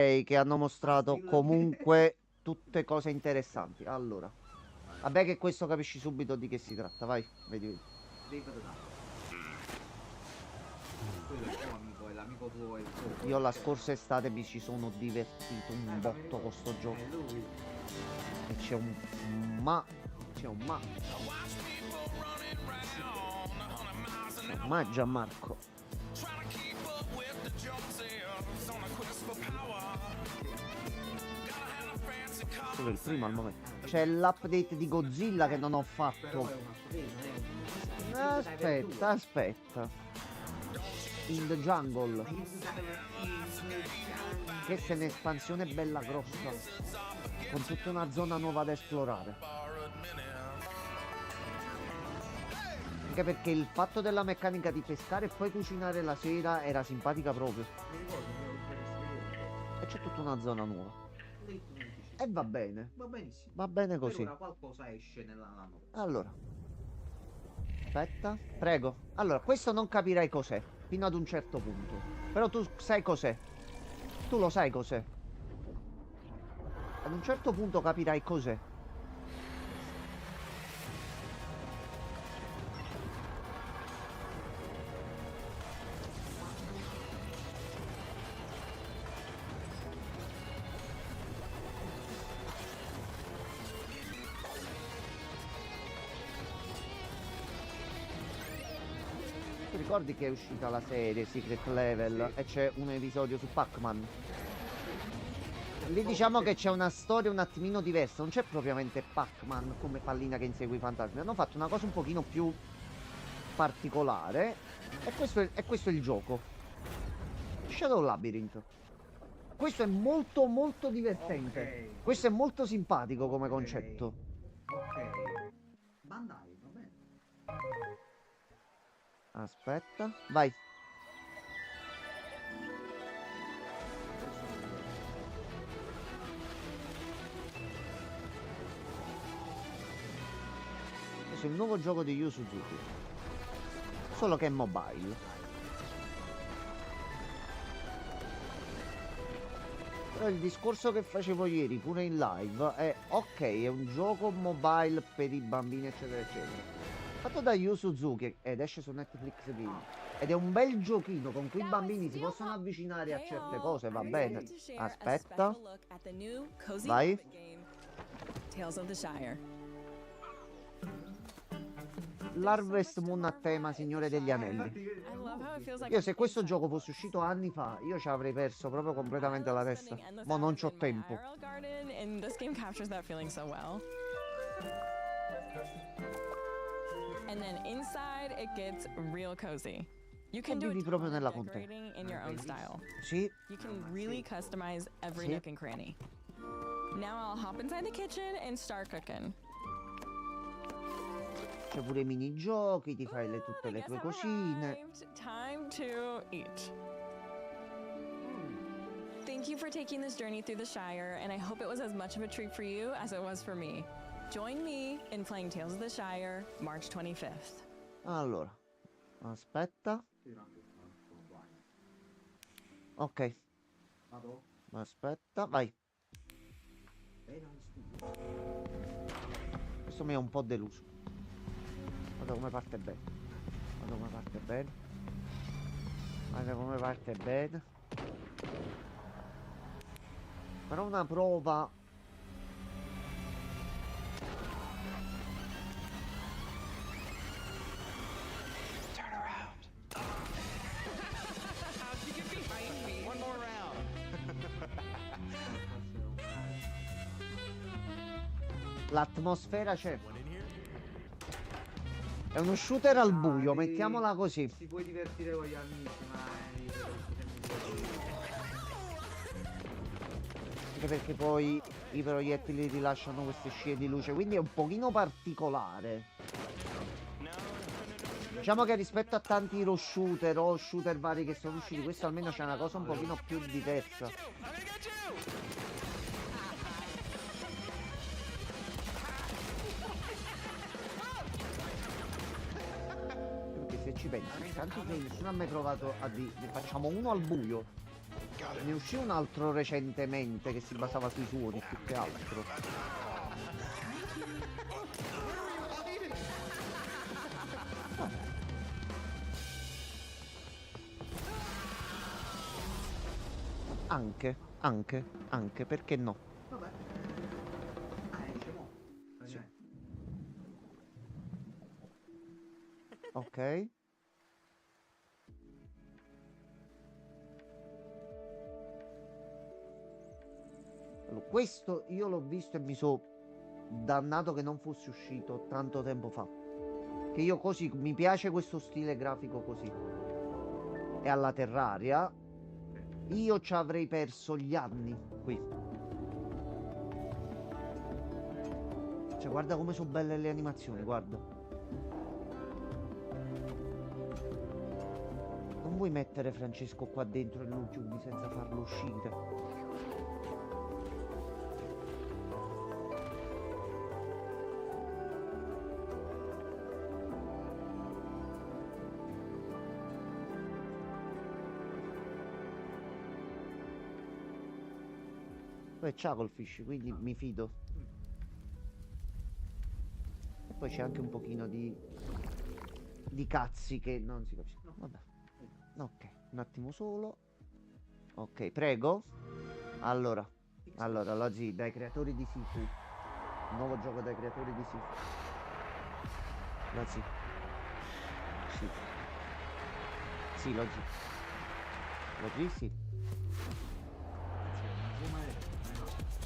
che hanno mostrato comunque tutte cose interessanti. Allora, vabbè che questo capisci subito di che si tratta, vai, vedi. Dave the Duck. Quello è il tuo amico, è l'amico tuo, è il tuo. Io la scorsa estate mi ci sono divertito un botto con sto gioco. È lui. E c'è un ma. C'è un ma. Ma Gianmarco. Solo il primo al momento. C'è l'update di Godzilla che non ho Però fatto. è una Aspetta. In the Jungle. Questa è un'espansione bella grossa. Con tutta una zona nuova da esplorare. Anche perché il fatto della meccanica di pescare e poi cucinare la sera era simpatica proprio. Mi ricordo, E c'è tutta una zona nuova. E va bene. va benissimo. Va bene Per così. ora qualcosa esce nella notte. Allora. Aspetta. Prego. Allora, questo non capirai cos'è. Fino ad un certo punto. Però tu sai cos'è. Tu lo sai cos'è. Ad un certo punto capirai cos'è. Tu ricordi che è uscita la serie Secret Level e c'è un episodio su Pac-Man? Lì diciamo che c'è una storia un attimino diversa, non c'è propriamente Pac-Man come pallina che insegue i fantasmi, hanno fatto una cosa un pochino più particolare e questo è il gioco. Shadow Labyrinth. Questo è molto molto divertente. Ok. Questo è molto simpatico come concetto. Ok. Bandai, va bene. Aspetta, vai. Questo è il nuovo gioco di Yu Suzuki. Solo che è mobile. Però il discorso che facevo ieri pure in live è ok, è un gioco mobile per i bambini eccetera eccetera. Fatto da Yu Suzuki ed esce su Netflix Game. Ed è un bel giochino con cui i bambini si possono avvicinare a certe cose, va bene. Aspetta. Vai. Tales of the Shire. L'Harvest Moon a tema Signore degli Anelli. I love how it feels like Io se questo gioco fosse uscito anni fa, io ci avrei perso proprio completamente la testa. Ma non c'ho tempo. And this game captures that feeling so well. And then inside it gets real cozy. You can do vivi a proprio ton of nella contea. decorating in your own style. Sì, You can really customize every Sì. nook and cranny. Now I'll hop inside the kitchen and start cooking. c'è pure i minigiochi, ti fai tutte I le guess tue I've cosine. arrived. Time to eat. Thank you for taking this journey through the Shire, and I hope it was as much of a treat for you as it was for me. Join me in playing Tales of the Shire, March 25th. Allora, aspetta. Ok, Vado? aspetta, vai. Bene, studio. Questo mi è un po' deluso. Guarda come parte bene. Guarda come parte bene. Guarda come parte bene. Però una prova. One more round. L'atmosfera c'è. È uno shooter al buio, mettiamola così. Ti puoi divertire con gli amici, ma Anche perché poi i proiettili rilasciano queste scie di luce, quindi è un pochino particolare. Diciamo che rispetto a tanti hero shooter o shooter vari che sono usciti, questo almeno c'è una cosa un pochino più diversa. Perché se ci pensi, tanti che nessuno ha mai provato a dire, ne facciamo uno al buio. Ne uscì un altro recentemente che si basava sui suoni più che altro. Anche, perché no? Vabbè. Esce mo. Praticamente. Ok. Allora, questo io l'ho visto e mi so dannato che non fosse uscito tanto tempo fa. Che io così, mi piace questo stile grafico così. E alla Terraria io ci avrei perso gli anni qui. Cioè, guarda come sono belle le animazioni, guarda. Non vuoi mettere Francesco qua dentro e lo chiudi senza farlo uscire? Poi c'ha col fish, quindi mi fido. E poi c'è anche un pochino di cazzi che non si capisce. Vabbè. Ok, un attimo solo. Ok, prego. Allora, Logi, dai creatori di Sifu. Nuovo gioco dai creatori di Sifu. Logi. Sì. Sì, Logi. Logi, sì.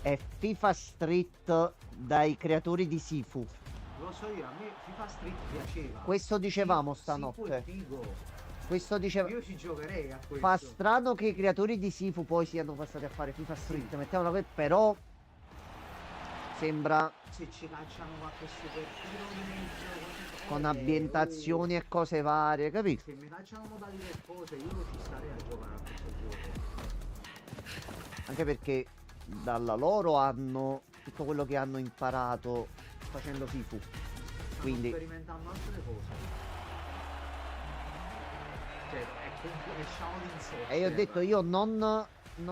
È FIFA Street dai creatori di Sifu. Lo so io, a me FIFA Street piaceva. Questo dicevamo Sifu stanotte. è figo. Questo diceva. Io ci giocherei a questo. Fa strano che i creatori di Sifu poi siano passati a fare FIFA Street. Mettiamola qui, però. Sembra Se ci cacciano qualche super tiro di mezzo, con ambientazioni e cose varie, capito? se mi cacciano modalità e cose, io ci starei a giocare a questo gioco. Anche perché dalla loro hanno tutto quello che hanno imparato facendo Sifu. Stanno Quindi sperimentando altre cose. Cioè, è Shaolin Soccer. e io ho detto, io non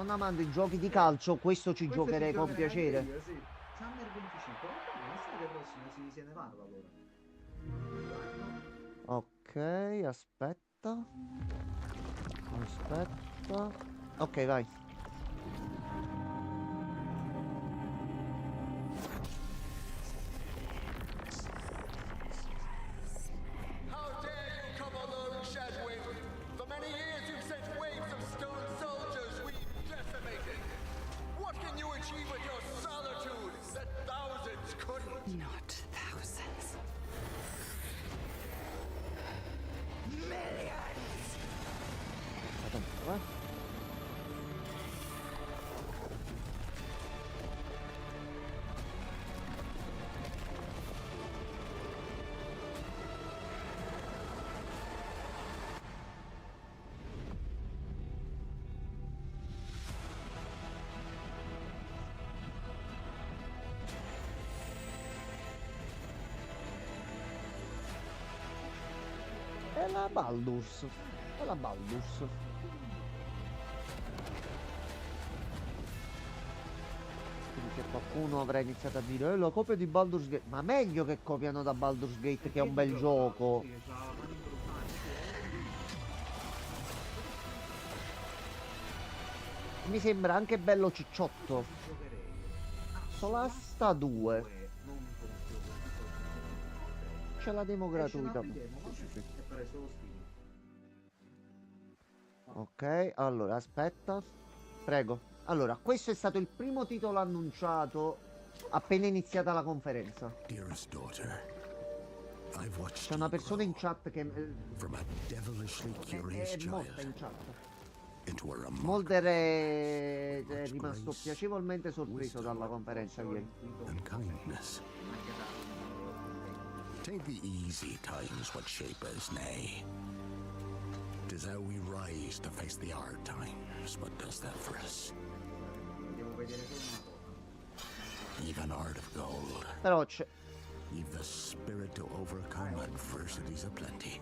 amando i giochi di calcio, questo ci Questo giocherei ci con giocherei piacere. anche io, sì. Summer 25. L'estate prossima se ne parla allora. Ok, aspetta. Ok, vai. How dare you come alone, Shadwing? For many years you've sent waves of stone soldiers we've decimated. What can you achieve with your solitude that thousands couldn't? Not thousands. Aspetta un po', È la Baldur's. È la Baldur's. Quindi se qualcuno avrà iniziato a dire la copia di Baldur's Gate. Ma meglio che copiano da Baldur's Gate, che è un bel gioco. Sì, c'ha la mano importante. Mi sembra anche bello cicciotto. Ci giocherei. Solasta 2. Non con C'è la demo gratuita. È per solo Steam. Ok, allora aspetta. Prego. Allora, questo è stato il primo titolo annunciato appena iniziata la conferenza. Dearest daughter, I've watched C'è una you persona in grow chat che from a devilishly curious è morta in child chat. into a Mulder remarkable è rimasto piacevolmente sorpreso dalla conferenza ieri. and kindness. Take the easy times what shape us, nay. 'Tis how we rise to face the hard times what does that for us. Devo vedere solo una cosa. You've an heart of gold. Però c'è. You've the spirit to overcome adversities aplenty.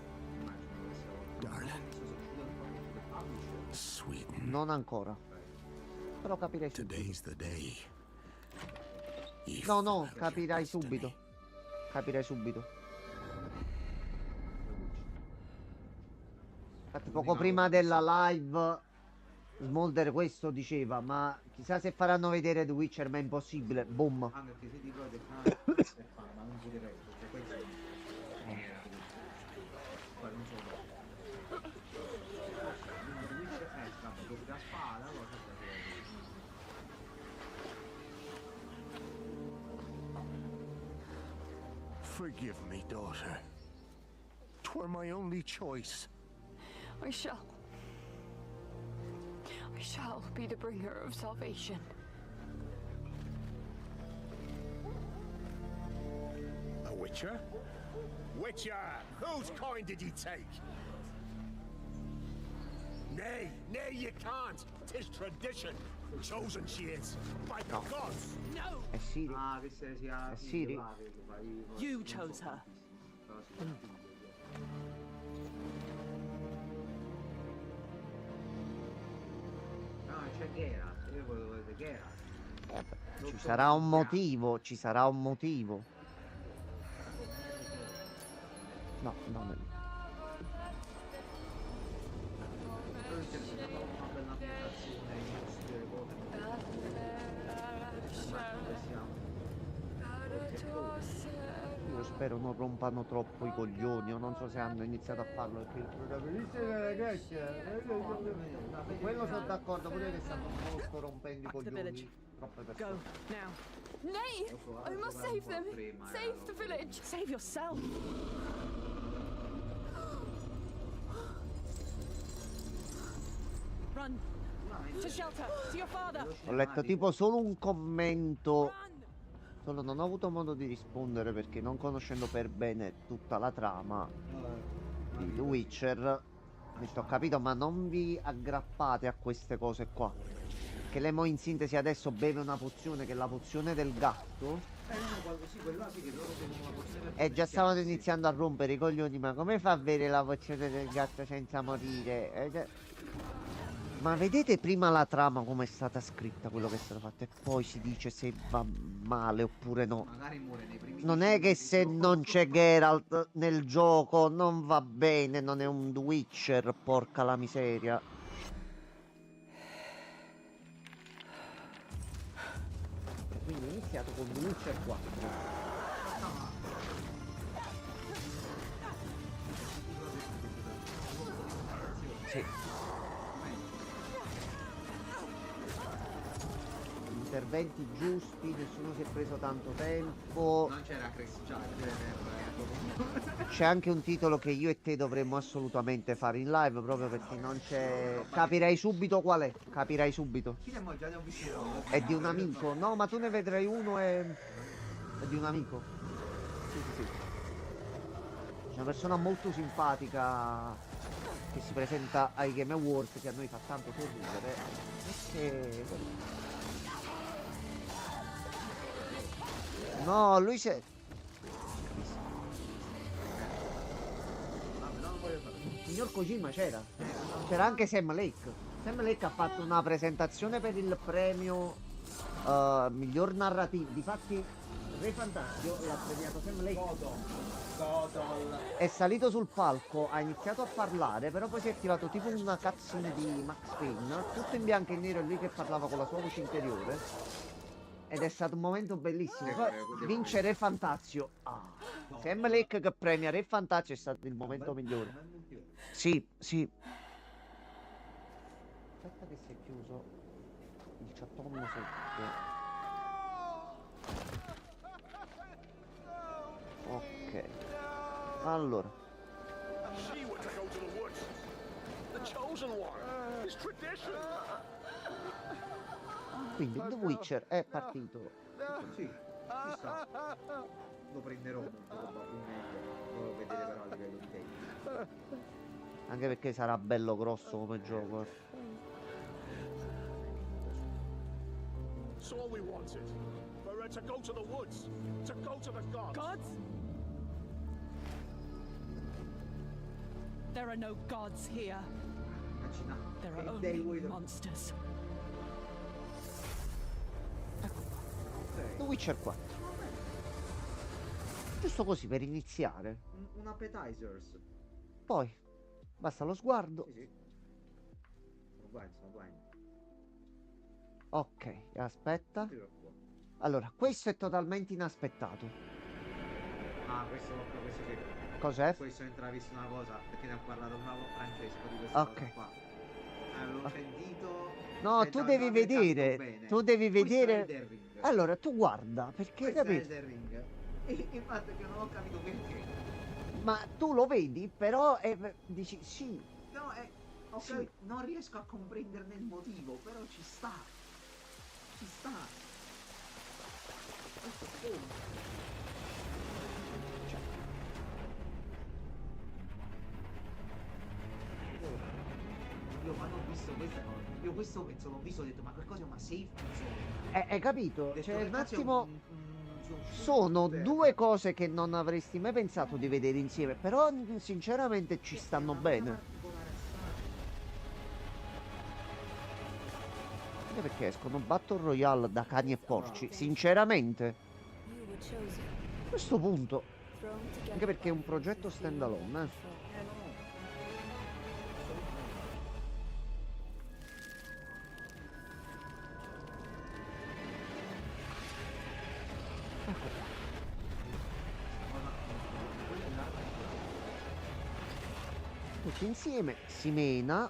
Darling, sweet. Non ancora. Però capirai subito. Today's the day. You No, no, found your capirai destiny. subito. Capirai subito. Infatti poco prima della live Smolder questo diceva, ma chissà se faranno vedere The Witcher, ma è impossibile. Boom. Anche perché se dico che fa, ma non pure resto, cioè questo poi non so. Quindi vabbè, dopo la spada, cosa Forgive me, daughter. 'Twere my only choice. I shall. I shall be the bringer of salvation. A witcher? Witcher! Whose coin did ye take? Nay, nay, you can't. 'Tis tradition. Chosen she is. By the gods. No! È Siri. Ah, che se sia Siri? You chose her. No, c'è Geralt, io volevo vedere Geralt. Ci sarà un motivo, ci sarà un motivo. No, no, no. Però c'è stata una bella applicazione in stile Io spero non rompano troppo i coglioni, o non so se hanno iniziato a farlo perché il protagonista della caccia. Quello sono d'accordo, pure che stanno molto rompendo i coglioni. Troppe Go, persone. now. Nay! I must save them! Save the village! Save yourself! Run! To shelter! To your father! Ho letto tipo solo un commento. Solo non ho avuto modo di rispondere perché non conoscendo per bene tutta la trama di The Witcher. Mi sto capito, ma non vi aggrappate a queste cose qua. Che l'emo in sintesi adesso beve una pozione che è la pozione del gatto. no, quando sì, quella sì che loro bevono una pozione. E già stavano iniziando a rompere i coglioni. Ma come fa a bere la pozione del gatto senza morire? Ma vedete prima la trama come è stata scritta, quello che è stato fatto, e poi si dice se va male oppure no. Magari muore nei primi. Non è che se non c'è Geralt nel gioco non va bene, non è un The Witcher, porca la miseria. Quindi è iniziato con The Witcher 4. Sì. Interventi giusti, nessuno si è preso tanto tempo. Non c'era Cristiano, C'è anche un titolo che io e te dovremmo assolutamente fare in live proprio perché non c'è. Capirai subito qual è. Capirai subito. Chi ne già ne ho visto uno. È di un amico. No, ma tu ne vedrai uno è di un amico. Sì, sì, sì. C'è una persona molto simpatica che si presenta ai Game Awards che a noi fa tanto sorridere. E che. No, lui c'è. Il signor Kojima c'era. C'era anche Sam Lake. Sam Lake ha fatto una presentazione per il premio miglior narrativo. Difatti Re Fantasio l'ha premiato Sam Lake. È salito sul palco, ha iniziato a parlare, però poi si è attivato tipo una cutscene di Max Payne, tutto in bianco e nero e lui che parlava con la sua voce interiore. Ed è stato un momento bellissimo. Poi vince Re Fantasio. Ah. Sam Lake che premia Re Fantasio è stato il momento migliore. Sì, sì. Aspetta che si è chiuso il chattone sotto. Ok. Allora. She were to go to the woods. The chosen one. It's tradition. Quindi The Witcher è partito. Sì, ci sta. Lo prenderò molto probabilmente. Devo vedere però a livello di tecnica. Anche perché sarà bello grosso come gioco. So all we wanted. For to go to the woods. To go to the gods. Gods? There are no gods here. There are E dei only vuoi monsters. Witcher 4. Giusto così per iniziare. Un appetizers. Poi basta lo sguardo. Sì, sì. Sono blind, sono blind. Ok, aspetta. Non ti preoccupare. Allora, questo è totalmente inaspettato. Ah, questo sì. Cos'è? Questo ho intravisto una cosa, perché ne ha parlato bravo Francesco di questa Ok. cosa qua. Avevo sentito. No, che tu da- devi da me tanto vedere. bene. Tu devi Questo è vedere. Elden Ring. Allora, tu guarda, perché Questo è capito? Elden Ring. E infatti che non ho capito perché. Ma tu lo vedi, però dici sì. No, ok, Sì. non riesco a comprenderne il motivo, però ci sta. Ci sta. Questo è il punto. Io quando ho visto questa cosa, io questo pezzo l'ho visto e ho detto ma qualcosa è una safe zone. Hai capito? Ho detto, Cioè, un cazzo, è attimo. un Sono shooter. due cose che non avresti mai pensato di vedere insieme, però sinceramente ci stanno È una bene. cosa particolare assai. Anche perché escono Battle Royale da cani e porci, sinceramente, You were chosen, a questo punto, thrown together anche perché è by un progetto forces standalone, No. tutti insieme si mena,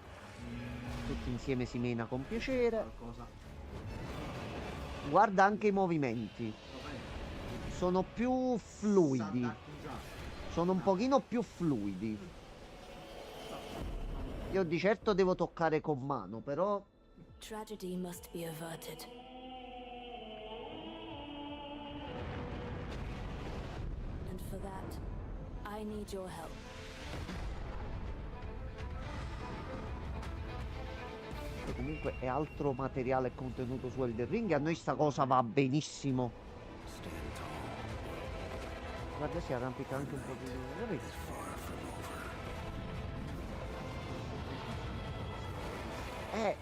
tutti insieme si mena con piacere, Qualcosa. guarda anche i movimenti, Vabbè. sono più fluidi, Sant'Accusa. sono un pochino più fluidi. Io di certo devo toccare con mano, però Tragedy must be averted. And for that, I need your help. comunque è altro materiale contenuto su Elden Ring, a noi sta cosa va benissimo. Guarda, si arrampica anche un po' di... capito?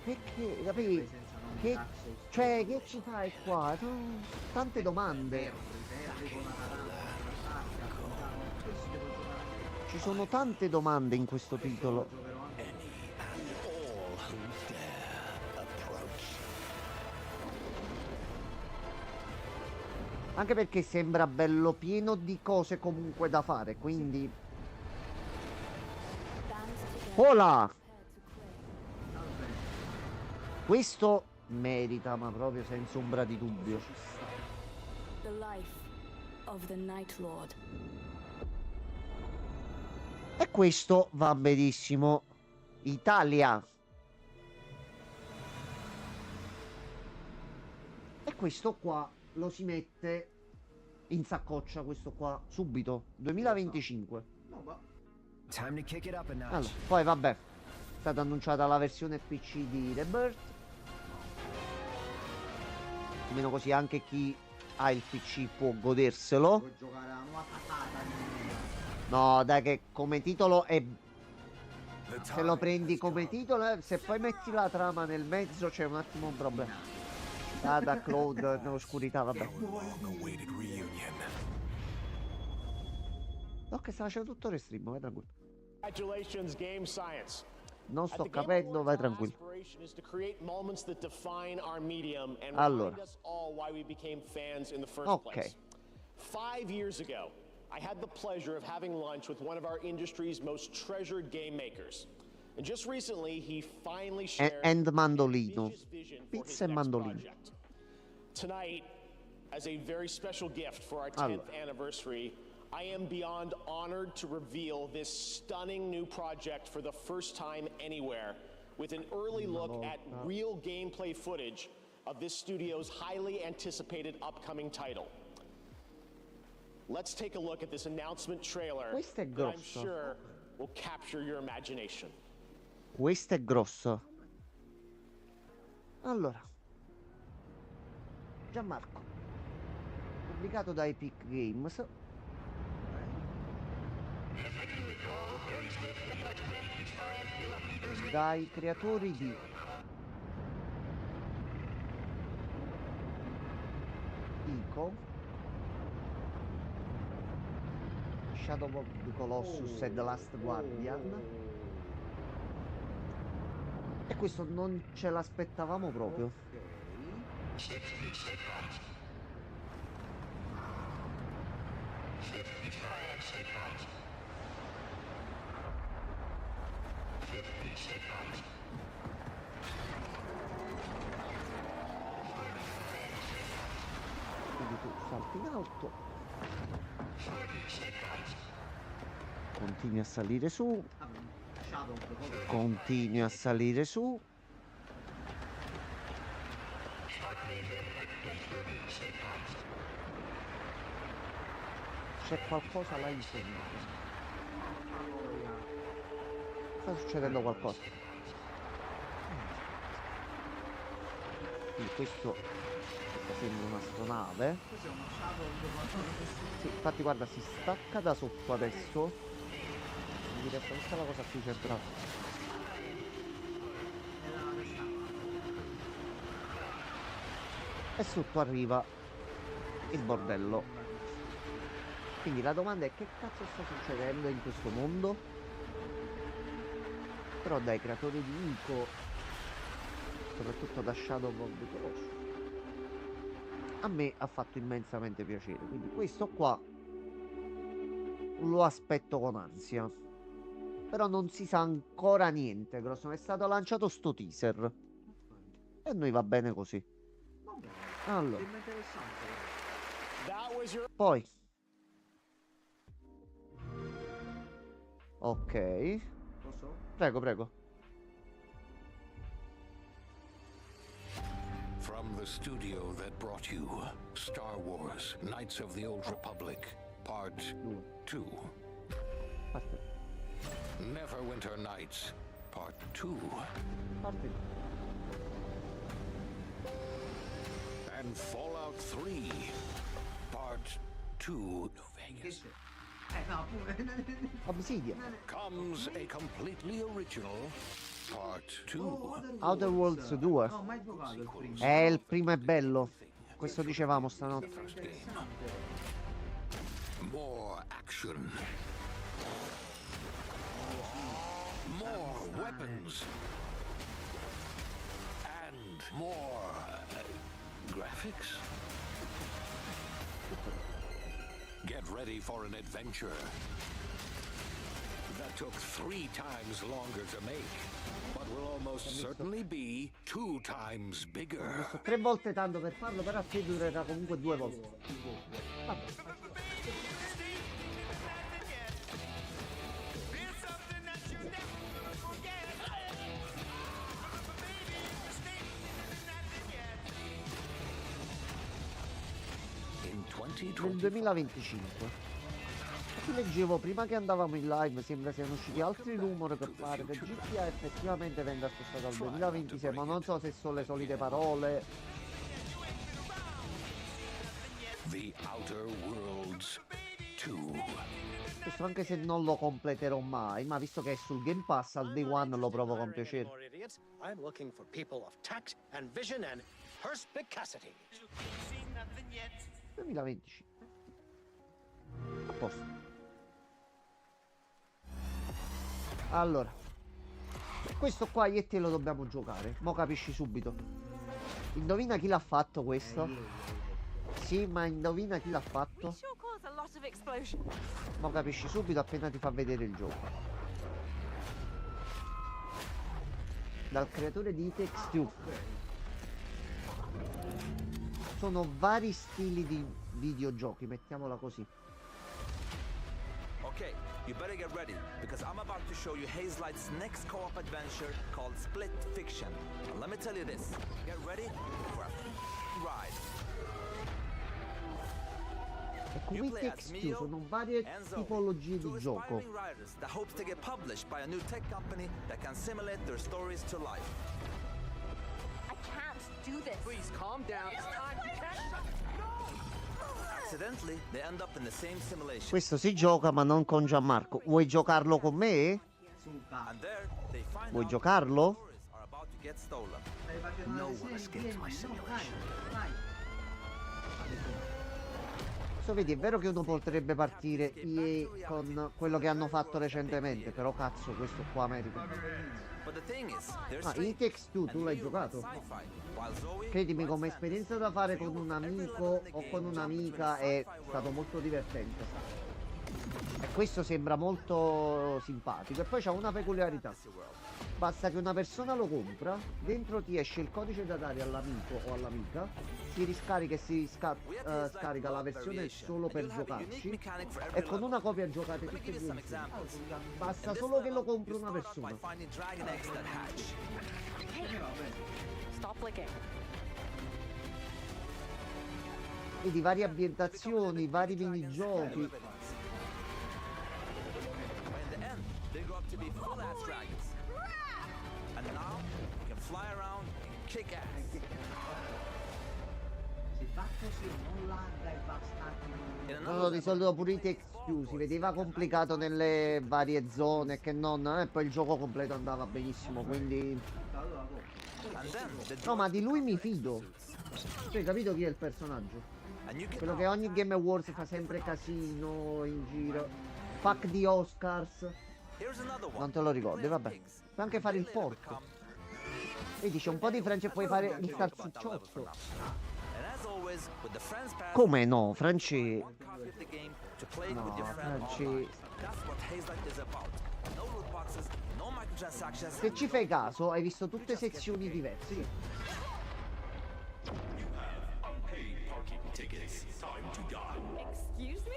Perché, capito? Senza non Che, Dark Souls. cioè, che ci fai qua? Tante domande. Perdi con la attacca, questo devo giocare. Ci sono tante domande in questo titolo. Giocherò anche. All who dare approach. Anche perché sembra bello pieno di cose comunque da fare, quindi... Band together, Hola! prepared to claim. Questo merita, ma proprio senza ombra di dubbio. The life of the Night Lord. E questo va benissimo. Italia. E questo qua lo si mette in saccoccia, questo qua, subito. 2025. No, ma Time to kick it up a notch. Allora, poi vabbè, è stata annunciata la versione PC di Rebirth. Almeno così anche chi ha il PC può goderselo. vuoi giocare a nuova patata di me? No, dai, che come titolo è... The Se lo time prendi has come come. titolo, se poi metti la trama nel mezzo c'è un attimo un problema. Ah, da Cloud nell'oscurità, vabbè. Long-awaited reunion. No, che sta facendo tutto restream, vai tranquillo. Congratulations, Game Science. Non At sto the Game capendo, Awards, vai our tranquillo. aspiration is to create moments that define our medium and Allora. remind us all why we became fans in the first Ok. place. 5 years ago, I had the pleasure of having lunch with one of our industry's most treasured game makers. And just recently, he finally shared And an mandolino. ambitious vision for his Pizza e next mandolino. project. Tonight, as a very special gift for our 10th Allora. anniversary, I am beyond honored to reveal this stunning new project for the first time anywhere, with an early look at real gameplay footage of this studio's highly anticipated upcoming title. Let's take a look at this announcement trailer Questo è that I'm grosso. sure will capture your imagination. Questo è grosso. Allora. Gianmarco. Pubblicato da Epic Games. Dai creatori di Ico, Shadow of the Colossus e The Last Guardian. E questo non ce l'aspettavamo proprio. Quindi tu salti in alto, continui a salire su, Shadow of the Colossus. continui a salire su. C'è qualcosa là in fondo. Sta succedendo qualcosa. Quindi questa sembra un'astronave. Cos'è uno Shadow of the Colossus? Sì, infatti guarda, si stacca da sotto adesso. Direttamente la cosa più centrale. E sotto arriva il bordello. Quindi la domanda è: che cazzo sta succedendo in questo mondo? Però dai creatori di Ico, soprattutto da Shadow of the Colossus, a me ha fatto immensamente piacere. Quindi questo qua lo aspetto con ansia. Però non si sa ancora niente. Grosso, è stato lanciato sto teaser e a noi va bene così. Vabbè, Allora, sembra interessante. That was your poi ok, Posso? prego, prego. From the studio that brought you Star Wars Knights of the Old Republic, Part 2. Aspetta, Neverwinter Nights, Part 2. parti. And Fallout 3, Part 2. Che c'è? No, pure. Obsidian. Comes a completely original Part 2. Outer Worlds 2. No, mai giocato il primo. Il primo è bello. Questo dicevamo stanotte. First game. More action. More weapons. And more graphics. Get ready for an adventure that took 3 times longer to make, but will almost certainly be 2 times bigger. 3 volte tanto per farlo, però a te durerà comunque 2 volte. Vabbè. In Nel 2020, 2025. Qui leggevo prima che andavamo in live, sembra siano usciti altri rumor che pare che GTA effettivamente venga spostato al 2026, ma non so se sono le solite parole. The Outer Worlds 2. Questo anche se non lo completerò mai, ma visto che è sul Game Pass al day one lo provo con piacere. I'm looking for people of tact and vision and perspicacity. 2025. A posto. Allora, questo qua io e te lo dobbiamo giocare. Mo capisci subito. Indovina chi l'ha fatto questo? Sì, ma indovina chi l'ha fatto? Mo capisci subito appena ti fa vedere il gioco. Dal creatore di It Takes Two. Sono vari stili di videogiochi, mettiamola così. Okay, you better get ready, because I'm about to show you Haze Light's next co-op adventure called Split Fiction. And let me tell you this, get ready for a ride. E come It Takes Two sono varie tipologie di gioco. aspiring writers that hopes to get published by a new tech company that can simulate their stories to life. I can't do this. Please calm down. It's time to catch up. Accidentally, they end up in the same simulation. Questo si gioca ma non con Gianmarco. Vuoi giocarlo con me? And there, they find Vuoi out giocarlo? their stories are about to get stolen. Stai facendo No le one serie, escapes my vieni, no, simulation. vai, vai. Adesso vedi, è vero che uno potrebbe partire EA con quello che hanno fatto recentemente, però cazzo, questo qua merita. But the thing is, they're Ah, strange. It Takes Two, tu And l'hai real giocato? sci-fi. While Zoe Credimi, rides come Samus. esperienza da fare con un Every amico level in o the con game jump un'amica between a è sci-fi stato world. molto divertente. E questo sembra molto simpatico. E poi c'ha una peculiarità. Basta che una persona lo compra, dentro ti esce il codice da dare all'amico o all'amica, si riscarica e scarica la versione solo per giocarci, e con una copia giocate Let me tutte give e you due some insieme. examples. Basta In this solo che lo level, compri you una start off by persona. finding dragon eggs that hatch. Stop licking. Vedi varie ambientazioni, vari minigiochi. But in the end, they grow up to be full-ass dragons. And now, you can fly around and kick ass. Se fa così non larga e va stacchi. In No, another di solito pure i text più si vedeva complicato nelle varie zone che non, e poi il gioco completo andava benissimo, quindi And then, the no, ma di lui mi droids fido. exosuits. Cioè, capito chi è il personaggio? And you can Quello now che ogni Game Awards fa sempre casino in giro. Pack di Oscars. Here's another one. Non te lo ricordi, Play as vabbè. pigs. Puoi anche fare il They later porco. become- Vedi, c'è un po' di Francia e puoi fare il Talk about that level for salsicciotto. now. And as always, with the Friends Pass, Come no, Franci? one copy of the game to play No, with your friend Franci. online. That's what Hazelight is about. No loot boxes, no microtransactions. Se ci fai caso, hai visto tutte sezioni diverse. Excuse me?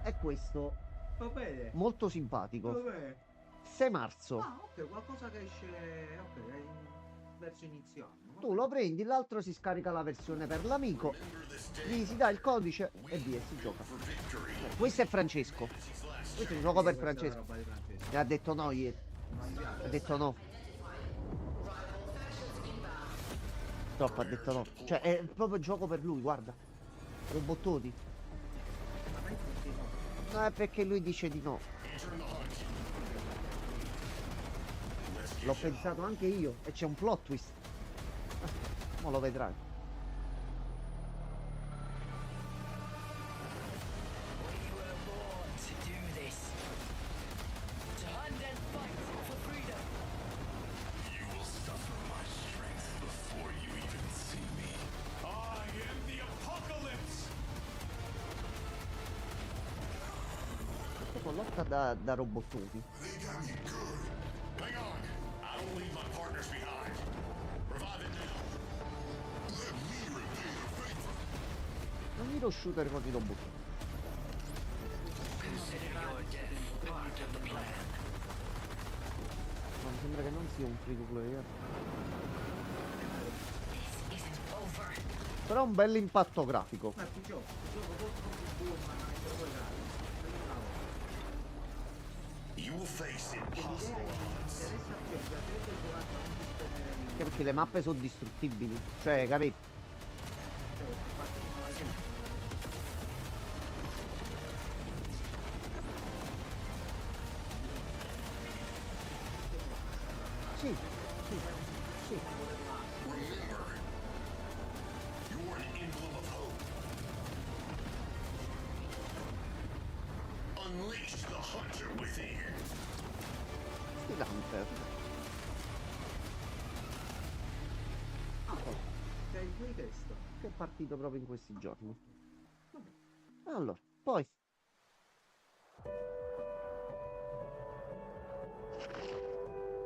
È questo Va bene. molto simpatico. Vabbè. 6 marzo. Ah, ok, qualcosa che esce. Ok, è verso inizio anno. Tu lo prendi, l'altro si scarica la versione per l'amico, gli si dà il codice e via, si gioca. Questo è Francesco. Questo è un gioco per Questa è la Francesco. roba di Francesco. E ha detto no ieri. Non mi piace. Ha detto no. Troppo, ha detto no. Cioè, è proprio il gioco per lui, guarda. Robottoni. Ma fai tutti no. No, è perché lui dice di no. L'ho pensato anche io. E c'è un plot twist. Ma lo vedrai. Proprio lotta da robottoni. Hang on. I don't leave my partners behind. Revive it now. Let me repay the favor. Non gli lo shooter con i robottoni. Ma mi sembra che non sia un free to play. Però ha un bel impatto grafico. Ma ti gioco contro un buon, ma non è proprio grave. You will face L'idea impossible è che mi odds. interessa più il piacere durante un sistema Anche perché le mappe sono distruttibili. Cioè, capito? Sì, sì, sì. Remember, you're an emblem of hope. Unleash the hunter within. Steel Hunter. C'è il playtest. Che è partito proprio in questi giorni. Allora, poi.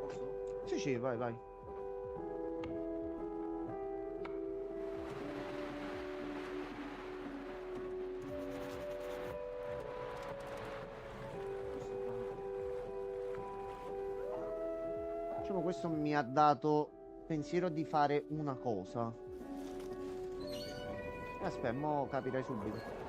Posso? Sì, sì, vai, vai. Diciamo, questo mi ha dato pensiero di fare una cosa. Aspetta, mo capirai subito.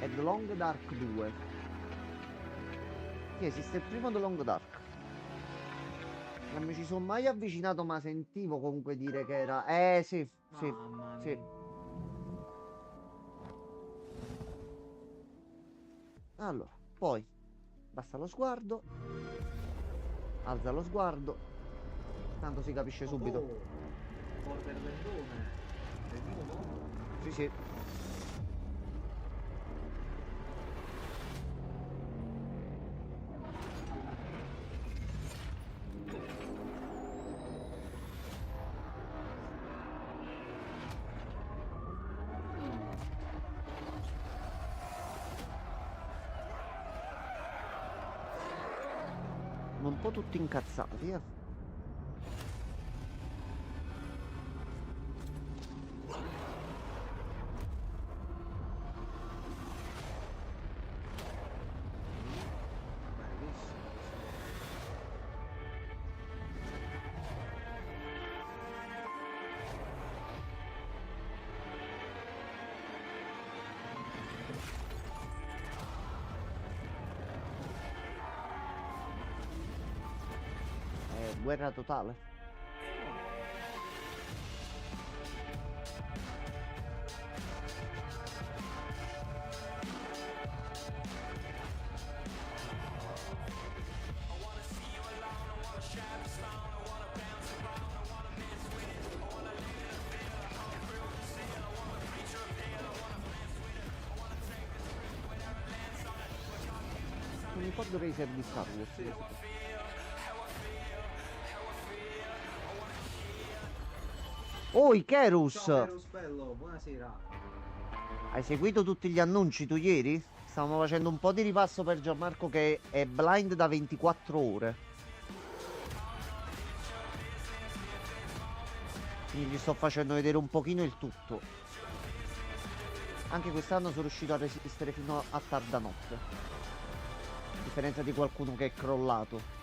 è The Long Dark 2. Sì, esiste il primo The Long Dark. Non mi ci sono mai avvicinato, ma sentivo comunque dire che era... sì, sì, Mamma sì. mia. Allora, poi basta lo sguardo. Alza lo sguardo. Tanto si capisce subito. Oh, Borderlandone. È nuovo? Sì, sì. Un po' tutti incazzati, eh. Guerra totale. Non ricordo che riservi di Star Wars. Oh, Icarus! Ciao Icarus bello, buonasera. Hai seguito tutti gli annunci tu ieri? Stavamo facendo un po' di ripasso per Gianmarco che è blind da 24 ore. Quindi gli sto facendo vedere un pochino il tutto. Anche quest'anno sono riuscito a resistere fino a tarda notte. A differenza di qualcuno che è crollato.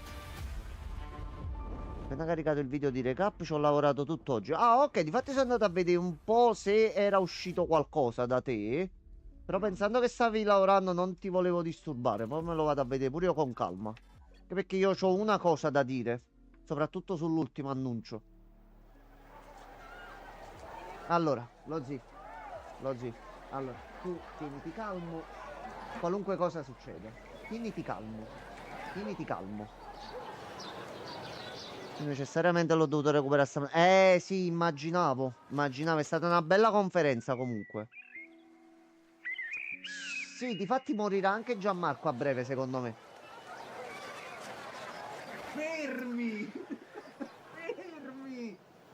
Appena caricato il video di recap ci ho lavorato tutto oggi. Ah, ok, difatti sono andato a vedere un po' se era uscito qualcosa da te. Però pensando che stavi lavorando non ti volevo disturbare. Poi me lo vado a vedere pure io con calma. Anche perché io ho una cosa da dire. Soprattutto sull'ultimo annuncio. Allora, lo Zif. Allora, tu tieniti calmo. Qualunque cosa succeda. Tieniti calmo. Necessariamente l'ho dovuto recuperare stamattina. Sì, immaginavo, è stata una bella conferenza comunque. Sì, difatti morirà anche Gianmarco a breve secondo me. Fermi!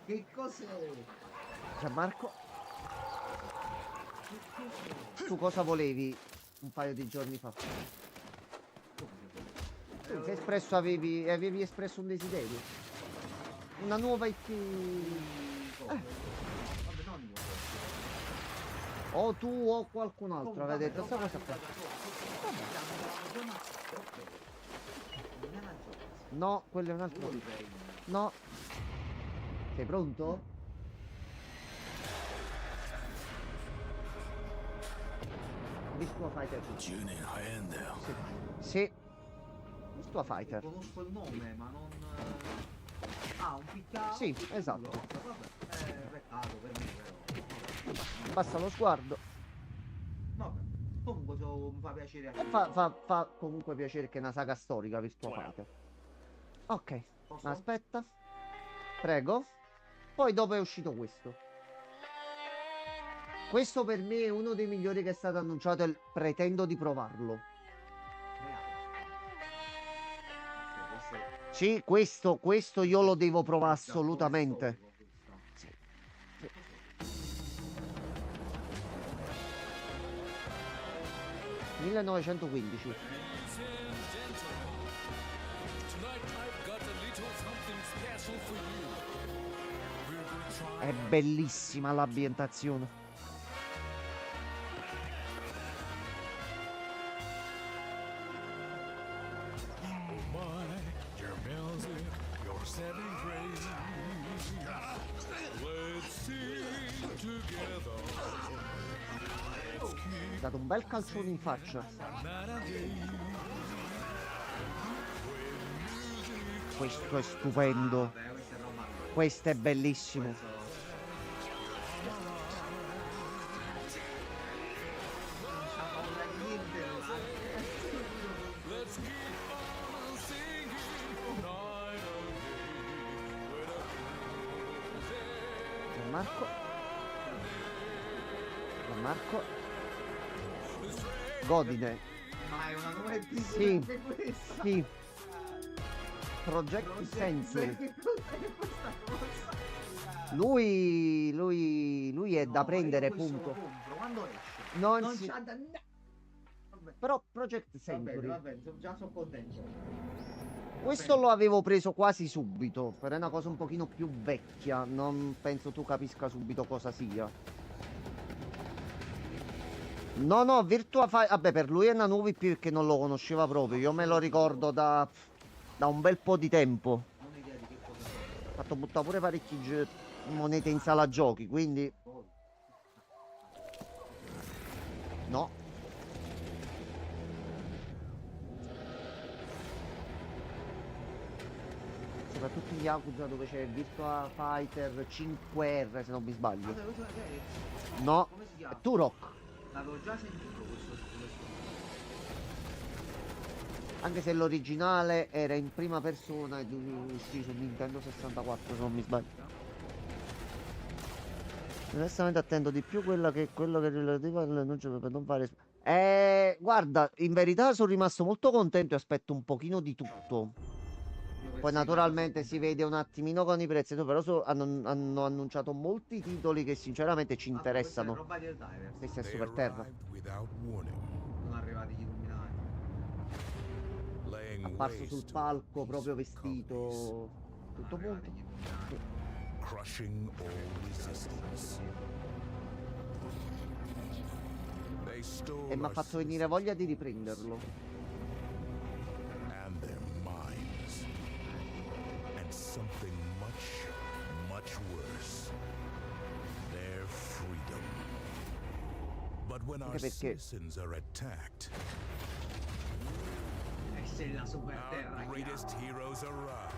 Che cos'è? Gianmarco? Tu cosa volevi un paio di giorni fa? Tu sei espresso, avevi espresso un desiderio. Una nuova IP. Vabbè, non io. O tu o qualcun altro avete detto sta cosa qua. No, quello è un altro. No. Sei pronto? Virtua Fighter. Sì. Virtua Fighter. Conosco il nome, ma non... Ah, un picchiato? Sì, esatto. Vabbè, peccato per me però. Basta lo sguardo. Vabbè, comunque mi fa piacere anche. Fa comunque piacere che è una saga storica Virtua Fighter. Ok, Posso? aspetta. Prego. Poi dopo è uscito questo. Questo per me è uno dei migliori che è stato annunciato e pretendo di provarlo. Sì, questo io lo devo provare assolutamente. Sì. 1915. È bellissima l'ambientazione. dato un bel calcione in faccia. Questo è stupendo. Vabbè, questa è roba. Questo è bellissimo. Gianmarco. Gianmarco. Godine. Ma è una nuova episodio Sì. anche questa. Sì. Project Sensor. Che cos'è questa cosa? Lui è da No, prendere, io questo lo punto. compro, quando esce? Non si... c'ha da... no. Vabbè, Però Project va Century. bene, va bene, già sono contento. Questo lo avevo preso quasi subito, però è una cosa un pochino più vecchia, non penso tu capisca subito cosa sia. No, Virtua Fighter, vabbè, per lui è una nuova IP perché non lo conosceva proprio, io me lo ricordo da un bel po' di tempo. Non ho idea di che cosa sia. Ho fatto buttare pure parecchie monete in sala giochi, quindi... No. Soprattutto in Yakuza dove c'è Virtua Fighter 5R se non mi sbaglio. Vabbè, questo è... No, Come si è chiama? Turok. L'avevo già sentito questo. Anche se l'originale era in prima persona ed uscì su Nintendo 64 se non mi sbaglio. Onestamente attendo di più quello che relativa all'annuncio per non fare... guarda, in verità sono rimasto molto contento e aspetto un pochino di tutto. Poi naturalmente si vede un attimino con i prezzi, però hanno annunciato molti titoli che sinceramente ci interessano. Roba di Helldivers. Questa è super terra. Sono arrivati gli illuminati. Apparso sul palco proprio vestito. Tutto punto. Crushing all resistance. E mi ha fatto venire voglia di riprenderlo. And their minds. And something much worse. Their freedom. But when our Anche perché citizens are attacked, È la super our terra. greatest heroes arrive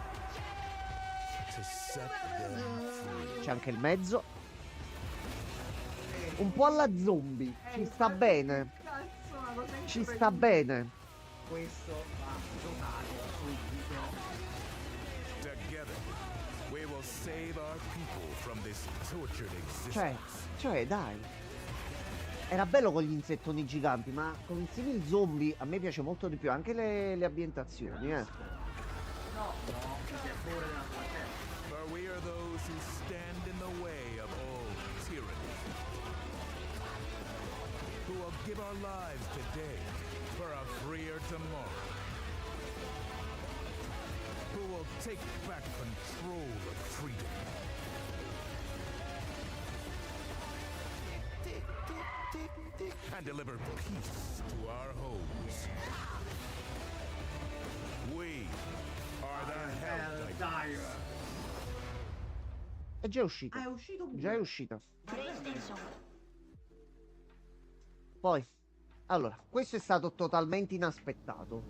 to set them free. c'è anche il mezzo. Un po' alla zombie. Ci sta bene. Cazzo, ma cosa Ci sta bene. Questo va giocato subito. Together, we will save our people from this tortured Cioè, existence. dai. Era bello con gli insettoni giganti, ma con i simili zombie a me piace molto di più. Anche le ambientazioni, No, c'è pure della sua terra. For we are those who stand in the way of all tyranny. Who will give our lives today for a freer tomorrow. Who will take back control of freedom. And deliver peace to our homes. We are the Helldive. È già uscita. Ah, è uscito pure. Già è uscita. Poi, allora, questo è stato totalmente inaspettato.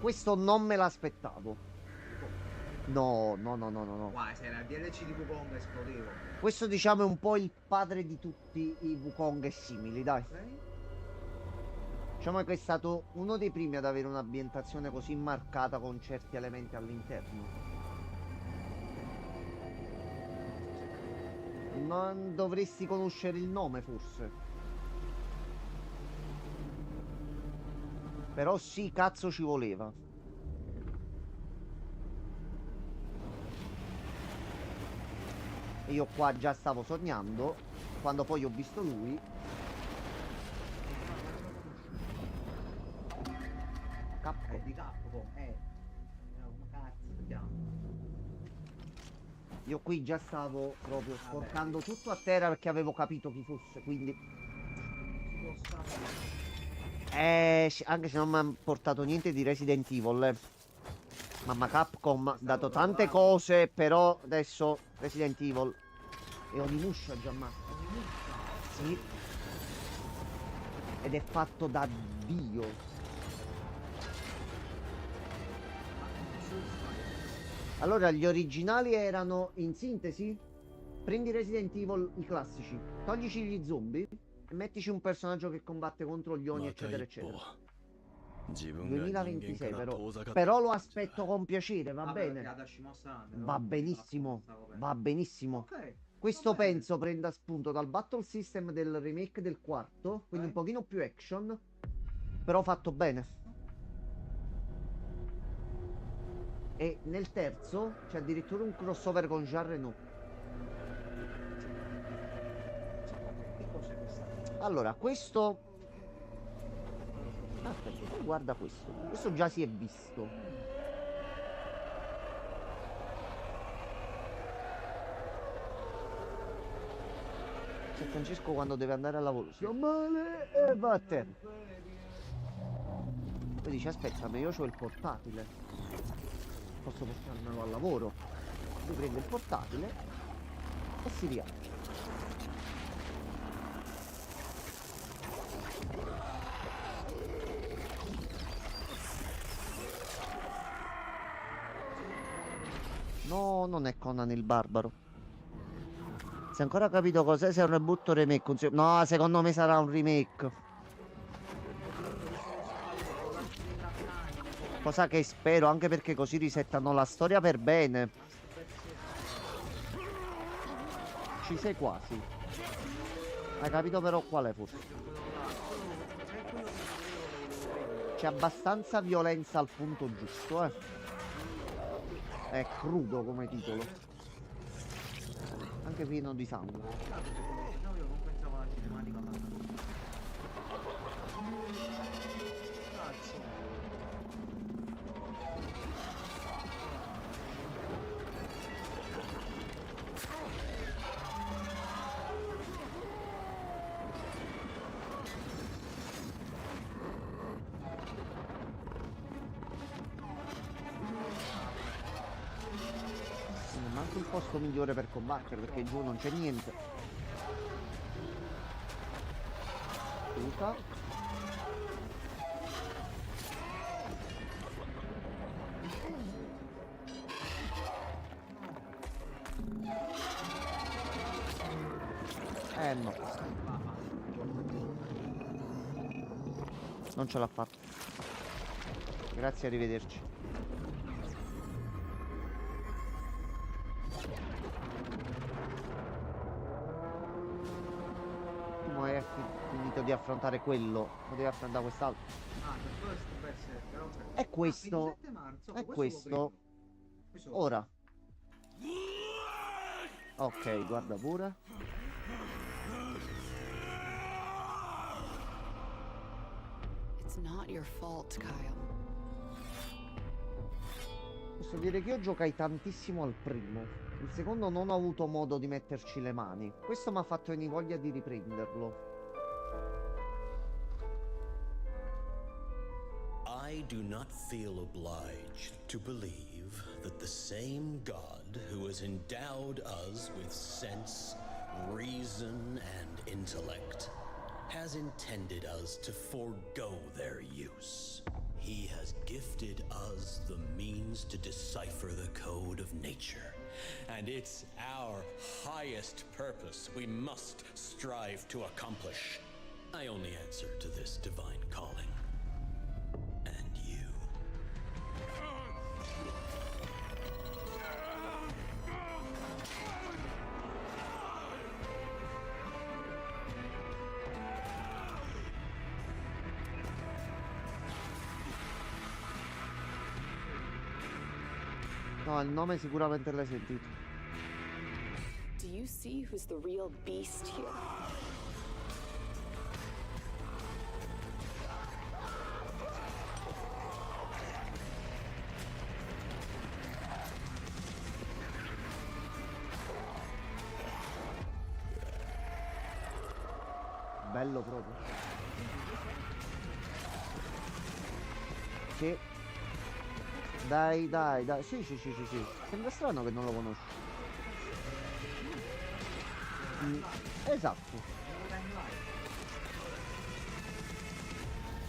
Questo non me l'aspettavo. No. Guarda, se era il DLC di Wukong esplodevo. Questo diciamo è un po' il padre di tutti i Wukong e simili, dai. Diciamo che è stato uno dei primi ad avere un'ambientazione così marcata con certi elementi all'interno. Non dovresti conoscere il nome, forse. Però sì, cazzo ci voleva. E io qua già stavo sognando, quando poi ho visto lui. Capco. Di Capcom, come cazzo si chiama? Io qui già stavo proprio sporcando tutto a terra perché avevo capito chi fosse, quindi... anche se non mi ha portato niente di Resident Evil, Mamma Capcom ha dato tante cose, però adesso Resident Evil e Onimusha già Sì. ed è fatto da Dio. Allora, gli originali erano, in sintesi, prendi Resident Evil, i classici, toglici gli zombie e mettici un personaggio che combatte contro gli oni, eccetera, eccetera. 2026 però lo aspetto con piacere, va bene? Va benissimo, va benissimo. Questo penso prenda spunto dal battle system del remake del quarto, quindi un pochino più action, però fatto bene. E nel terzo c'è addirittura un crossover con Jean Reno. Allora, questo... Aspetta, tu guarda questo. Questo già si è visto. C'è Francesco quando deve andare al lavoro. Si male e va a terra. Poi dice, aspetta, ma io ho il portatile. Posso portarmelo al lavoro. Lui prende il portatile e si riapre. No, non è Conan il Barbaro. Se ancora capito cos'è, se è un reboot o remake. No, secondo me sarà un remake. Cosa che spero, anche perché così risettano la storia per bene. Ci sei quasi. Hai capito però qual è forse? C'è abbastanza violenza al punto giusto, eh. È crudo come titolo. Anche pieno di sangue. Manca il posto migliore per combattere perché giù non c'è niente. Luca. No. Non ce l'ha fatta. Grazie, arrivederci. Tu hai finito di affrontare quello. Non devi affrontare quest'altro. È questo. È questo. Ora. Ok, guarda pure. It's not your fault, Kyle. Posso dire che io giocai tantissimo al primo. Il secondo non ho avuto modo di metterci le mani. Questo mi ha fatto venire voglia di riprenderlo. I do not feel obliged to believe that the same God who has endowed us with sense, reason, and intellect has intended us to forego their use. He has gifted us the means to decipher the code of nature, and it's our highest purpose we must strive to accomplish. I only answer to this divine calling. And you. No, il nome sicuramente l'hai sentito. Do you see who's the real beast here? Bello proprio. Sì. Dai. Sì. Sembra strano che non lo conosci. Esatto.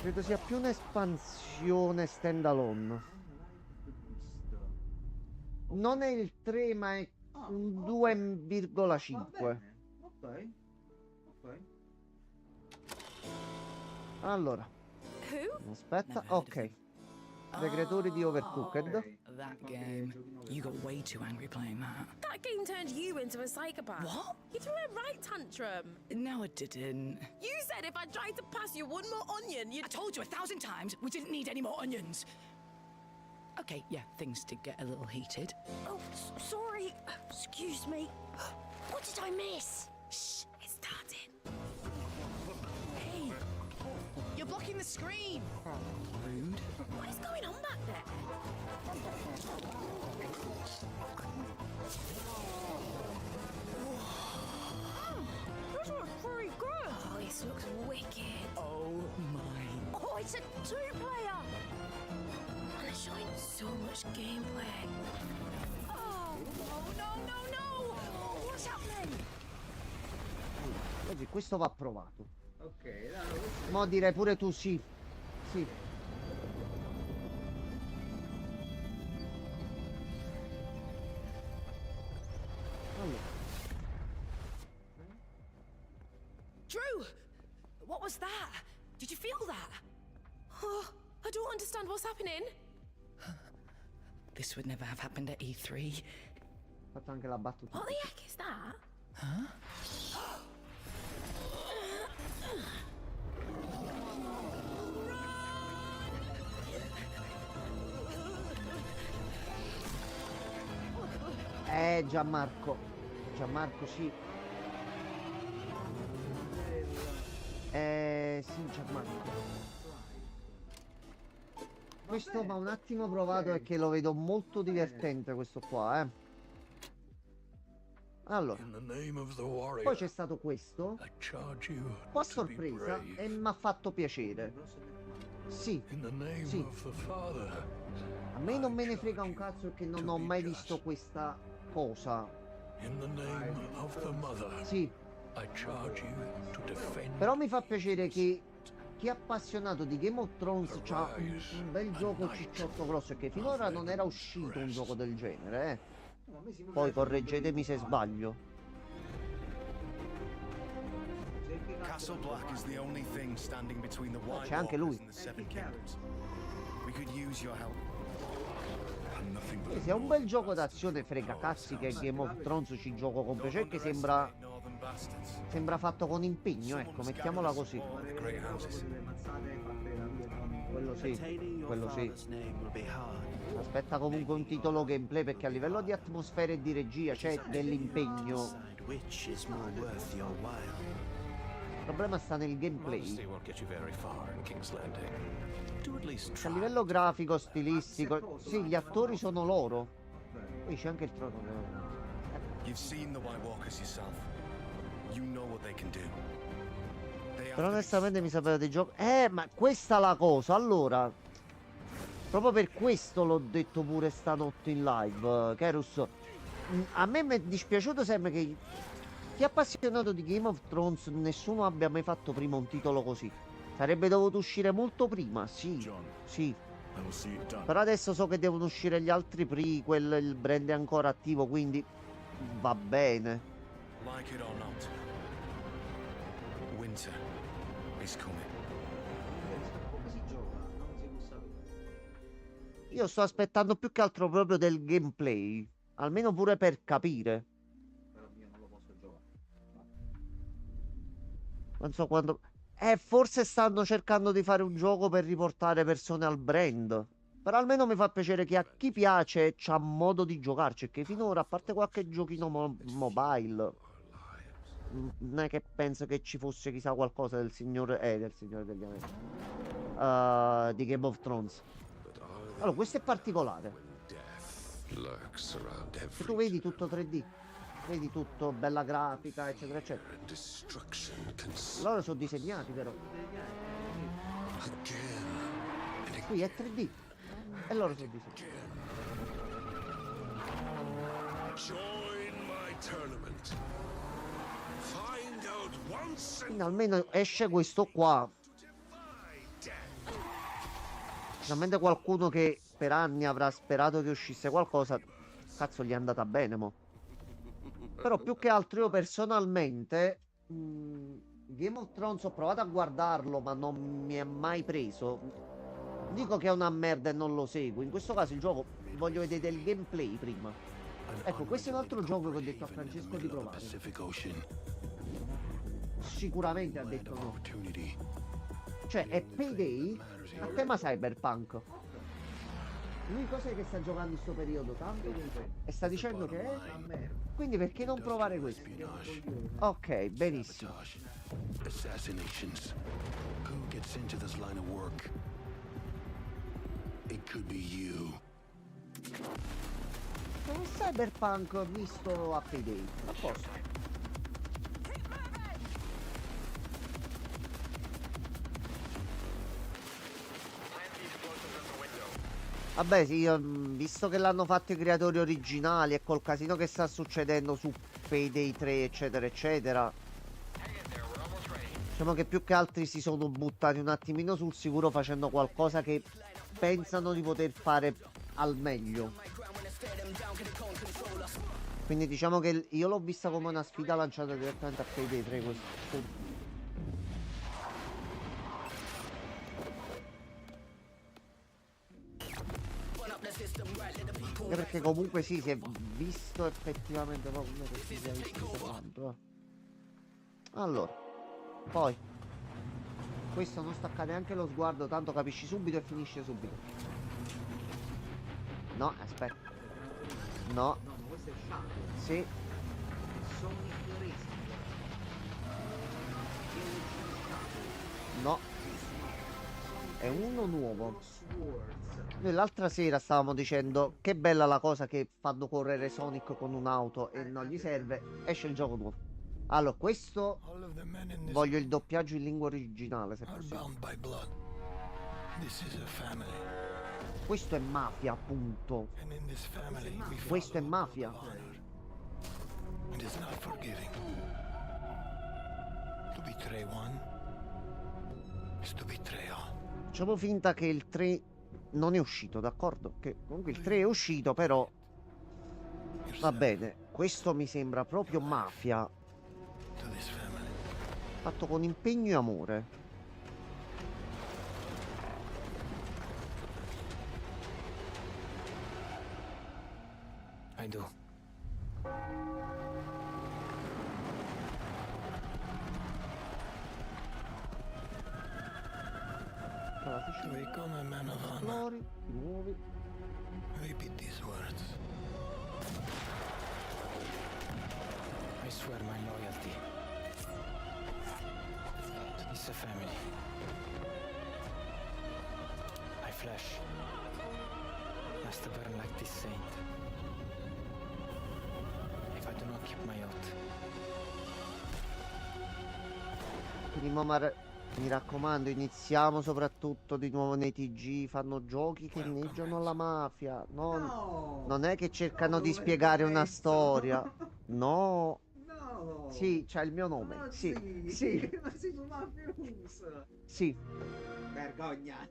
Credo sia più un'espansione standalone. Non è il 3, ma è un 2,5. Ok. Ok. Allora, Who? aspetta, ok. Le creature di Overcooked. Ok. That game. You got way too angry playing that. That game turned you into a psychopath. What? You threw a right tantrum. No, I didn't. You said if I tried to pass you one more onion, I you'd... told you 1,000 times we didn't need any more onions. Okay, yeah, things did get a little heated. Oh, sorry. Excuse me. What did I miss? Shh, it's starting. Hey, you're blocking the screen. Rude. What is going on back there? This looks pretty good. Oh, this looks wicked. Oh my. Oh, it's a two-player. And they're showing so much gameplay. Oh, no. What's happening? Vedi, questo va provato. Ok, dai, questo Mo direi pure tu sì. Sì. Allora. Drew! What was that? Did you feel that? Oh, I don't understand what's happening. This would never have happened at E3. Ho fatto anche la battuta. What the heck is that? Huh? Gianmarco. Gianmarco, sì. Sì, Gianmarco. Questo va un attimo provato perché lo vedo molto divertente questo qua, eh. Allora, poi c'è stato questo, un po' a sorpresa e mi ha fatto piacere. Sì, sì. A me non me ne frega un cazzo perché non ho mai visto questa cosa. Sì. Però mi fa piacere che chi è appassionato di Game of Thrones c'ha un bel gioco cicciotto grosso e che finora non era uscito un gioco del genere, eh. Poi correggetemi se sbaglio. Castle Black is the only thing standing between the White C'è anche Walkers lui. and the Seven Kingdoms. We could use your help. Se è un bel gioco d'azione frega cazzi che Game of Thrones ci gioco con piacere, che sembra fatto con impegno, ecco, mettiamola così. Quello sì, quello sì. Aspetta comunque un titolo gameplay perché a livello di atmosfera e di regia c'è dell'impegno. Il problema sta nel gameplay. A livello grafico, stilistico, sì, gli attori sono loro. Poi c'è anche il trono. You've seen the White Walkers yourself. You know what they can do. Però onestamente mi sapeva di gioco. Ma questa è la cosa. Allora, proprio per questo l'ho detto pure stanotte in live, Kerus. A me mi è dispiaciuto sempre che chi è appassionato di Game of Thrones nessuno abbia mai fatto prima un titolo così. Sarebbe dovuto uscire molto prima, sì, sì. Però adesso so che devono uscire gli altri prequel, il brand è ancora attivo, quindi va bene. Like it or not, winter is coming. come si gioca? Non si può sapere. Io sto aspettando più che altro proprio del gameplay, almeno pure per capire. Però io non lo posso giocare. Non so quando... forse stanno cercando di fare un gioco per riportare persone al brand. Però almeno mi fa piacere che a chi piace c'ha modo di giocarci. Che finora, a parte qualche giochino mobile, non è che penso che ci fosse chissà qualcosa del Signore degli Anelli. Di Game of Thrones. Allora, questo è particolare. Se tu vedi tutto 3D, vedi tutto, bella grafica, eccetera, eccetera. Loro sono disegnati, però. Qui è 3D. E loro sono disegnati. Quindi almeno esce questo qua. Specialmente qualcuno che per anni avrà sperato che uscisse qualcosa, cazzo gli è andata bene, mo. Però più che altro io personalmente Game of Thrones ho provato a guardarlo, ma non mi è mai preso. Dico che è una merda e non lo seguo. In questo caso il gioco voglio vedere il gameplay prima. Ecco, questo è un altro gioco che ho detto a Francesco di provare. Sicuramente ha detto no. Cioè, è Payday a tema Cyberpunk. Lui cos'è che sta giocando in sto periodo? Tanto? E sta dicendo che è? Quindi perché non provare questo? Ok, benissimo. Assassinations. Who gets into this line of work? It could be you. È un Cyberpunk visto a Payday. A posto. Vabbè sì, visto che l'hanno fatto i creatori originali e col casino che sta succedendo su Payday 3 eccetera eccetera, diciamo che più che altri si sono buttati un attimino sul sicuro facendo qualcosa che pensano di poter fare al meglio. Quindi diciamo che io l'ho vista come una sfida lanciata direttamente a Payday 3 questo. Perché comunque sì, si è visto effettivamente proprio che si sia visto tanto. Allora, poi questo non stacca neanche lo sguardo, tanto capisci subito e finisce subito. No, aspetta. No. No, ma questo è Shadow. Sì. Sonic Racing. No. È uno nuovo. Swords. Noi l'altra sera stavamo dicendo che bella la cosa che fanno correre Sonic con un'auto e non gli serve, esce il gioco nuovo. Allora, questo voglio il doppiaggio in lingua originale, se possibile. Questo è Mafia, appunto. Questo è Mafia. Facciamo finta che il 3 non è uscito, d'accordo? Che comunque il 3 è uscito, però va bene. Questo mi sembra proprio Mafia, fatto con impegno e amore. I do. Become a man of honor. Nuovi. Repeat these words. I swear my loyalty to this family. My flesh has to burn like this saint. If I do not keep my oath. Prima mi raccomando, iniziamo soprattutto di nuovo nei TG, fanno giochi che inneggiano la mafia. Non è che cercano di spiegare una storia. No. No. Sì, c'ha il mio nome. Ma Sì. Ma sei su Mafius. Sì. Vergogna.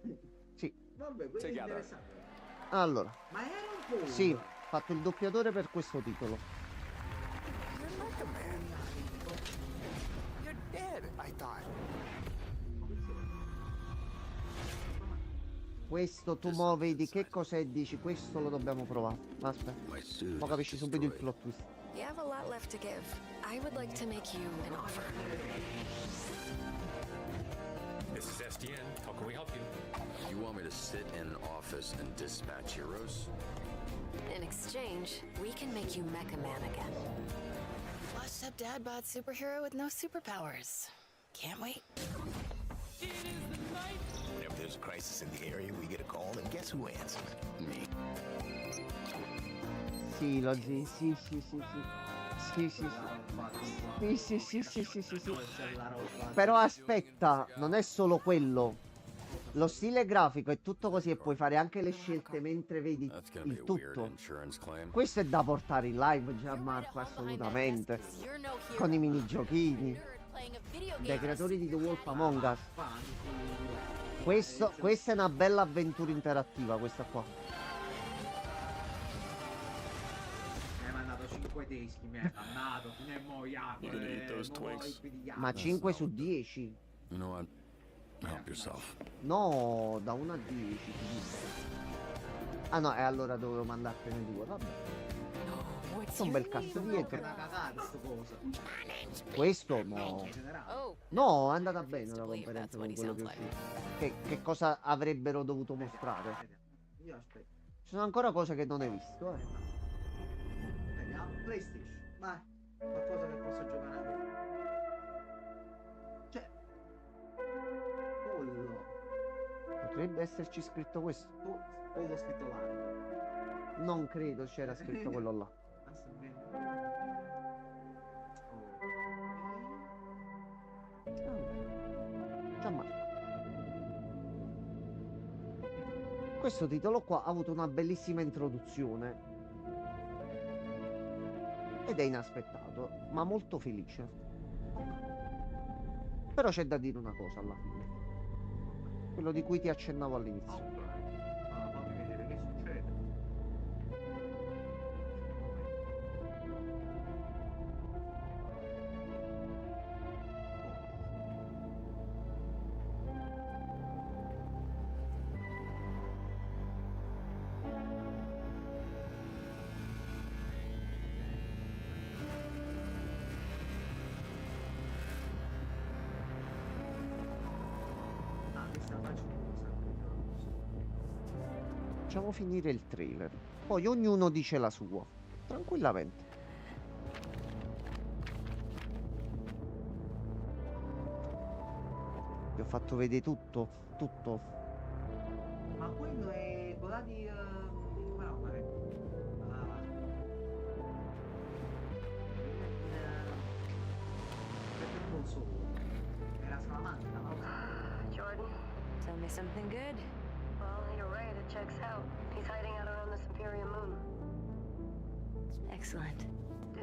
Sì. Vabbè, questo è interessante. Allora. Ma era un po'. Sì, ho fatto il doppiatore per questo titolo. You're dead, I thought. Questo tu mo vedi che cos'è e dici questo lo dobbiamo provare. Aspetta. Ma capisci subito il plot twist. You have a lot left to give. I would like to make you an offer. This is SDN. How can we help you? You want me to sit in an office and dispatch heroes? In exchange, we can make you Mecha Man again. Washed up dad bod superhero with no superpowers. Can't wait. Whenever there's a crisis in the area, we get a call, and guess who answers? Me. Sì, lo sì, sì, sì, sì, sì. Sì, sì, sì. Sì, sì, sì, sì, sì, sì. Però aspetta, non è solo quello. Lo stile grafico è tutto così e puoi fare anche le scelte mentre vedi il tutto. Questo è da portare in live, Gianmarco, assolutamente. Con i minigiochini. Dai creatori di The Wolf Among Us. Questa è una bella avventura interattiva, questa qua. Mi hai mandato 5 teschi, mi hai mandato, tu ne muoiato. Ma 5 su 10? You know what? Help yourself. No, da 1 a 10 ti dico. Ah no, e allora dovevo mandartene 2, vabbè. Un bel cazzo dietro. Questo no. No, è andata bene la conferenza con quello che è uscito. Che cosa avrebbero dovuto mostrare? Io aspetto. Ci sono ancora cose che non hai visto, Vediamo, PlayStation. Vai. Qualcosa che posso giocare anche. Cioè. Pollo. Potrebbe esserci scritto questo. Pollo scritto là. Non credo c'era scritto quello là. Gianmarco. Questo titolo qua ha avuto una bellissima introduzione ed è inaspettato, ma molto felice. Però c'è da dire una cosa alla fine, quello di cui ti accennavo all'inizio. Fammi vedere che succede. Facciamo finire il trailer, poi ognuno dice la sua, tranquillamente. Vi ho fatto vedere tutto, tutto. Ma quello è quella di come no, era Salamanca, no? Jordan, tell me something good. Well, you're right, it checks out. He's hiding out around the Superior Moon. Excellent.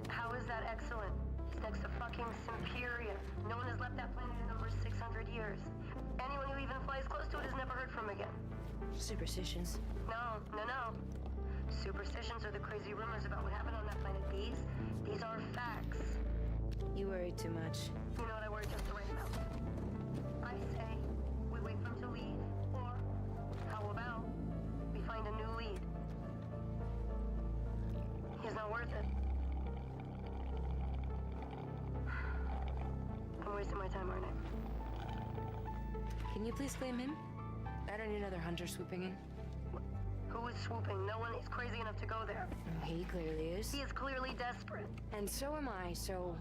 How is that excellent? He's next to fucking Superior. No one has left that planet in over 600 years. Anyone who even flies close to it has never heard from again. Superstitions. No. Superstitions are the crazy rumors about what happened on that planet. These are facts. You worry too much. You know what I worry just the right amount. I say we wait for him to leave, or how about we find a new lead? He's not worth it. I'm wasting my time, aren't I? Can you please claim him? I don't need another hunter swooping in. Who is swooping? No one is crazy enough to go there. He clearly is. He is clearly desperate. And so am I, so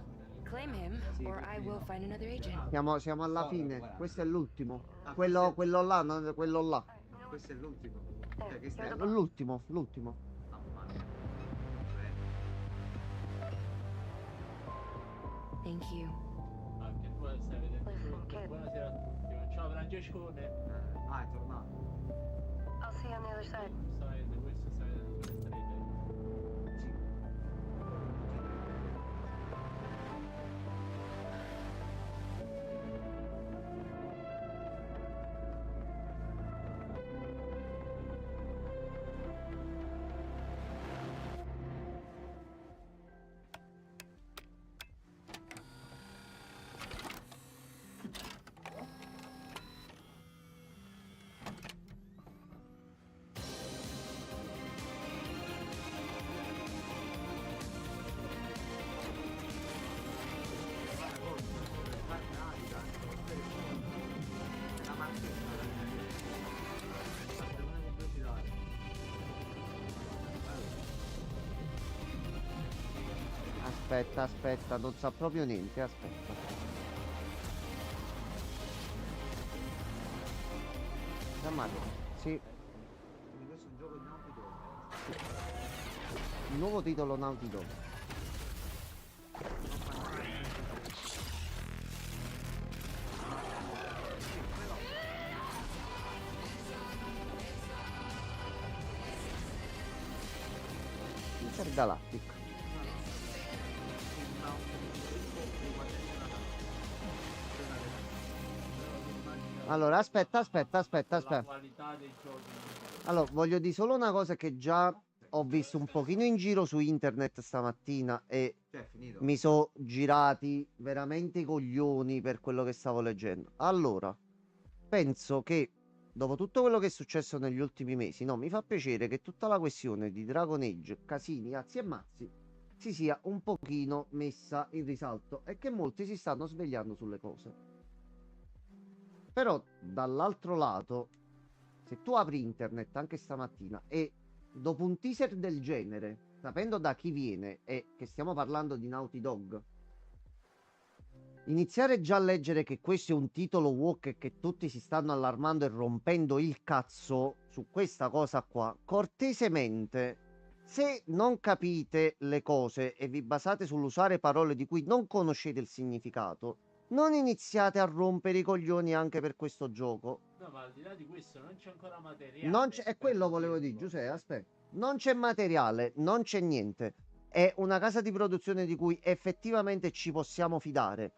claim him, or I will find another agent. Siamo alla fine, questo è l'ultimo. Quello là, no, quello là. Questo è l'ultimo. Cioè, che stai... L'ultimo. Thank you. Listen, kid. Ciao Francescone. Ah, è tornato. I'll see you on the other side. Aspetta, non sa proprio niente, aspetta. Gianmarco, sì. Quindi questo è un gioco di Naughty Dog. Il nuovo titolo Naughty Dog. Intergalactic. Allora, aspetta. La qualità dei giochi. Allora, voglio dire solo una cosa che già ho visto un pochino in giro su internet stamattina e Cioè, è finito. mi sono girati veramente i coglioni per quello che stavo leggendo. Allora, penso che dopo tutto quello che è successo negli ultimi mesi, no, mi fa piacere che tutta la questione di Dragon Age, casini, azzi e mazzi si sia un pochino messa in risalto e che molti si stanno svegliando sulle cose. Però dall'altro lato, se tu apri internet anche stamattina e dopo un teaser del genere, sapendo da chi viene e che stiamo parlando di Naughty Dog, iniziare già a leggere che questo è un titolo woke e che tutti si stanno allarmando e rompendo il cazzo su questa cosa qua, cortesemente, se non capite le cose e vi basate sull'usare parole di cui non conoscete il significato, non iniziate a rompere i coglioni anche per questo gioco. No, ma al di là di questo non c'è ancora materiale. Non c'è, è quello volevo dire, Giuseppe, aspetta. Non c'è materiale, non c'è niente. È una casa di produzione di cui effettivamente ci possiamo fidare.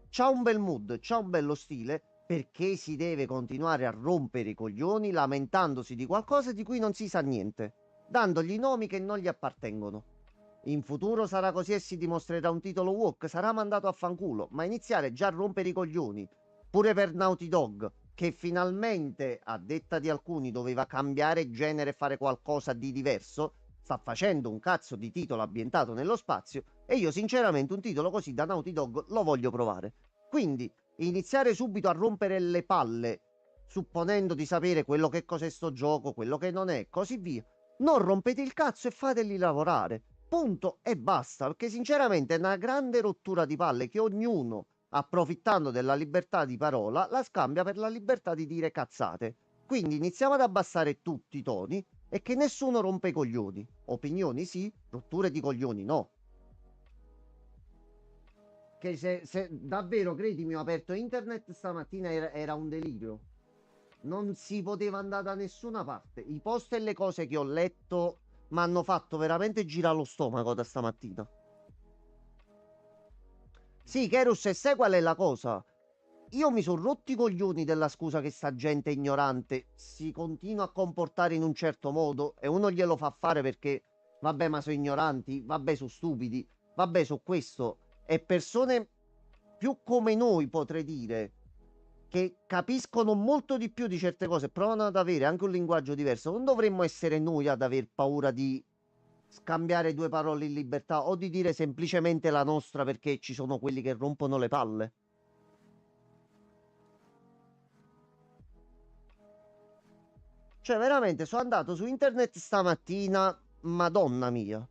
C'ha un bel mood, c'ha un bello stile, perché si deve continuare a rompere i coglioni lamentandosi di qualcosa di cui non si sa niente, dandogli nomi che non gli appartengono. In futuro sarà così e si dimostrerà un titolo woke, sarà mandato a fanculo, ma iniziare già a rompere i coglioni, pure per Naughty Dog, che finalmente, a detta di alcuni, doveva cambiare genere e fare qualcosa di diverso, sta facendo un cazzo di titolo ambientato nello spazio e io sinceramente un titolo così da Naughty Dog lo voglio provare. Quindi iniziare subito a rompere le palle, supponendo di sapere quello che cos'è sto gioco, quello che non è, così via. Non rompete il cazzo e fateli lavorare. Punto e basta, perché sinceramente è una grande rottura di palle che ognuno, approfittando della libertà di parola, la scambia per la libertà di dire cazzate. Quindi iniziamo ad abbassare tutti i toni e che nessuno rompe i coglioni. Opinioni sì, rotture di coglioni no. Che se davvero, credimi, ho aperto internet stamattina, era un delirio. Non si poteva andare da nessuna parte. I post e le cose che ho letto mi hanno fatto veramente girare lo stomaco da stamattina. Sì, Kerus, e sai qual è la cosa? Io mi sono rotti i coglioni della scusa che sta gente ignorante si continua a comportare in un certo modo e uno glielo fa fare perché, vabbè, ma sono ignoranti, vabbè, sono stupidi, vabbè, su questo. E persone più come noi, potrei dire, che capiscono molto di più di certe cose, provano ad avere anche un linguaggio diverso. Non dovremmo essere noi ad aver paura di scambiare due parole in libertà o di dire semplicemente la nostra perché ci sono quelli che rompono le palle. Cioè, veramente, sono andato su internet stamattina, madonna mia.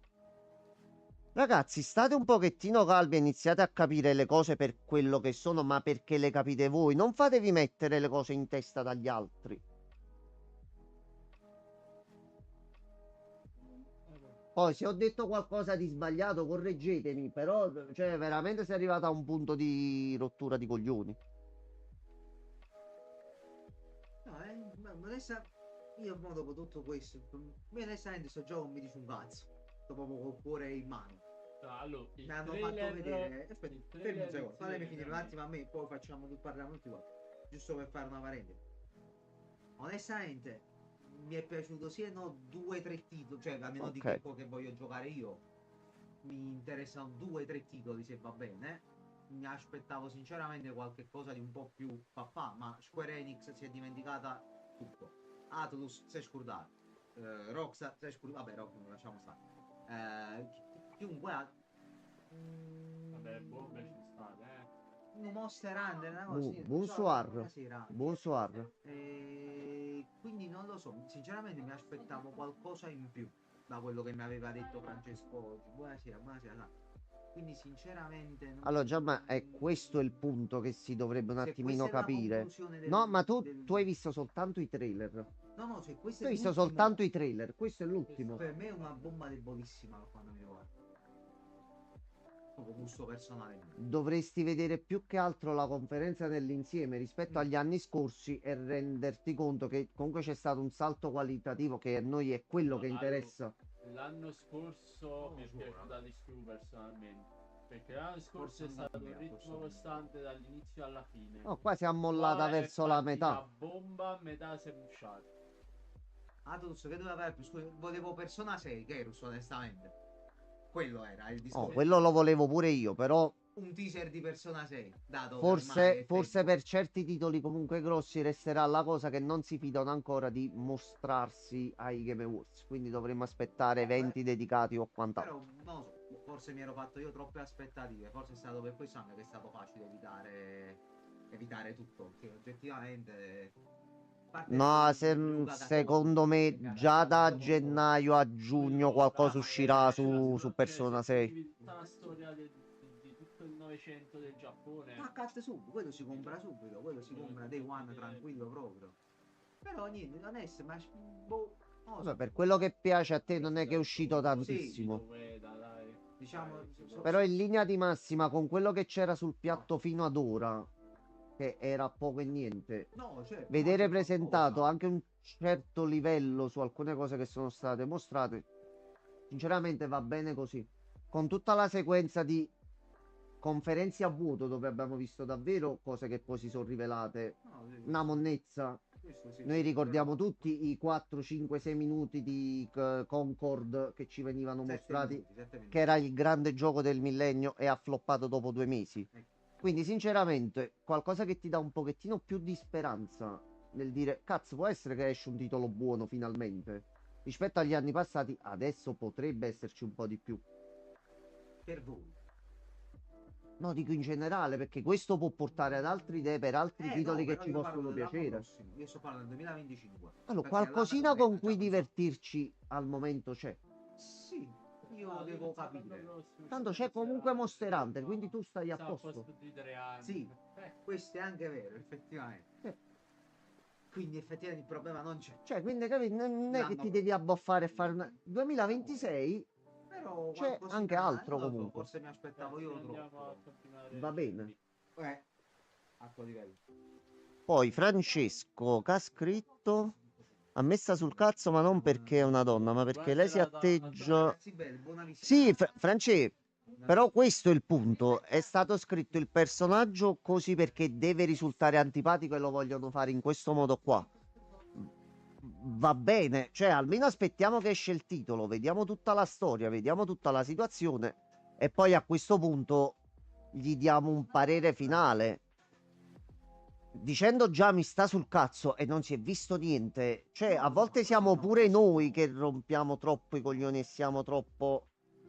Ragazzi, state un pochettino calmi e iniziate a capire le cose per quello che sono, ma perché le capite voi. Non fatevi mettere le cose in testa dagli altri. Poi, se ho detto qualcosa di sbagliato, correggetemi, però, cioè, veramente sei arrivato a un punto di rottura di coglioni. No, ma io mo dopo tutto questo, me onestamente sto gioco non mi dice un cazzo. Sto proprio col cuore in mano. No, allora, Mi hanno fatto vedere. Aspetta, fermi un secondo, fatemi finire un attimo a me, poi parliamo tutti qua. Giusto per fare una parentesi. Onestamente, mi è piaciuto sia no 2-3 titoli, cioè almeno di quello che voglio giocare io. Mi interessano 2-3 titoli se va bene. Mi aspettavo sinceramente qualche cosa di un po' più papà, ma Square Enix si è dimenticata tutto. Atlus si è scordato. Rockstar si è scordato. Vabbè, Rockstar non lasciamo stare. Chiunque ha. Vabbè, bombe ci state, Un Monster Hunter, una cosa così. Bonsoir. Bonsoir. Quindi non lo so, sinceramente mi aspettavo qualcosa in più da quello che mi aveva detto Francesco oggi. Buonasera. Quindi sinceramente non Allora, già, ma è questo il punto che si dovrebbe un se attimino questa è la capire. conclusione del- No, ma del- tu hai visto soltanto i trailer. No, se questo Tu è hai visto l'ultimo, soltanto i trailer. Questo è l'ultimo. per me è una bomba debolissima quando mi guarda. Proprio gusto personale mio. Dovresti vedere più che altro la conferenza nell'insieme rispetto agli anni scorsi e renderti conto che comunque c'è stato un salto qualitativo che a noi è quello che interessa. L'anno scorso mi è piaciuta di più personalmente. Perché l'anno scorso è stato un ritmo costante dall'inizio alla fine. No, qua si è ammollata Qua è verso la partita metà. a bomba, a metà si è pushato. Ah, tu che doveva avere più scusa, volevo Persona 6, Gerus, onestamente. Quello era il Oh, discorso. quello lo volevo pure io, però Un teaser di Persona 6, dato forse per certi titoli comunque grossi resterà la cosa che non si fidano ancora di mostrarsi ai Game Awards. Quindi dovremmo aspettare eventi dedicati o quant'altro. Però non lo so, forse mi ero fatto io troppe aspettative, forse è stato per questo anche che è stato facile evitare tutto, che oggettivamente No, secondo me già da gennaio a giugno qualcosa uscirà su Persona 6. Tutta la storia di tutto il Novecento del Giappone. ma cazzo subito, quello si compra subito, quello si compra day one tranquillo proprio. Però niente, non è ma boh, non lo so. Vabbè, per quello che piace a te non è che è uscito tantissimo. Diciamo Però in linea di massima con quello che c'era sul piatto fino ad ora, che era poco e niente, no, certo, vedere no, c'è presentato qualcosa. anche un certo livello su alcune cose che sono state mostrate, sinceramente va bene così. Con tutta la sequenza di conferenze a vuoto dove abbiamo visto davvero cose che poi si sono rivelate No, una monnezza. questo sì, Noi ricordiamo però- tutti i 4, 5, 6 minuti di Concord che ci venivano mostrati, 7 minuti. che era il grande gioco del millennio e ha floppato dopo 2 mesi. Quindi sinceramente qualcosa che ti dà un pochettino più di speranza nel dire cazzo, può essere che esce un titolo buono finalmente. Rispetto agli anni passati adesso potrebbe esserci un po' di più. Per voi. No, dico in generale, perché questo può portare ad altre idee per altri titoli No, che però ci io parlo possono dell'anno piacere. prossimo, io sto parlando del 2025. Allora, perché qualcosina l'anno con cui divertirci al momento c'è. Sì, io devo capire. Tanto c'è comunque Monster Hunter, quindi tu stai a posto. Di 3 anni. Sì, questo è anche vero, effettivamente. Quindi effettivamente il problema non c'è. Cioè, quindi capito, non è che L'anno ti devi abboffare e fare una... 2026 Però c'è qualcosina, anche altro non lo so, comunque. forse mi aspettavo io troppo. Va bene. A tuo livello. Poi Francesco che ha scritto: ha messa sul cazzo, ma non perché è una donna, ma perché lei si atteggia. Ragazzi belli, buona visita. Sì, France, però questo è il punto. È stato scritto il personaggio così perché deve risultare antipatico e lo vogliono fare in questo modo qua. Va bene, cioè almeno aspettiamo che esce il titolo, vediamo tutta la storia, vediamo tutta la situazione e poi a questo punto gli diamo un parere finale. Dicendo già mi sta sul cazzo e non si è visto niente, cioè a volte siamo pure noi che rompiamo troppo i coglioni e siamo troppo...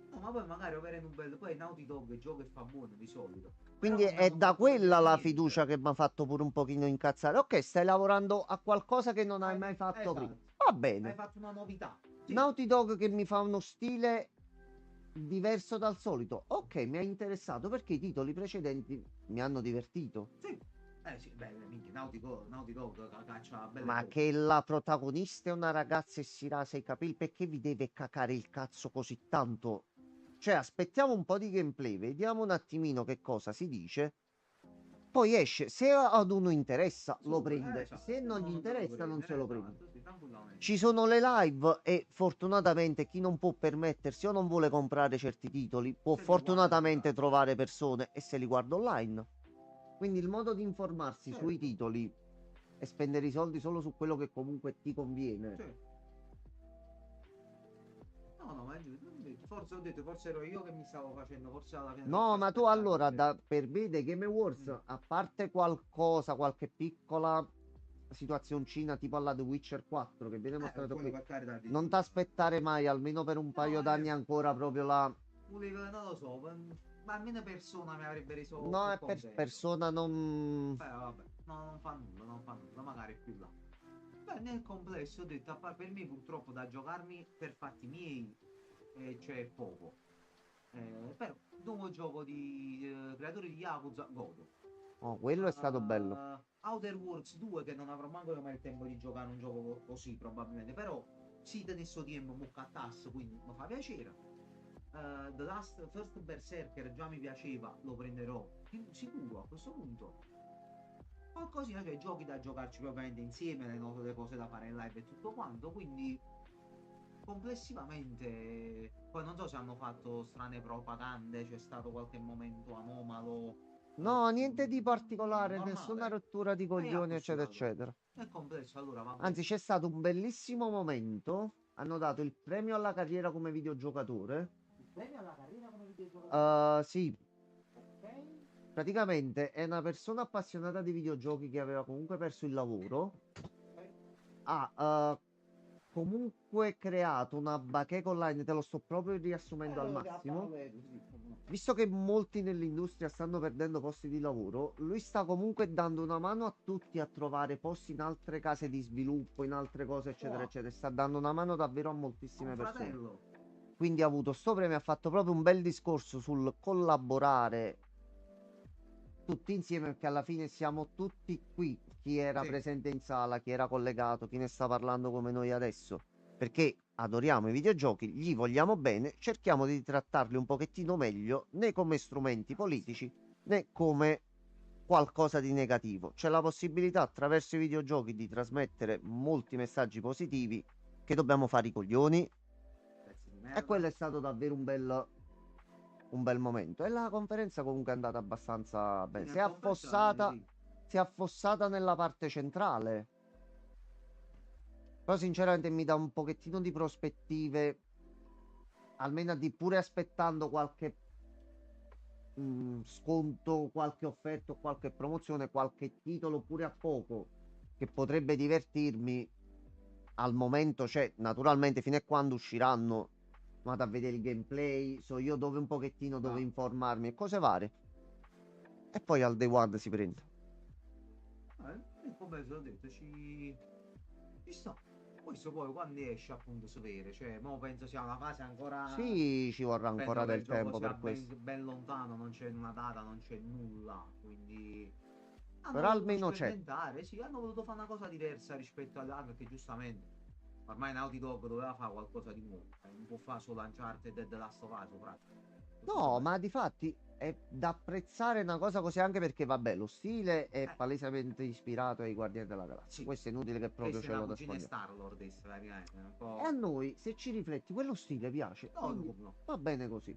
No, ma poi magari avere un bello. Poi Naughty Dog gioca e fa buono di solito. Quindi è da quella la fiducia che mi ha fatto pure un pochino incazzare. Ok, stai lavorando a qualcosa che non hai mai fatto prima. Va bene. Hai fatto una novità. Naughty Dog che mi fa uno stile diverso dal solito. Ok, mi ha interessato perché i titoli precedenti mi hanno divertito. Sì. Sì, beh, minchia, Naughty Dog caccia belle Ma cose. che la protagonista è una ragazza e si rasa i capelli, perché vi deve cacare il cazzo così tanto? Cioè, aspettiamo un po' di gameplay, vediamo un attimino che cosa si dice. Poi esce, se ad uno interessa lo prende, esatto, se non gli interessa non se lo prende. Sì, tranquillamente. Ci sono le live e fortunatamente chi non può permettersi o non vuole comprare certi titoli può fortunatamente trovare persone e se li guarda online. Quindi il modo di informarsi sui titoli e spendere i soldi solo su quello che comunque ti conviene. No, ma è giusto. Forse ho detto, forse ero io che mi stavo facendo, forse alla fine. No, ma tu allora, per me dei Game Awards, a parte qualcosa, qualche piccola situazioncina tipo alla The Witcher 4 che viene mostrato qui, non ti aspettare mai, almeno per un paio d'anni ancora, proprio la... Non lo so, ma almeno persona mi avrebbe risolto. No, è un po' per bene. persona non... Vabbè, no, non fa nulla, magari più là. Beh, nel complesso ho detto, per me purtroppo da giocarmi per fatti miei c'è poco. Però, nuovo gioco di creatori di Yakuza, godo. Oh, quello è stato bello. Outer Worlds 2 che non avrò manco mai il tempo di giocare un gioco così probabilmente, però si tenesso tempo mucca a tasso, quindi mi fa piacere. The Last First Berserker già mi piaceva, lo prenderò sicuro a questo punto. Qualcosina, cioè giochi da giocarci probabilmente insieme, le note, le cose da fare in live e tutto quanto, quindi complessivamente, poi non so se hanno fatto strane propagande, c'è stato qualche momento anomalo. No, niente di particolare, Normale. nessuna rottura di coglioni, eccetera, eccetera. È complesso, allora va Anzi, c'è stato un bellissimo momento. Hanno dato il premio alla carriera come videogiocatore. Il premio alla carriera come videogiocatore? Sì. Praticamente è una persona appassionata di videogiochi che aveva comunque perso il lavoro. Ha comunque creato una bacheca online, te lo sto proprio riassumendo al massimo. Visto che molti nell'industria stanno perdendo posti di lavoro, lui sta comunque dando una mano a tutti a trovare posti in altre case di sviluppo, in altre cose, eccetera, eccetera. Sta dando una mano davvero a moltissime persone. Quindi ha avuto sto premio, ha fatto proprio un bel discorso sul collaborare tutti insieme, perché alla fine siamo tutti qui. Chi era presente in sala, chi era collegato, chi ne sta parlando come noi adesso. Perché adoriamo i videogiochi, gli vogliamo bene, cerchiamo di trattarli un pochettino meglio, né come strumenti politici, né come qualcosa di negativo. C'è la possibilità attraverso i videogiochi di trasmettere molti messaggi positivi, che dobbiamo fare i coglioni. E quello è stato davvero un bel momento. E la conferenza comunque è andata abbastanza bene. Si è affossata nella parte centrale. Però sinceramente mi dà un pochettino di prospettive, almeno pure aspettando qualche sconto, qualche offerta, qualche promozione, qualche titolo pure a poco che potrebbe divertirmi. Al momento c'è, naturalmente, fino a quando usciranno, vado a vedere il gameplay, so io dove un pochettino dove informarmi e cose varie. E poi al day one si prende. Come ti ho detto, ci sta. Questo poi quando esce appunto si vede, cioè mo penso sia una fase ancora. Sì, ci vorrà penso ancora che del il gioco tempo sia per questo. ben lontano, non c'è una data, non c'è nulla, quindi Però almeno c'è. Sì, hanno voluto fare una cosa diversa rispetto ad anche che giustamente ormai Naughty Dog doveva fare qualcosa di nuovo, non può fare solo Uncharted e The Last of Us, praticamente. No, ma di fatti è da apprezzare una cosa così, anche perché vabbè, lo stile è palesemente ispirato ai Guardiani della Galassia. Questo è inutile che proprio ce lo da Questa è spogliare. Star-Lord, praticamente, un po'. E a noi, se ci rifletti, quello stile piace. No, Quindi no. va bene così.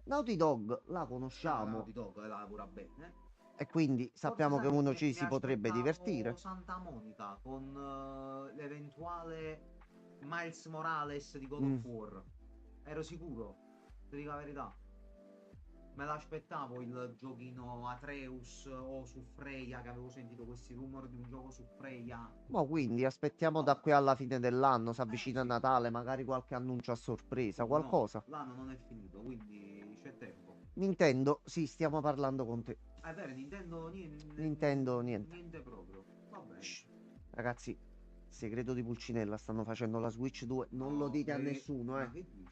Naughty Dog la conosciamo. Naughty Dog lavora bene. E quindi sappiamo che uno ci si potrebbe divertire. Santa Monica con l'eventuale Miles Morales di God of War. Ero sicuro, ti dico la verità. Me l'aspettavo il giochino Atreus o su Freya, che avevo sentito questi rumor di un gioco su Freya. Ma quindi aspettiamo da qui alla fine dell'anno, si avvicina a Natale, magari qualche annuncio a sorpresa, qualcosa. No, l'anno non è finito, quindi c'è tempo. Nintendo, sì, stiamo parlando con te. È vero, Nintendo niente. Niente proprio. Vabbè. Ragazzi, segreto di Pulcinella, stanno facendo la Switch 2, non lo dite a nessuno, Ma che dici?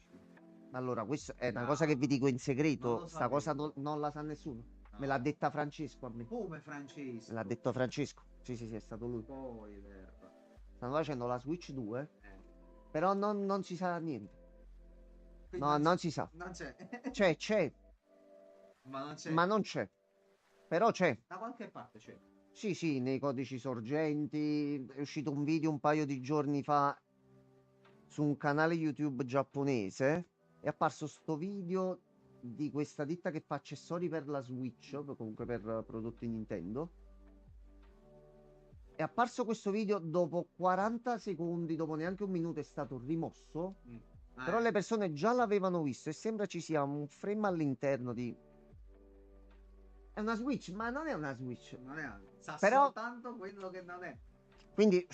Allora, questa è una cosa che vi dico in segreto, sta cosa sapevo. non la sa nessuno. Me l'ha detta Francesco a me. Come Francesco? Me l'ha detto Francesco. Sì, è stato lui. Stanno facendo la Switch 2, però non si sa niente. No, non si sa. Non c'è. C'è. Ma non c'è. Ma non c'è. Però c'è. Da qualche parte c'è. Sì, nei codici sorgenti. È uscito un video un paio di giorni fa su un canale YouTube giapponese. È apparso sto video di questa ditta che fa accessori per la Switch, comunque per prodotti Nintendo. È apparso questo video dopo 40 secondi, dopo neanche un minuto è stato rimosso. Però le persone già l'avevano visto e sembra ci sia un frame all'interno di... È una Switch, ma non è una Switch. Non è. Sa Però... soltanto quello che non è. Quindi...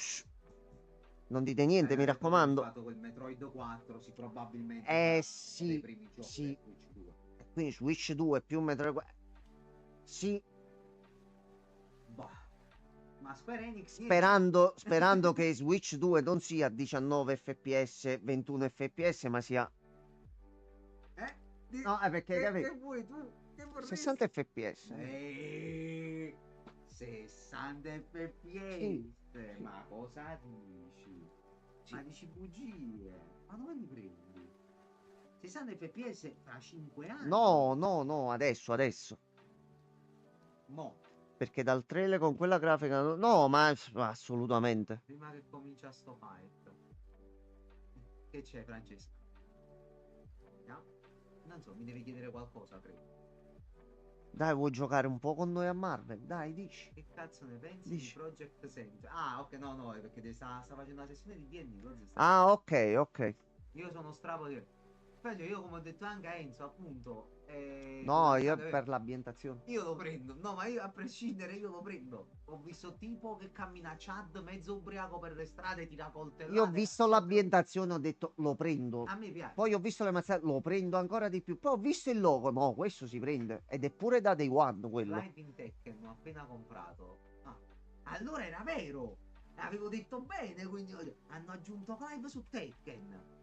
non dite niente, mi raccomando. Fatto quel Metroid 4, sì, probabilmente. Sì. Primi giochi Sì. Switch 2. Quindi Switch 2 più Metroid 4. Sì. Bah. Ma Square Enix Sperando che Switch 2 non sia 19 fps, 21 fps, ma sia... No, è perché che vuoi tu? Che vorresti? 60 fps. 60 fps. Sì. Ma cosa dici? Ma dici bugie. Ma dove li prendi? 60 fps fra 5 anni? No, adesso. Mo. Perché dal trailer con quella grafica... No, ma assolutamente. Prima che comincia sto fight. Che c'è, Francesca? No? Non so, mi devi chiedere qualcosa, credo. Dai, vuoi giocare un po' con noi a Marvel? Dai, dici. Che cazzo ne pensi Dici. di Project Sent? Ah, ok, no, è perché sta facendo una sessione di D&D. Ah, ok, ok. Io sono strapo di... Penso, io come ho detto anche a Enzo, appunto... No, io per l'ambientazione. Io lo prendo, no, ma io a prescindere io lo prendo. Ho visto tipo che cammina a Chad mezzo ubriaco per le strade, tira coltellate. Io ho visto l'ambientazione, ho detto lo prendo. A me piace. Poi ho visto le mazzate, lo prendo ancora di più. Poi ho visto il logo, no, questo si prende. Ed è pure da Day One quello. Live in Tekken, ho appena comprato. Ah, allora era vero! Avevo detto bene, quindi hanno aggiunto Clive su Tekken.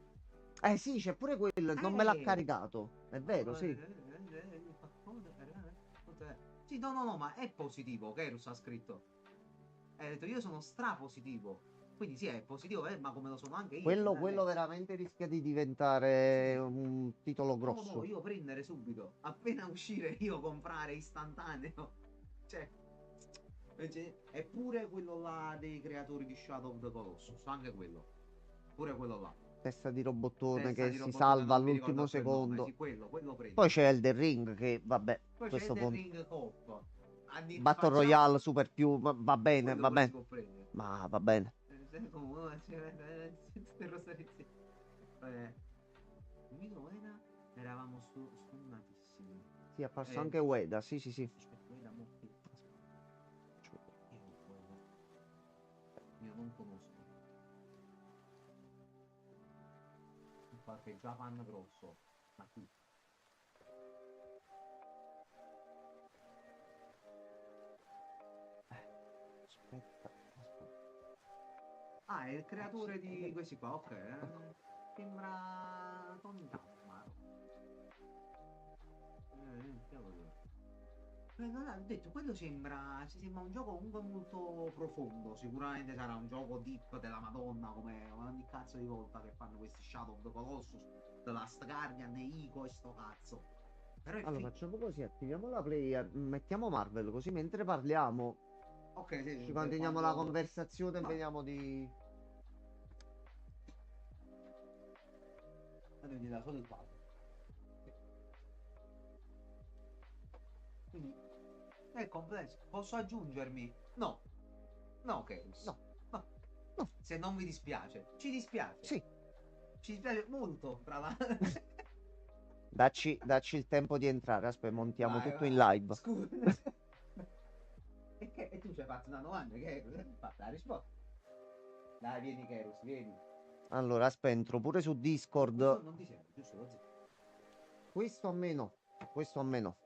Sì, c'è pure quello, non me l'ha caricato. È vero, sì. Sì, no, ma è positivo, Kerus ha scritto. Ha detto io sono strapositivo. Quindi sì, è positivo, ma come lo sono anche io. Quello veramente rischia di diventare un titolo grosso. No, io prendere subito. Appena uscire io comprare istantaneo. Cioè, è pure quello là dei creatori di Shadow of the Colossus, anche quello. Pure quello là. Testa di robottone Testa che di si robottone, salva non mi ricordo all'ultimo più il nome, secondo. sì, quello prendo. Poi c'è Elden Ring che, vabbè, Poi c'è questo Elden punto. Ring Coop. Battle Royale super più, va bene, Quello va pure si bene. può prendere. Ma va bene. Mino era? Eravamo sfummatissimi. Sì, è apparso anche Ueda, sì, sì, sì. Ueda molto. Io non conosco. Qualche Japan grosso. Ma tu. Aspetta. Ah, è il creatore di questi qua, ok. Sembra Tony Tammaro. Ho detto, quello sembra un gioco comunque molto profondo. Sicuramente sarà un gioco deep della Madonna, come ogni cazzo di volta che fanno questi Shadow of the Colossus, The Last Guardian, Ico e sto cazzo. Però è Allora facciamo così, attiviamo la play, mettiamo Marvel, così mentre parliamo ok, sì, ci continuiamo la conversazione e vediamo di... Vedi da solo il quadro. Quindi è complesso. Posso aggiungermi? No. No, Kerus. No. Se non vi dispiace. Ci dispiace. Sì. Ci dispiace molto, tra l'altro. Dacci il tempo di entrare, aspetta, montiamo Vai, tutto in vai. live. Scusa. E tu ci hai fatto una domanda, Kerus? Fatta la risposta. Dai, vieni, Kerus, vieni. Allora, aspetta, entro pure su Discord. Questo non ti serve, giusto così. Questo a me no. Questo a me no.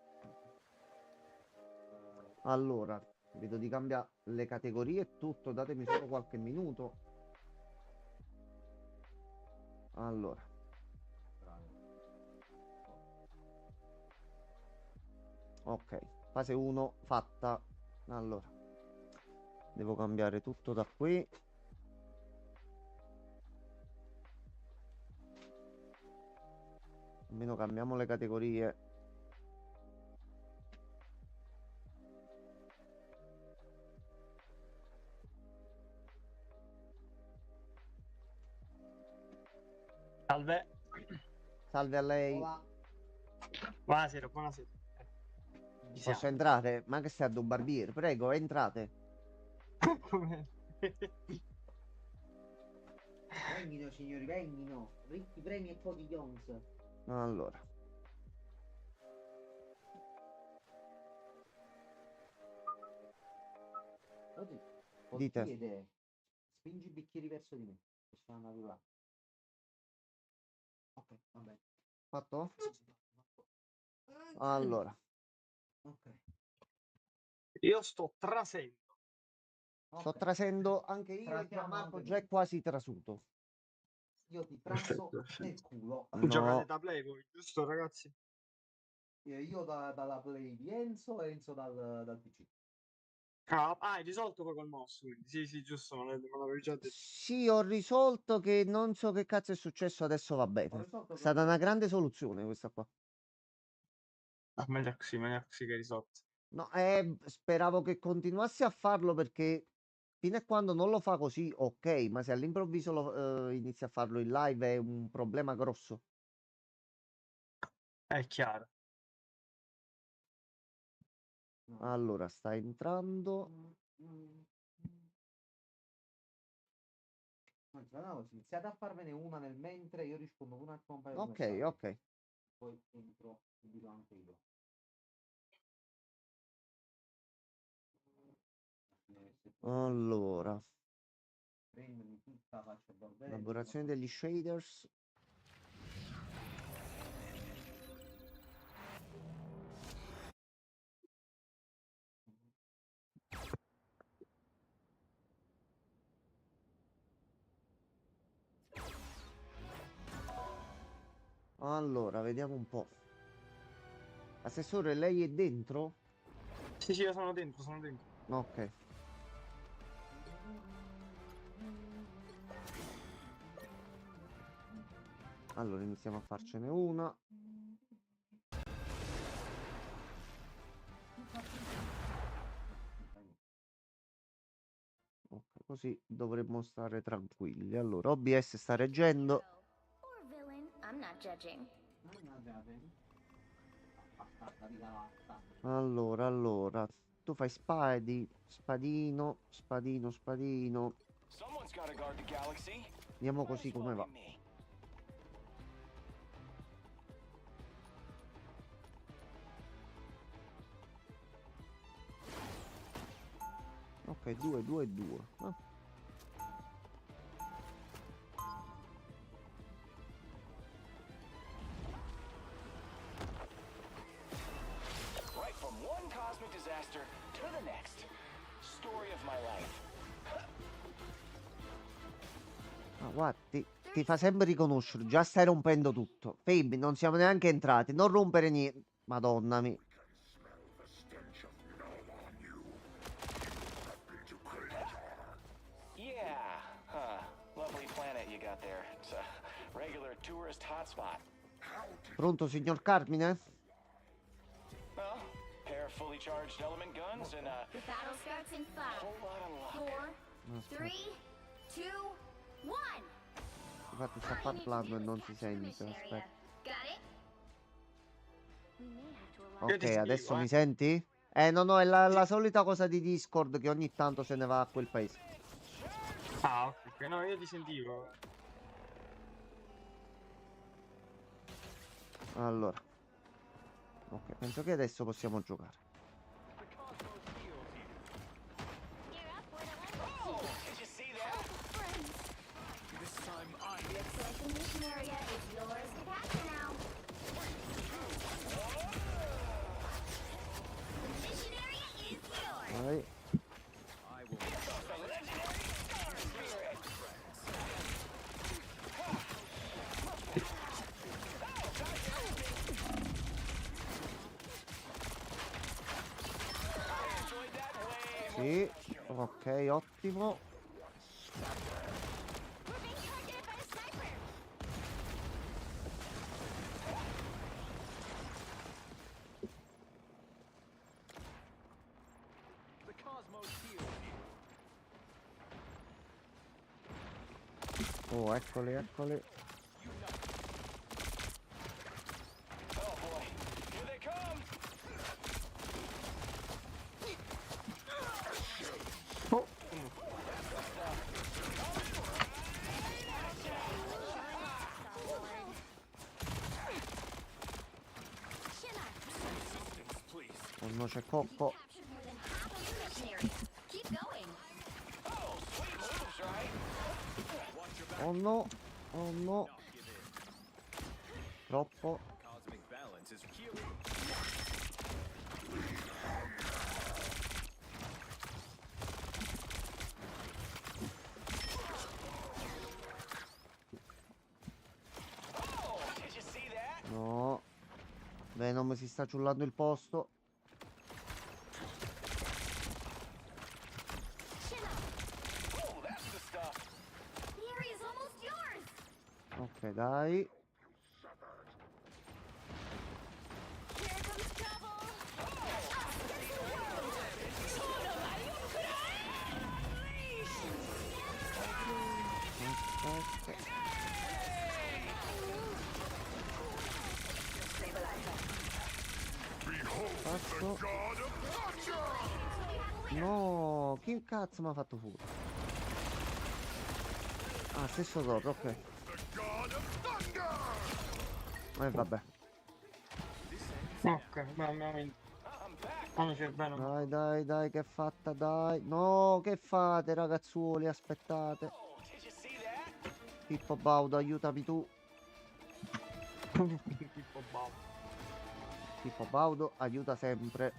Allora, vedo di cambiare le categorie e tutto, datemi solo qualche minuto. Allora. Ok, fase 1 fatta. Allora, devo cambiare tutto da qui. Almeno cambiamo le categorie. Salve. Salve a lei. Buonasera, buonasera. Posso entrare? Ma che stai a un barbiere? Prego, entrate. Vengino, signori, vengino. Ricchi premi e cotillons. Allora. Dite. Chiede, spingi i bicchieri verso di me. Che stanno arrivando. Ok, va bene. Fatto? Allora. Ok. Io sto trasendo. Sto trasendo anche io e Gianmarco già è quasi trasuto. Io ti traso nel culo. Giocate da Playboy, giusto ragazzi? Io dalla Play di Enzo e Enzo dal PC. Ah, hai risolto poi col mouse, quindi. Sì, sì, giusto, me l'avevi già detto. Sì, ho risolto che non so che cazzo è successo, adesso va bene. È stata una grande soluzione questa qua. Ah, meglio così che hai risolto. No, speravo che continuassi a farlo perché fino a quando non lo fa così, ok, ma se all'improvviso inizia a farlo in live è un problema grosso. È chiaro. Allora, sta entrando. Iniziate a farvene una nel mentre io rispondo un attimo un paio di Ok, messaggi. ok. Poi entro subito anche io. Allora, Prendimi tutta, faccio il bordello. elaborazione degli shaders. Allora, vediamo un po'. Assessore, lei è dentro? Sì, io sono dentro, sono dentro. Ok. Allora, iniziamo a farcene una. Ok, così dovremmo stare tranquilli. Allora, OBS sta reggendo. Or villain, I'm not judging. Allora. Tu fai spadi, spadino, spadino, spadino. Someone's gotta guard the galaxy. Vediamo così come va. Ok, 2, 2, 2. Right from one cosmic disaster to the next. Story of my life. Ah, guarda, ti fa sempre riconoscere. Già stai rompendo tutto. Fabi, non siamo neanche entrati. Non rompere niente. Madonna mia. Yeah, lovely planet you got there. It's a regular tourist hotspot. Pronto, signor Carmine? Well, pair of fully charged element guns and The battle starts in 5, whole lot of luck. 4, 3, 2, 1. Infatti sta parlando e non si sente. Aspetta. Got it? Ok, adesso mi senti? No, è la solita cosa di Discord che ogni tanto se ne va a quel paese. Ah, ok, no, io ti sentivo. Allora. Ok, penso che adesso possiamo giocare. Did you see that? This time I'm The expansion mission area is yours to capture now. The mission area is yours. Vai. Sì, ok, ottimo. Oh, eccole, eccole. Oh boy, here they come! Oh. Oh no, c'è Cocco. Keep going. Oh no, oh no. Troppo. Cosmic balance is No. Venom si sta ciullando il posto. The area is almost yours. Ok, dai. Here comes trouble. Passo. No, chi cazzo mi ha fatto fuoco? Ah, stesso Thor, ok. Vabbè. Ok, mamma mia. C'è bene. Dai, che fatta, dai. No, che fate, ragazzuoli, aspettate. Pippo Baudo, aiutami tu. Pippo Baudo, aiuta sempre.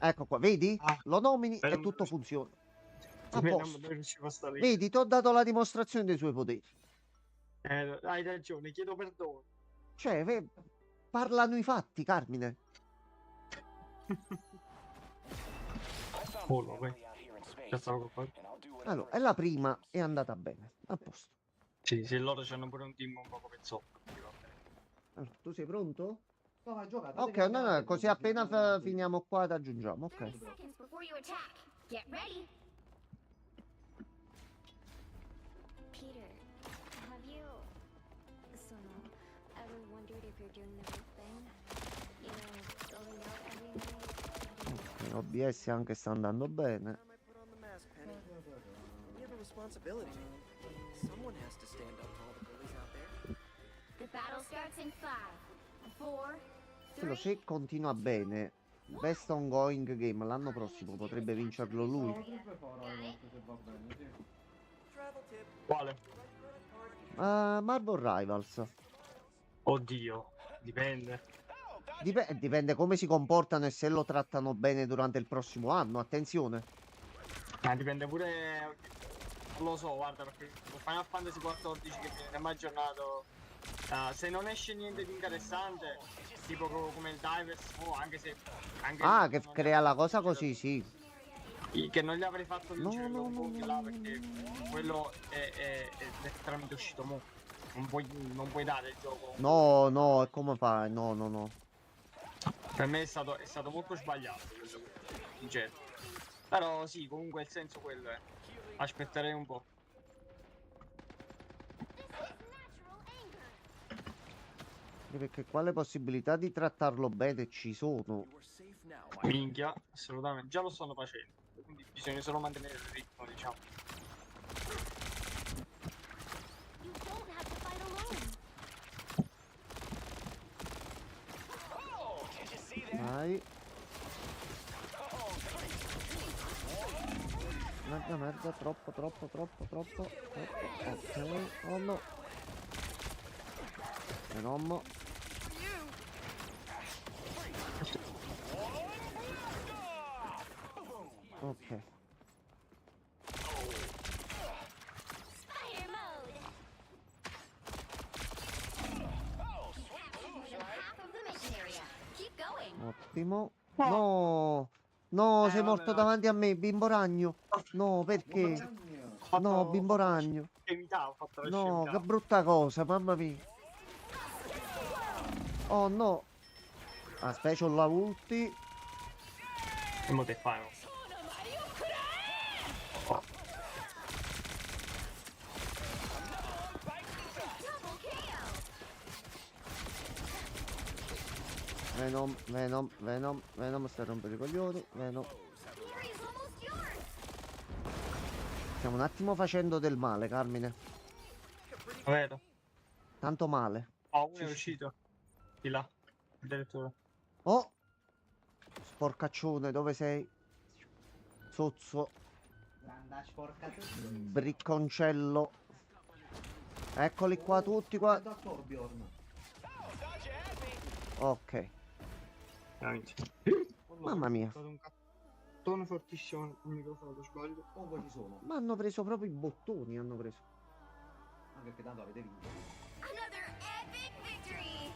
Ecco qua, vedi? Lo nomini e tutto funziona. A posto. Vedi, ti ho dato la dimostrazione dei suoi poteri. Hai ragione, chiedo perdono. Cioè, parlano i fatti, Carmine. Allora, è la prima, è andata bene. A posto. Sì, loro c'hanno pure un team un po' pezzotto. Allora, tu sei pronto? No, giocato. Ok, no, così appena finiamo qua ti aggiungiamo, ok. 30 seconds before you attack. Get ready. Peter, have you ever wondered if you're doing the right thing? You know, going out every night? OBS anche sta andando bene. You have a responsibility. Someone has to stand up to all the bullies out there. The battle starts in 5, 4, Quello se continua bene, Best Ongoing Game l'anno prossimo potrebbe vincerlo lui. Quale? Marvel Rivals. Oddio, dipende. Dipende come si comportano e se lo trattano bene durante il prossimo anno, attenzione. Ma dipende pure. Non lo so, guarda, perché Final Fantasy XIV che viene mai aggiornato. Se non esce niente di interessante, tipo come il Divers, anche se. Che crea la cosa così, sì. Che non gli avrei fatto vincere un po' là, perché quello è letteralmente uscito mo. Non puoi dare il gioco. No, e come fai? No. Per me è stato molto sbagliato quello, sincero. Però sì, comunque il senso quello è. Aspetterei un po'. Perché qua le possibilità di trattarlo bene ci sono. Minchia, assolutamente. Già lo stanno facendo. Quindi bisogna solo mantenere il ritmo, diciamo. Vai. Merda, troppo. Ok, oh no. Venom. Ok. Ottimo. No, sei morto davanti a me, bimbo ragno. No, perché? No, bimbo ragno. No, che brutta cosa, mamma mia. Oh no. Aspetta, ho la ulti. E mo te fai? Venom, stai rompendo i coglioni. Venom. Stiamo un attimo facendo del male, Carmine. Vero. Tanto male. Uno è uscito. Di là. Addirittura. Oh! Sporcaccione, dove sei? Zozzo. Bricconcello. Eccoli qua tutti qua. Ok. Mamma mia. Un cattone fortissimo il microfono, lo sbaglio. Poco ci sono. Ma hanno preso proprio i bottoni, hanno preso. Anche perché tanto avete vinto. Another epic victory.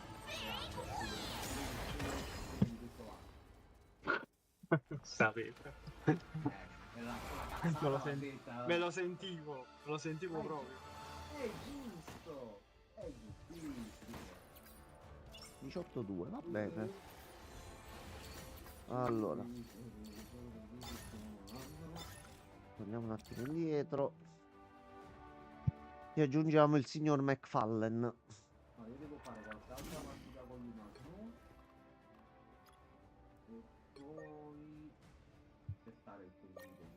Sapete. Me lo sentivo proprio. È giusto. 18-2, va bene. Allora. Torniamo un attimo indietro. Ti aggiungiamo il signor McFallen. No, io devo fare qualche altra partita con l'Umasno. E poi testare il turbino.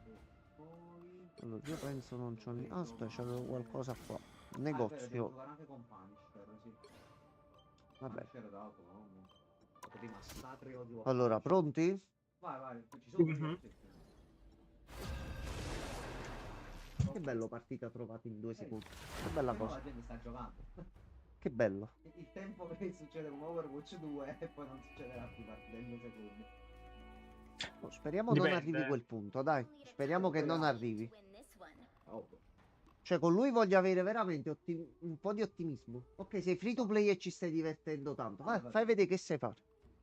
E poi... Allora, io penso non c'ho ni... Aspetta, c'avevo qualcosa qua. Devo Negozio. giocare anche con Punisher, sì. Vabbè. Punisher dato, no? Dei massacri odio. Allora, pronti? Vai, ci sono Mhm. Che bello partita trovata in 2 secondi. Che bella No, cosa. la gente sta giocando. Che bello. Il tempo che succede con Overwatch 2 e poi non succederà più partita in 2 secondi. Oh, speriamo non Dipende. arrivi quel punto, dai. Speriamo che non arrivi. Oh. Cioè, con lui voglio avere veramente un po' di ottimismo. Ok, sei free to play e ci stai divertendo tanto. Vai, fai vedere che sai fare.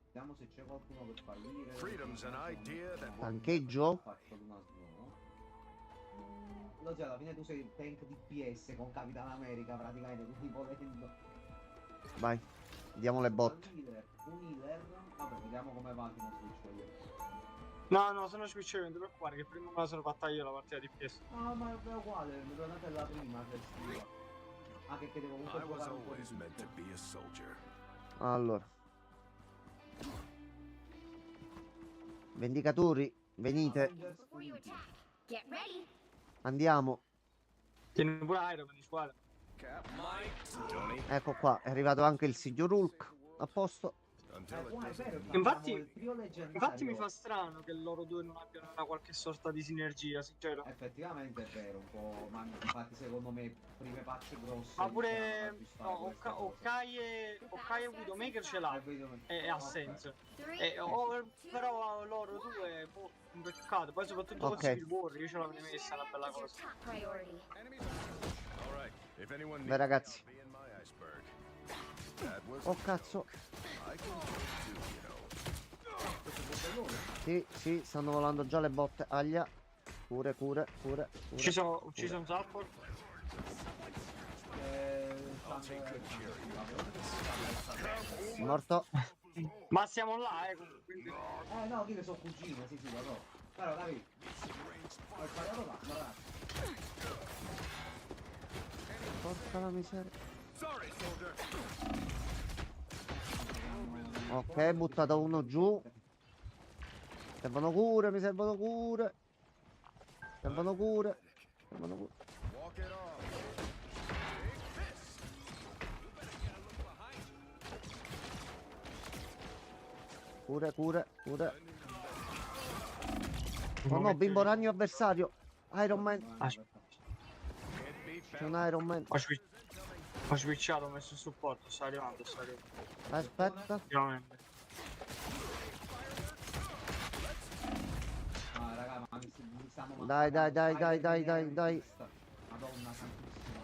Vediamo se c'è qualcuno per fallire. Freedom's an idea that Tancheggio. Faccio una Lo zio, alla fine tu sei il tank di PS con Capitan America praticamente, quindi volendo. Vai, diamo le botte. Un healer. Vabbè, vediamo come va fino a switch io. No, sono switch, non ti preoccupare che prima me la sono fatta io la partita di PS. No, ma è uguale, mi tornate la prima festiva. Anche che devo comunque I was giocare un po' always di meant to tutto. be a soldier. Allora. Vendicatori, venite. Get ready. Andiamo. Tieni pure Iron Man, squadra. Ecco qua, è arrivato anche il signor Hulk. A posto. Infatti mi fa strano che loro due non abbiano una qualche sorta di sinergia, sincero. Effettivamente è vero, un po', ma infatti secondo me prime patch grosse. Ma pure Okai e Widowmaker ce l'ha e ha senso. Però loro due, boh, un peccato. Poi soprattutto con Ok. Civil War, io ce l'avrei messa una bella cosa. Beh ragazzi. Oh cazzo. Sì, stanno volando già le botte. Aglia. Cure. Ci sono un support. Morto. Ma siamo là, quindi... no, io ne so cugine, sì, lo so. Però, capi? Ho sbagliato là, guarda. Porca la miseria. Ok, buttato uno giù. Servono cure, mi servono cure. Servono cure. Cure. Oh no, bimbo ragno avversario. Iron Man. C'è un Iron Man. Ho switchato, ho messo il supporto, sta arrivando. Aspetta. Sicuramente. Ah, raga, ma mi stiamo Dai. Madonna santissima.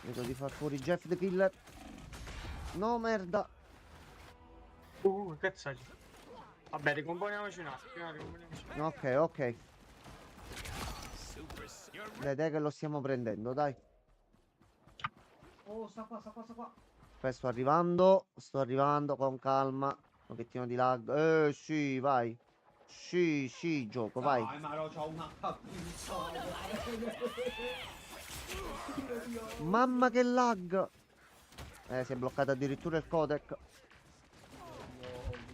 Vedo di far fuori Jeff the Killer. No, merda. Che c'è? Vabbè, ricomponiamoci un attimo. Ok. Dai che lo stiamo prendendo, dai. Oh, sta qua. Aspetta, sto arrivando con calma. Un pochettino di lag. Sì, vai. Sì, gioco, vai. Dai, ma c'ho una Mamma che lag. Si è bloccato addirittura il codec.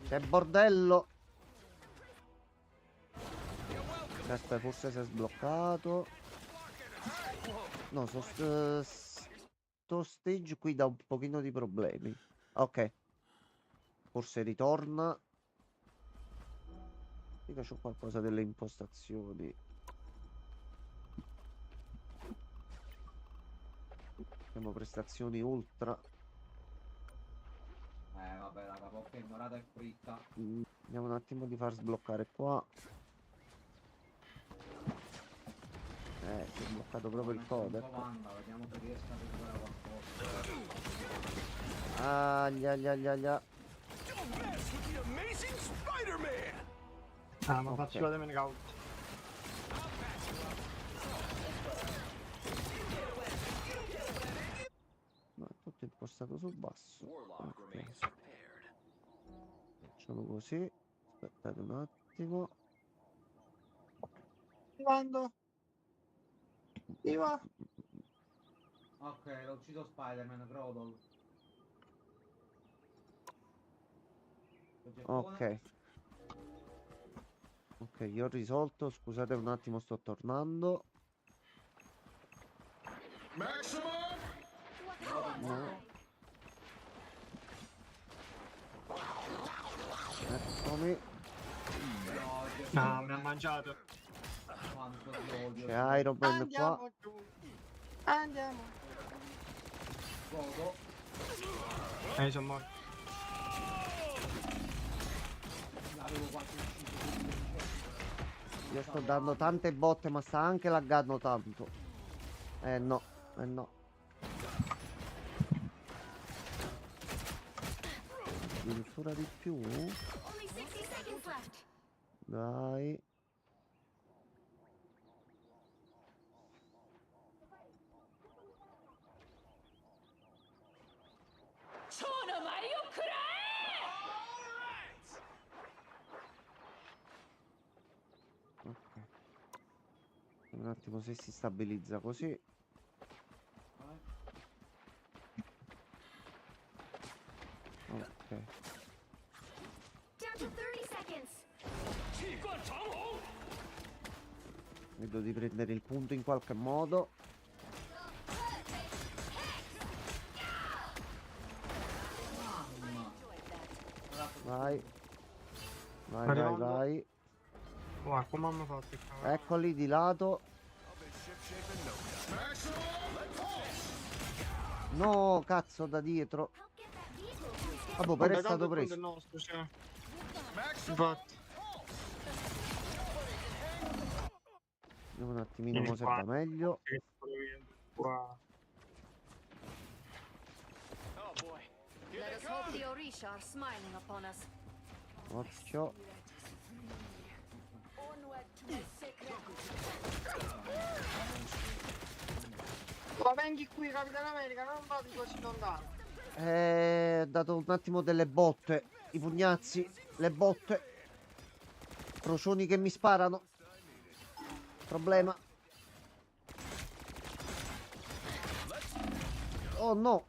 C'è bordello. Aspetta, forse si è sbloccato. No, sto stage qui dà un pochino di problemi. Ok. Forse ritorna. Io c'ho qualcosa delle impostazioni. Abbiamo prestazioni ultra. Vabbè, raga, porca ignorata e fritta. Vediamo un attimo di far sbloccare qua. Si è bloccato proprio il codec. Vediamo se riesco a recuperare qualcosa. Aglia. Ma faccio la demon out. No, è tutto impostato sul basso. Ok. Facciamo così. Aspettate un attimo. Quando? Viva! Ok, l'ho ucciso Spider-Man, Grodol. Ok. Ok, io ho risolto. Scusate un attimo, sto tornando. No. Eccomi. No, mi ha mangiato. Quanto ti odio. C'è Iron Man qua. Andiamo giù. Andiamo. Godo. Sono morto. L'avevo quasi ucciso. Io sto dando tante botte, ma sta anche laggando tanto. No, no. Addirittura di più? Only 60 seconds left. Dai. Sono Mario Ok. Un attimo se si stabilizza così. Ok. Down to 30 seconds. Vedo di prendere il punto in qualche modo. Vai. Vai, vai, Arrivando. vai. Guarda, come hanno fatto il cavolo? Eccoli di lato. No, cazzo, da dietro. Vabbè, però è stato Il preso. nostro, cioè. Infatti. Vediamo un attimino Vieni cosa qua. va meglio. Qua. Let us hope the Orisha are smiling upon us. Occhio. Ma venghi qui, Capitano America, non vado così lontano. Ho dato un attimo delle botte. I pugnazzi, le botte. Crocioni che mi sparano. Problema. Oh no.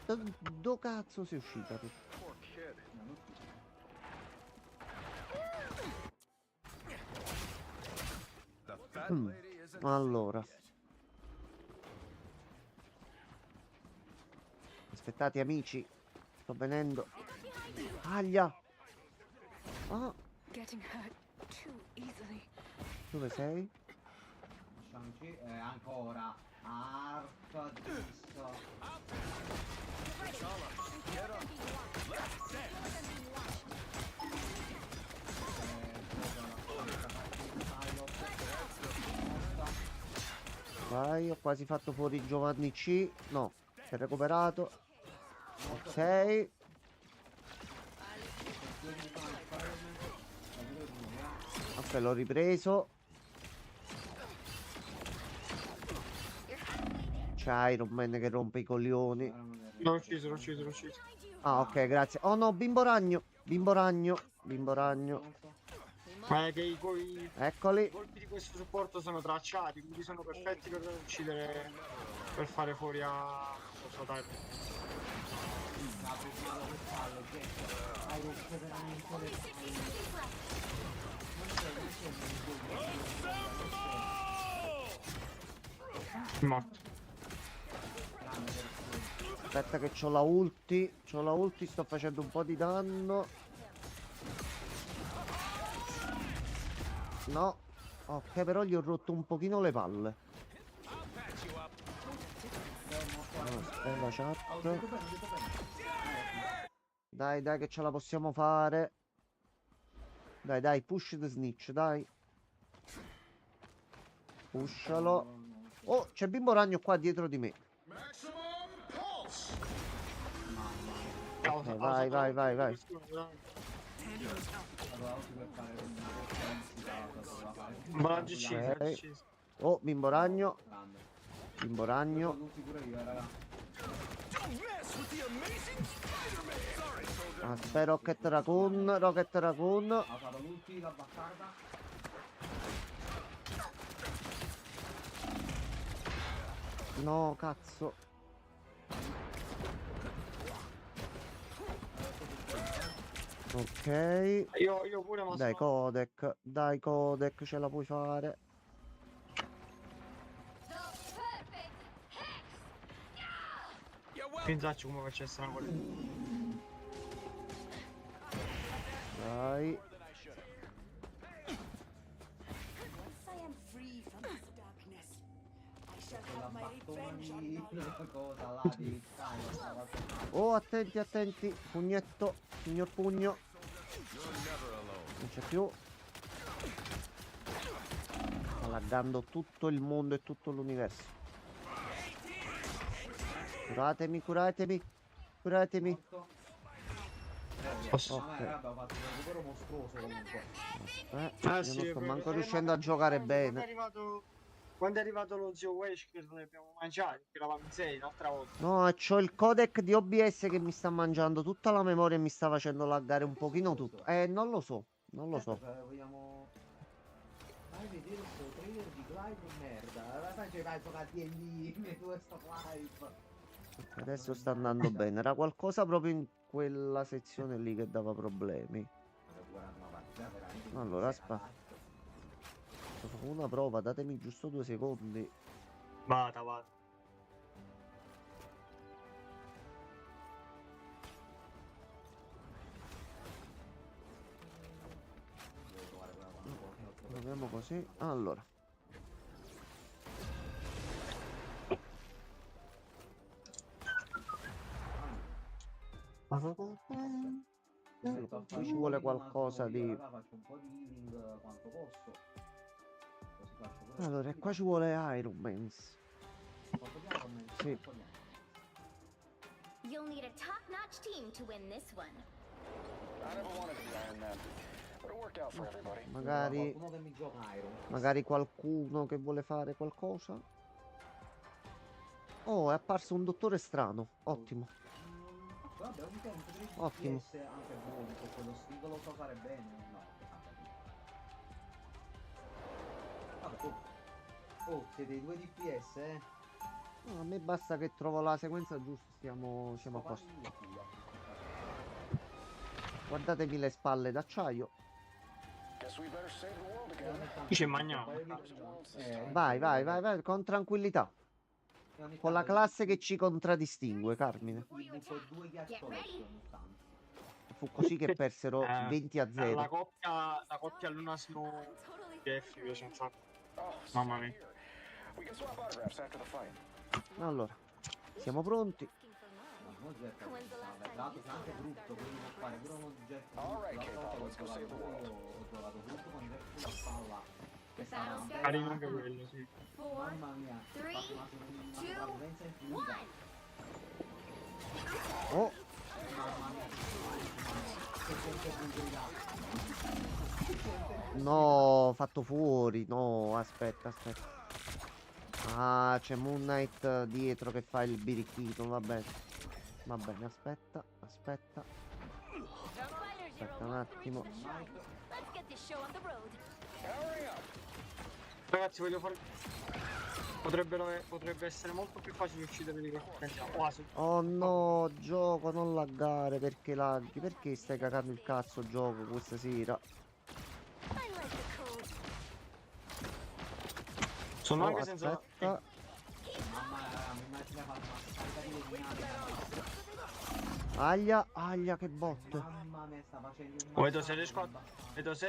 Dove cazzo sei uscita tu? Allora. Aspettate amici. Sto venendo. Aglia. Ah, Getting hurt too easily. dove sei? Facciamoci ancora. Arca giusto. Vai, ho quasi fatto fuori Giovanni C. No, si è recuperato. Ok. Ok, l'ho ripreso. C'è Iron Man che rompe i coglioni. L'ho ucciso, l'ho ucciso, l'ho ucciso. Ah, ok, grazie. Oh no, bimbo ragno. Bimbo ragno. Bimbo ragno. Ma è che i Eccoli. colpi di questo supporto sono tracciati, quindi sono perfetti per uccidere, per fare fuori a questo type. Morto. Aspetta che c'ho la ulti. C'ho la ulti, sto facendo un po' di danno. No. Ok, però gli ho rotto un pochino le palle. Bella chat. Dai, dai, che ce la possiamo fare. Dai, dai, push the snitch, dai. Pushalo. Oh, c'è Bimbo Ragno qua dietro di me. Ok, vai, vai, vai, vai. Ok. Oh, Bimbo Ragno. Bimbo Ragno. Aspetta, Rocket Raccoon, Rocket Raccoon. Ha fatto l'ulti, la bastarda. No, cazzo. Ok. Io pure ma Dai, Codec. Dai, Codec, ce la puoi fare. Pensarci come facesse una cosa. Dai. Once I am free from this darkness, I shall have my revenge on Oh, attenti, attenti. Pugnetto, signor pugno. Non c'è più. Sta laggando tutto il mondo e tutto l'universo. Curatemi, curatemi. Curatemi. Posso? Ok. Abbiamo fatto un recupero mostruoso comunque. Io non sto manco riuscendo a giocare bene. Quando è arrivato lo zio Wesh che non li abbiamo mangiati, che eravamo in 6 l'altra volta. No, c'ho il codec di OBS che mi sta mangiando tutta la memoria e mi sta facendo laggare un pochino tutto. Non lo so, non lo so. Vogliamo... Vai a vedere questo trailer di Clive merda. Vai a giocare lì, questo Clive. Adesso sta andando bene. Era qualcosa proprio in quella sezione lì che dava problemi. Allora, aspetta. Faccio una prova, datemi giusto 2 secondi. Vada, vada. Proviamo così. Allora. Qui ci vuole qualcosa di... Faccio un po' di healing quanto posso. Così faccio pure... Allora, e qua ci vuole Iron Man. Sì. You'll need a top-notch team to win this one. I never wanted to be Iron Man, but it worked out for everybody. Magari... Qualcuno che mi gioca Iron. Magari qualcuno che vuole fare qualcosa. Oh, è apparso un dottore strano. Ottimo. Vabbè, un tempo di Ottimo. FPS anche buono, perché lo stingo lo so fare bene. No, vabbè, oh, siete i 2 DPS, eh? No, a me basta che trovo la sequenza giusta, siamo a posto. Guardatevi le spalle d'acciaio. Qui c'è Magno. Vai, vai, vai, vai, con tranquillità. Con la classe che ci contraddistingue, Carmine. Fu così che persero 20-0. La coppia Luna Snow PF mi piace un sacco. Mamma mia. Allora, siamo pronti. Anche brutto, quindi non fare pure un oggetto. Ho trovato brutto con Jack sulla spalla. Carino anche quello, sì. Mamma mia, Oh, no, fatto fuori. No, aspetta, aspetta. Ah, c'è Moon Knight dietro che fa il birichino, va bene. Va bene, aspetta, aspetta. Aspetta un attimo. Ragazzi, voglio fare... Potrebbe essere molto più facile uccidere di quello che pensiamo. Quasi. Oh no, gioco, non laggare, perché laghi? Perché stai cagando il cazzo gioco questa sera? Sono anche senza... Aspetta. Aglia, aglia, che bot. Mamma mia, sta facendo un... Vedo se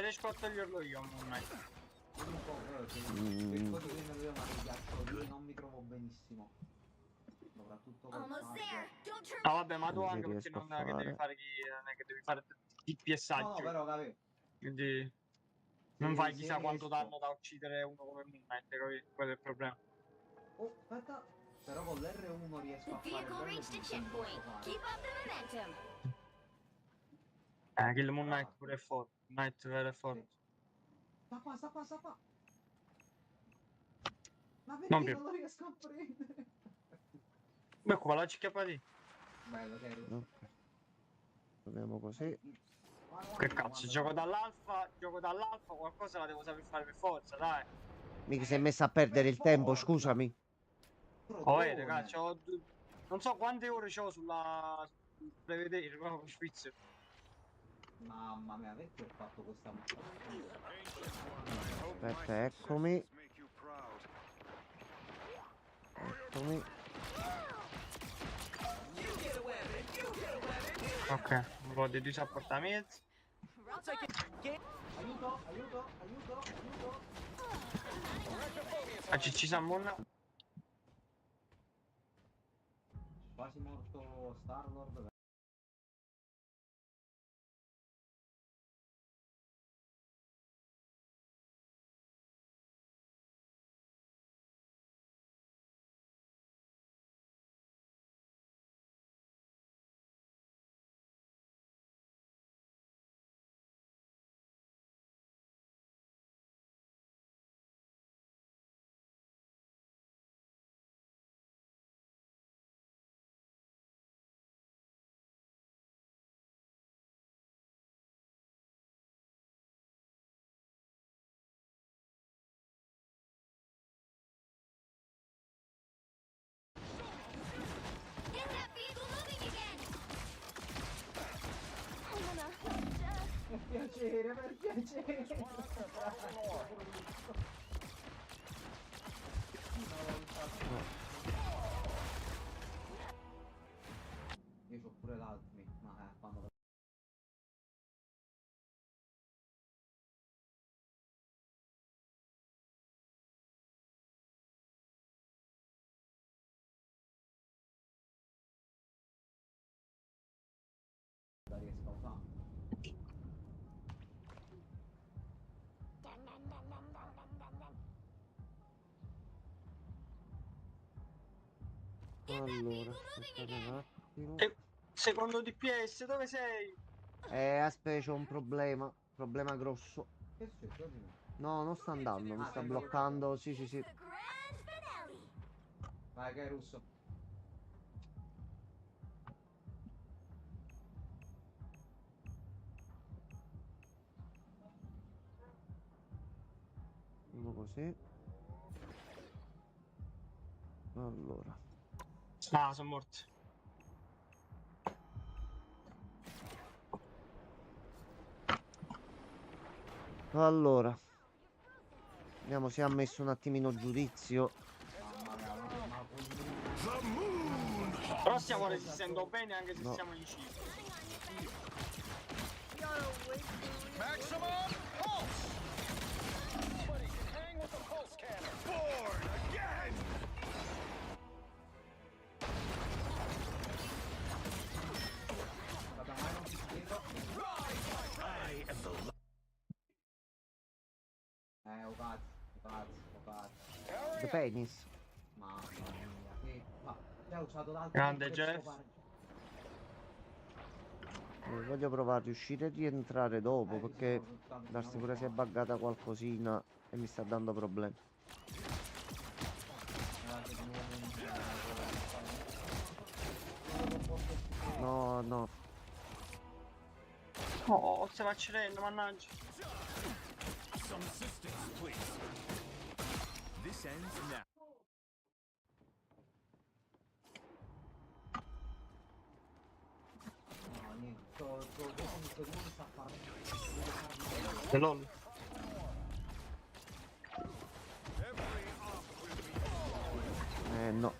riesco a toglierlo io a Moon Knight. Un po' cerco di prendere una ghiacciolini, non mi trovo benissimo. Soprattutto col Ah vabbè, ma tu Così anche perché riesco non a è che devi fare. fare non è che devi fare DPSaggio. No, però capì. Quindi non fai chissà se quanto riesco. danno da uccidere uno come Moon Knight, capito? Quello è il problema. Oh, aspetta. Però con l'R1 riesco a fare Vehicle reached a checkpoint. Keep up the momentum. Kill Moon Knight pure è forte. Knight vero è forte. Sta qua, sta qua, sta qua. Ma Non perché più. non lo riesco a prendere? Beh, qua la cicchiappa lì. Bello, serio. Ok. Proviamo così. Che cazzo, gioco dall'alfa, qualcosa la devo saper fare per forza, dai. Mica si è messa a perdere il tempo, scusami. Oh, raga, non so quante ore c'ho sulla... prevedere, proprio sfizio. Mamma mia, perché ho fatto questa... Aspetta, eccomi. Eccomi. Ok, un po' di disapportamenti. Aiuto, aiuto, aiuto, aiuto. Ci siamo. Quasi morto Star-Lord. Per piacere, per piacere. Io c'ho pure l'altri, ma quando... riesco a usare. Allora, aspettate un attimo. Secondo DPS, dove sei? Aspetta, c'ho un problema. Problema grosso. Che succede? No, non sta andando, mi sta sei bloccando. Sì, sì, sì. Vai, che è russo. Uno così. Allora. Ah, sono morto. Allora. Vediamo se ha messo un attimino giudizio. Però stiamo resistendo bene anche se No. siamo in cibo. Maximum pulse! Somebody hang with the pulse cannon. Born again! Oh cazzo, oh cazzo. The penis. Mamma mia, che... Ma, già ho usato l'altro... Grande per Jeff. scopare. Voglio provare a riuscire a rientrare dopo perché darsi pure si è buggata qualcosina e mi sta dando problemi. No, no. Oh, stiamo accedendo, mannaggia. Some assistance, please. This ends now. No, niente, sto sta The LOL. No.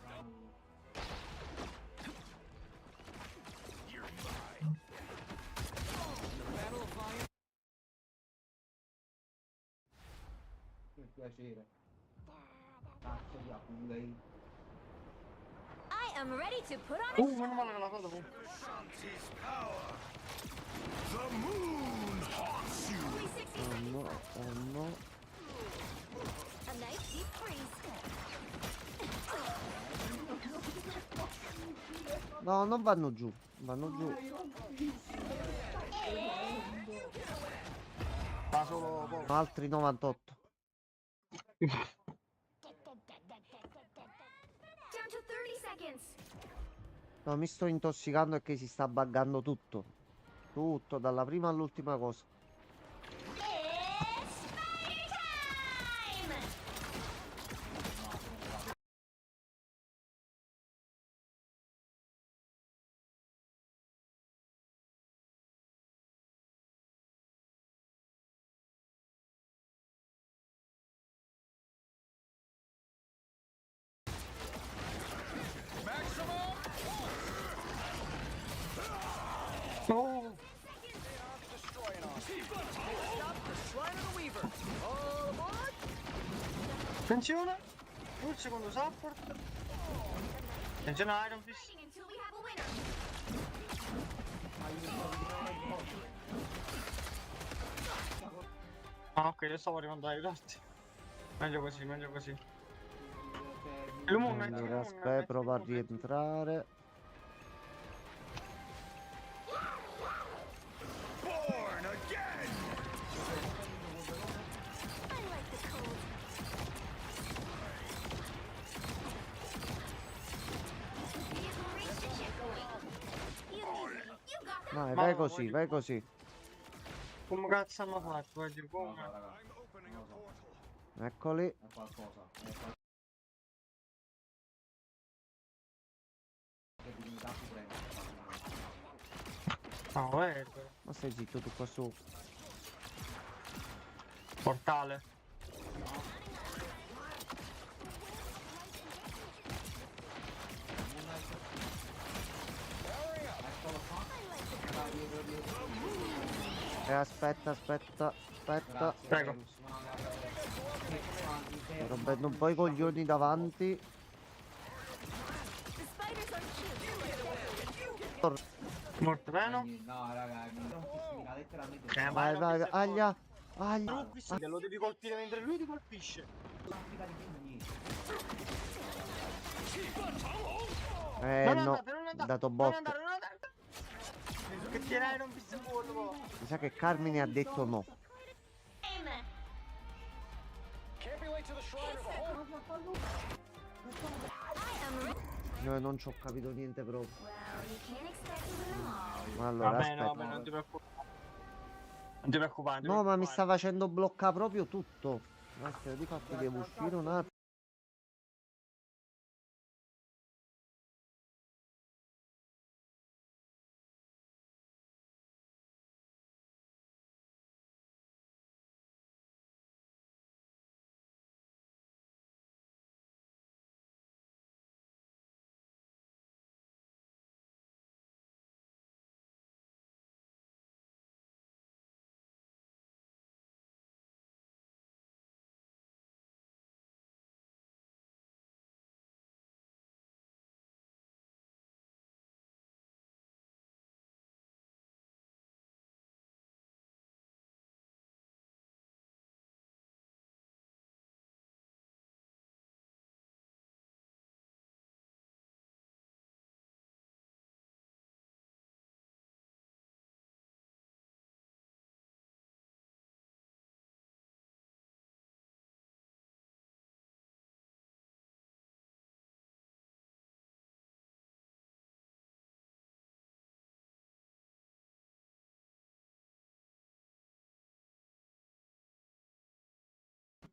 Per piacere. Cazzo di appunti. I am ready to put on a meno male che la cosa fu. The moon haunts you. Oh no, oh no. a nice deep freeze. No, non vanno giù. Vanno giù. Ma solo poco. Altri 98. Down to 30 seconds. No, mi sto intossicando perché si sta buggando tutto. Tutto, dalla prima all'ultima cosa. Stop the Shrine of the Weaver. All aboard! Attenzione! Un secondo support. Attenzione a Iron Fist. Ah ok, io stavo arrivando ai aiutarti. Meglio così, meglio così. Allora, aspetta, prova a rientrare. Born again! Vai, vai così, vai così. Come cazzo hanno fatto? Voglio come? Eccoli. È qualcosa. Che divinità suprema. No, vero. Ma stai zitto tu qua su. Portale. Aspetta, aspetta, aspetta. Prego. Rompendo un po' i coglioni davanti. Morto meno. No, raga, letteralmente. Vai, vai, aglia. Aglia. Lui qui lo devi colpire mentre lui ti colpisce. No, dato botto. Che tirai non viste pollo. Mi sa che Carmine ha detto no. No, non ci ho capito niente proprio. Ma allora, vabbè, aspetta. no, vabbè, non ti preoccupare. Non ti preoccupare. No, ma mi sta facendo bloccare proprio tutto. Aspetta, di fatto devo uscire un attimo.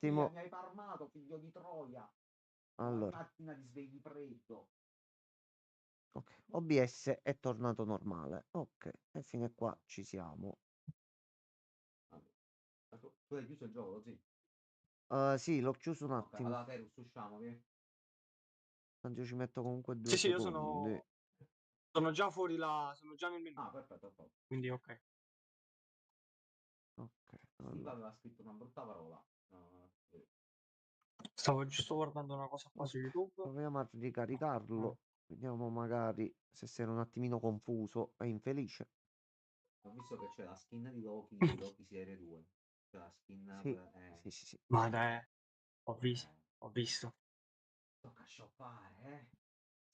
Mi hai farmato, figlio di Troia. Allora, Macchina di svegli freddo. ok. OBS è tornato normale. Ok, e fino a qua ci siamo. Tu hai chiuso il gioco, sì. Sì, l'ho chiuso un Ok, attimo. allora Terus, usciamo, via. Tanto io ci metto comunque 2 Sì, sì, io secondi. sono già fuori là, sono già nel menu. Ah, perfetto. Quindi ok. Ok, Steve allora. aveva scritto una brutta parola. Stavo giusto guardando una cosa qua su YouTube. Proviamo a ricaricarlo. Vediamo magari se sei un attimino confuso e infelice. Ho visto che c'è la skin di Loki di Loki Serie 2. C'è la skin Sì, per... sì. Ma dai, ho visto. Tocca shoppare,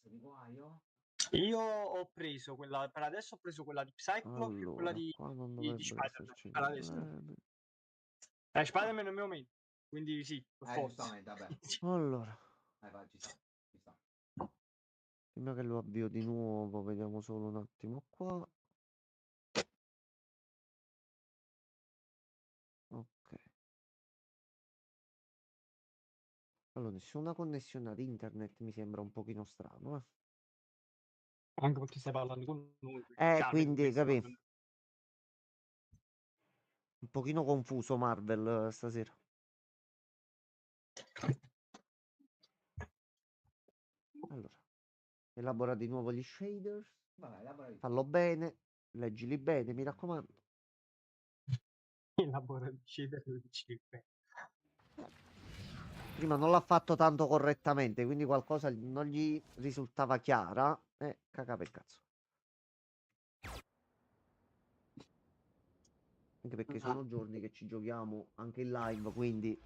Se di guaio? Io ho preso quella, per adesso ho preso quella di Psycho e quella Allora, qua non di dovrebbe Spider-Man. esserci Per adesso. problemi. Spider-Man è il mio main, quindi sì, per forza. Giustamente, vabbè. Allora, Vai, ci sta. prima che lo avvio di nuovo, vediamo solo un attimo qua. Ok. Allora, nessuna connessione ad internet mi sembra un pochino strano, Anche perché stai parlando con noi. quindi, capì? Un pochino confuso Marvel stasera. Allora, elabora di nuovo gli shaders. Vabbè, elabora di Fallo bene, leggili bene, mi raccomando. Il lavoro di uccidere il chip. Prima non l'ha fatto tanto correttamente, quindi qualcosa non gli risultava chiara. E caga per cazzo. Anche perché sono giorni che ci giochiamo anche in live, quindi...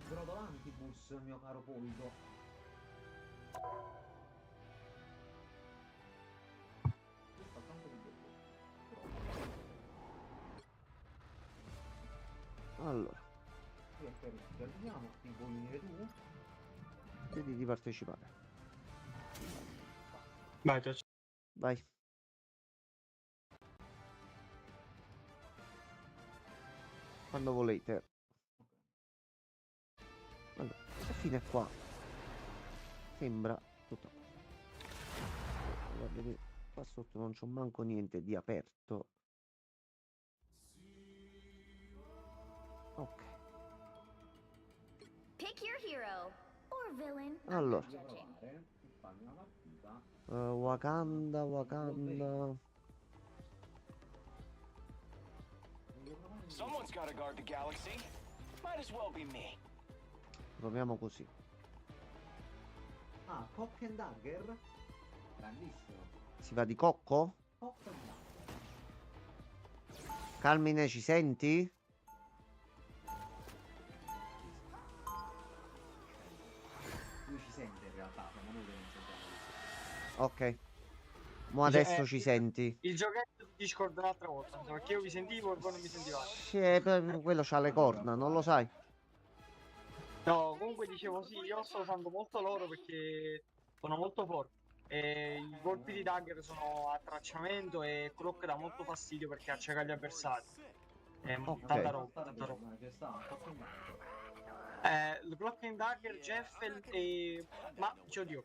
Brodo l'antibus, mio caro Polito. Allora, Io spero che ci aggiorniamo, ti vuoi venire tu? vedi di partecipare. Vai, ti accetto. Vai. Quando volete. Allora, fino a qua. Sembra tutto. Guarda che qua sotto non c'ho manco niente di aperto. Ok. Pick your hero or villain. Allora. Provare a farmi una partita. Wakanda. Someone's gotta guard the galaxy. Might as well be me. Proviamo così. Ah, Cock and Dagger. Grandissimo. Si va di cocco? Cock and Dagger. Carmine, ci senti? Lui ci sente in realtà, siamo noi che non sentiamo. Ok. Mo adesso ci senti. Il giochetto di Discord un'altra volta, perché io vi sentivo e voi non mi sentivate. Sì, quello c'ha le corna, non lo sai? No, comunque dicevo sì, io sto usando molto loro perché sono molto forti. E i colpi di dagger sono a tracciamento e Cloak dà molto fastidio perché acceca gli avversari. Tanta roba, tanta roba. Il Cloak and Dagger, Jeff ma oddio,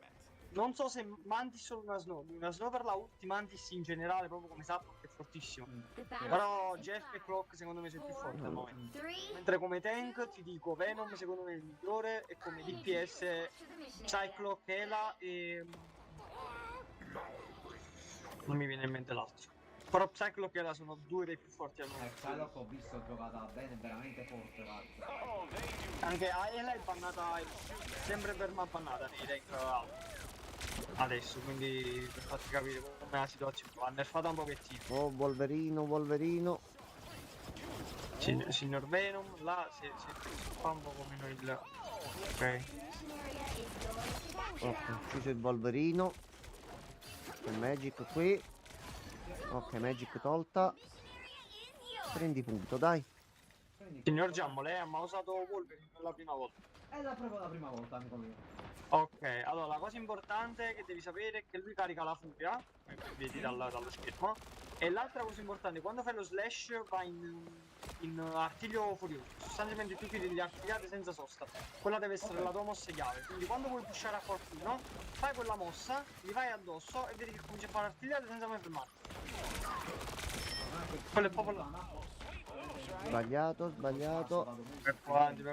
non so se Mantis o una Snow per la ulti, Mantis in generale proprio come sappo è fortissimo. Però Jeff e Cloak secondo me sono più forti al momento. Mentre come tank ti dico Venom secondo me è il migliore e come DPS Cyclope, Ela e... non mi viene in mente l'altro. Però Cyclope e Ela sono due dei più forti al momento. Psylocke ho visto giocata bene, veramente forte. Anche Ela è bannata, sempre per ma bannata nei tank adesso, quindi per farti capire come è la situazione. Va nerfata un pochettino. Oh, Wolverino. Signor Venom, là si fa un po' come noi il... Ok. Ok, ucciso il Wolverino. Il Magic qui. Ok, Magic tolta. Prendi punto, dai. Signor Giammo, lei ha mai usato Wolverine per la prima volta? È proprio la prima volta, amico mio. Ok, allora la cosa importante che devi sapere è che lui carica la furia, come vedi dallo schermo, e l'altra cosa importante, quando fai lo slash va in artiglio furioso, sostanzialmente tu tiri degli artigliate senza sosta, quella deve essere la tua mossa chiave, quindi quando vuoi pushare a qualcuno, fai quella mossa, gli vai addosso e vedi che comincia a fare artigliate senza mai fermarti. Quello è proprio là. Sbagliato. Per quanti.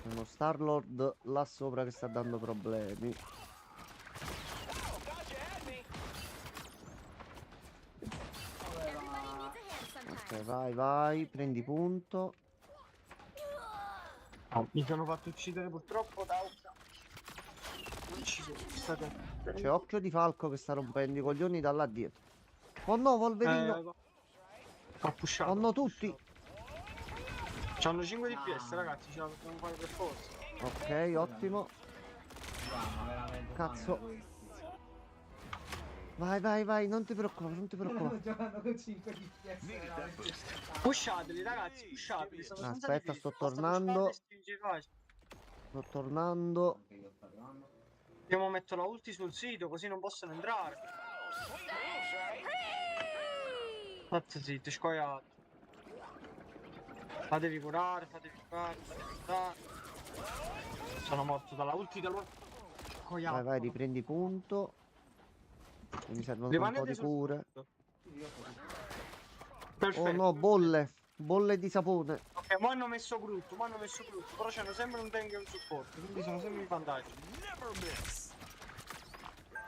Uno Star-Lord là sopra che sta dando problemi. Ok, vai, prendi punto. Oh, mi sono fatto uccidere purtroppo da non ci sono state. C'è occhio di falco che sta rompendo i coglioni da là dietro. Oh no, Wolverino. Ho pushato. Oh no, tutti. C'hanno 5 DPS, ragazzi, ce la dobbiamo fare per forza. Ok, ottimo. Cazzo. Vai, non ti preoccupare. Sto giocando con 5 DPS. Pushateli, ragazzi, pushateli. Aspetta, sto tornando. Dobbiamo mettere la ulti sul sito, così non possono entrare. Fate zitti, scoiato. Fatevi curare. Sono morto dalla ulti dell'ultimo. Vai, riprendi punto. Mi servono un po' di cure. Perfetto. Oh no, bolle di sapone. Ok, mo hanno messo Groot, però c'hanno sempre un tank e un supporto, quindi sono sempre in vantaggio.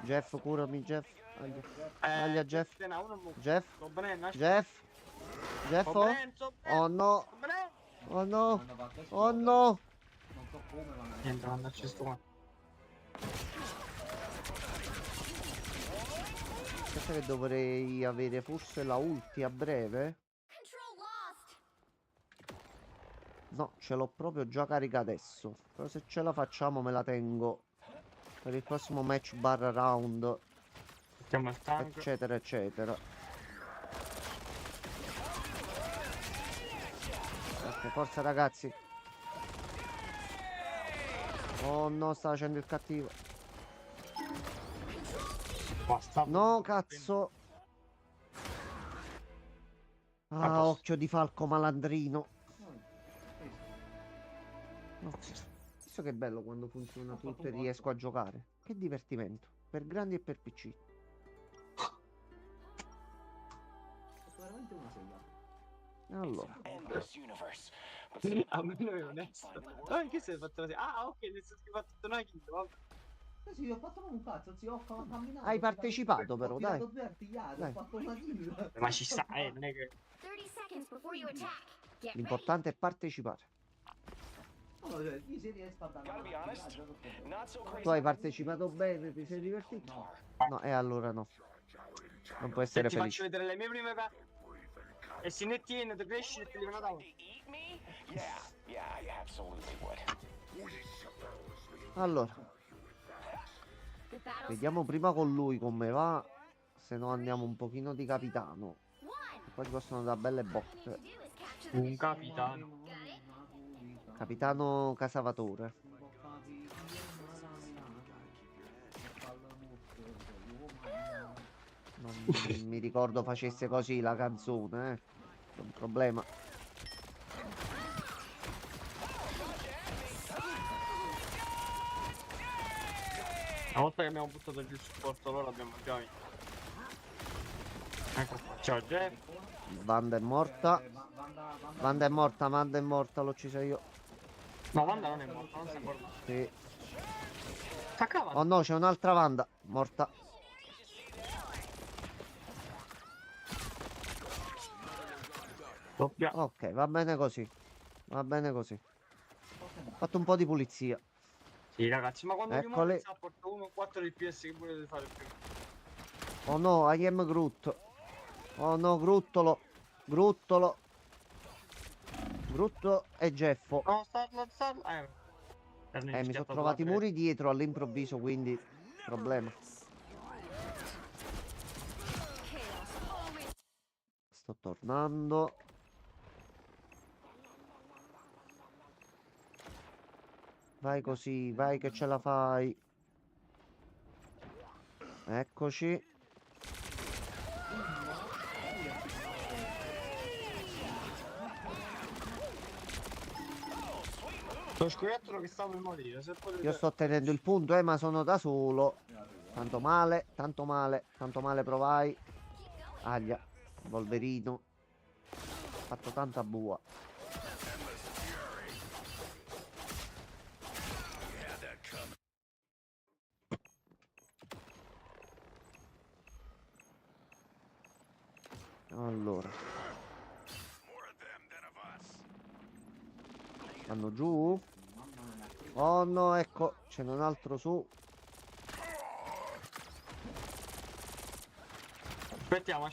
Jeff, curami, Jeff. Aglia Jeff. Tena, uno mu- Jeff. Sto bene, nasce. Jeff. Jeff. Sto bene, sto bene, Oh no. sto bene. Oh no. Oh no. Non so come, ma Niente, mandarci sto qua. Pensa che dovrei avere forse la ulti a breve? No, ce l'ho proprio già carica adesso. Però se ce la facciamo me la tengo per il prossimo match barra round, Mettiamo il tank. eccetera eccetera. Ok, forza ragazzi. Oh no, sta facendo il cattivo. Basta. No, cazzo. Ah, occhio di falco malandrino. No. Visto che è bello quando funziona tutto e riesco a giocare. Che divertimento. Per grandi e per PC. veramente una sega. Allora. A me non è onesto. Ah, che sei fatto così? Ah, ok, nel senso che hai fatto una kill, vabbè. Sì, ho fatto un cazzo, zio, ho camminato. Hai partecipato però, dai. Ho artigliato, Dai. ho fatto una kill. Ma ci sta, non è che... 30 seconds before you attack. Get ready. L'importante è partecipare. No, cioè, io se riesco a dare Tu hai partecipato bene, ti sei divertito? No, e allora no. Non può essere Ti faccio felice. vedere le mie prime e si ne tiene, ti cresci e ti devono dare. Allora, vediamo prima con lui come va. Se no andiamo un pochino di capitano. E poi ci possono dare belle botte. Un capitano. Capitano Casavatore. Non mi ricordo facesse così la canzone, È un problema. Una volta che abbiamo buttato giù il supporto loro abbiamo già vinto. Ecco qua. Ciao Jeff. Wanda è morta. Wanda è morta, Wanda è morta, l'ho uccisa io. No, Wanda non è morta, non si è morta. Sì. Staccava. Oh no, c'è un'altra Wanda. Morta. Doppia. Ok, va bene così. Va bene così. Ho fatto un po' di pulizia. Sì ragazzi, ma quando Eccole. Human Reigns porta 1 4 di PS che volete fare più? Oh no, I am Groot. Oh no, Gruttolo. Gruttolo. Grutto e Jeffo. No, sta. Mi sono trovati i muri dietro all'improvviso, quindi problema. Sto tornando. Vai così, vai che ce la fai. Eccoci. Lo scoiattolo che stavo in morire, se potete... Io sto tenendo il punto, ma sono da solo. Tanto male, tanto male, tanto male provai. Aglia, Wolverino. Ho fatto tanta bua. Allora. Vanno giù. Oh no, ecco, c'è un altro su. Aspettiamo.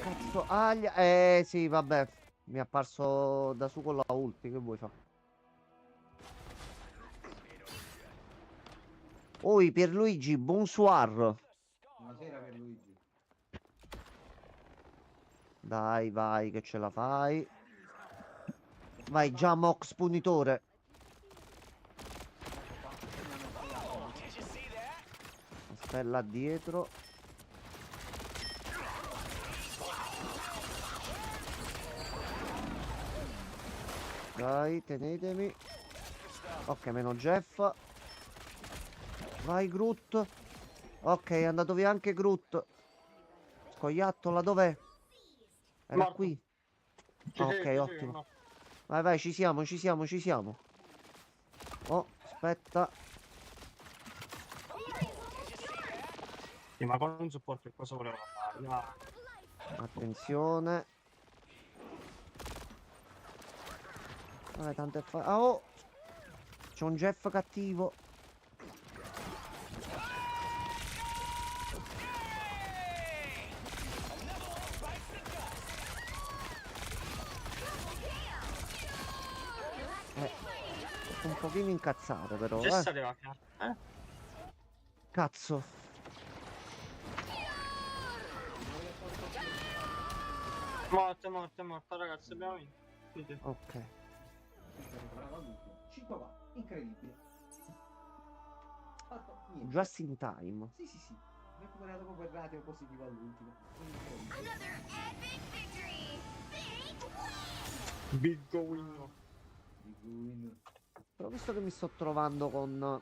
Cazzo, aglia. Sì, vabbè. Mi è apparso da su con la ulti, che vuoi fare? Oi, Pierluigi, bonsoir. Buonasera per Luigi. Dai, vai, che ce la fai. Vai, già Mox punitore. Aspetta là dietro. Dai, tenetemi. Ok, meno Jeff. Vai, Groot. Ok, è andato via anche Groot. Scoiattolo, dov'è? Era qui. Ok, ottimo. Vai, vai, ci siamo. Oh, aspetta. Sì, ma con un supporto che cosa volevano fare? Dai. Attenzione. Vabbè, tanto è ah, oh! C'è un Jeff cattivo. Un pochino incazzato però, Jess arriva a fianco. Cazzo. Morto, ragazzi, abbiamo vinto. Dite. Ok. 5 va, incredibile. Fatto niente. Just in time. Sì. Mi ho recuperato proprio il ratio positivo all'ultimo. Big win. Però visto che mi sto trovando con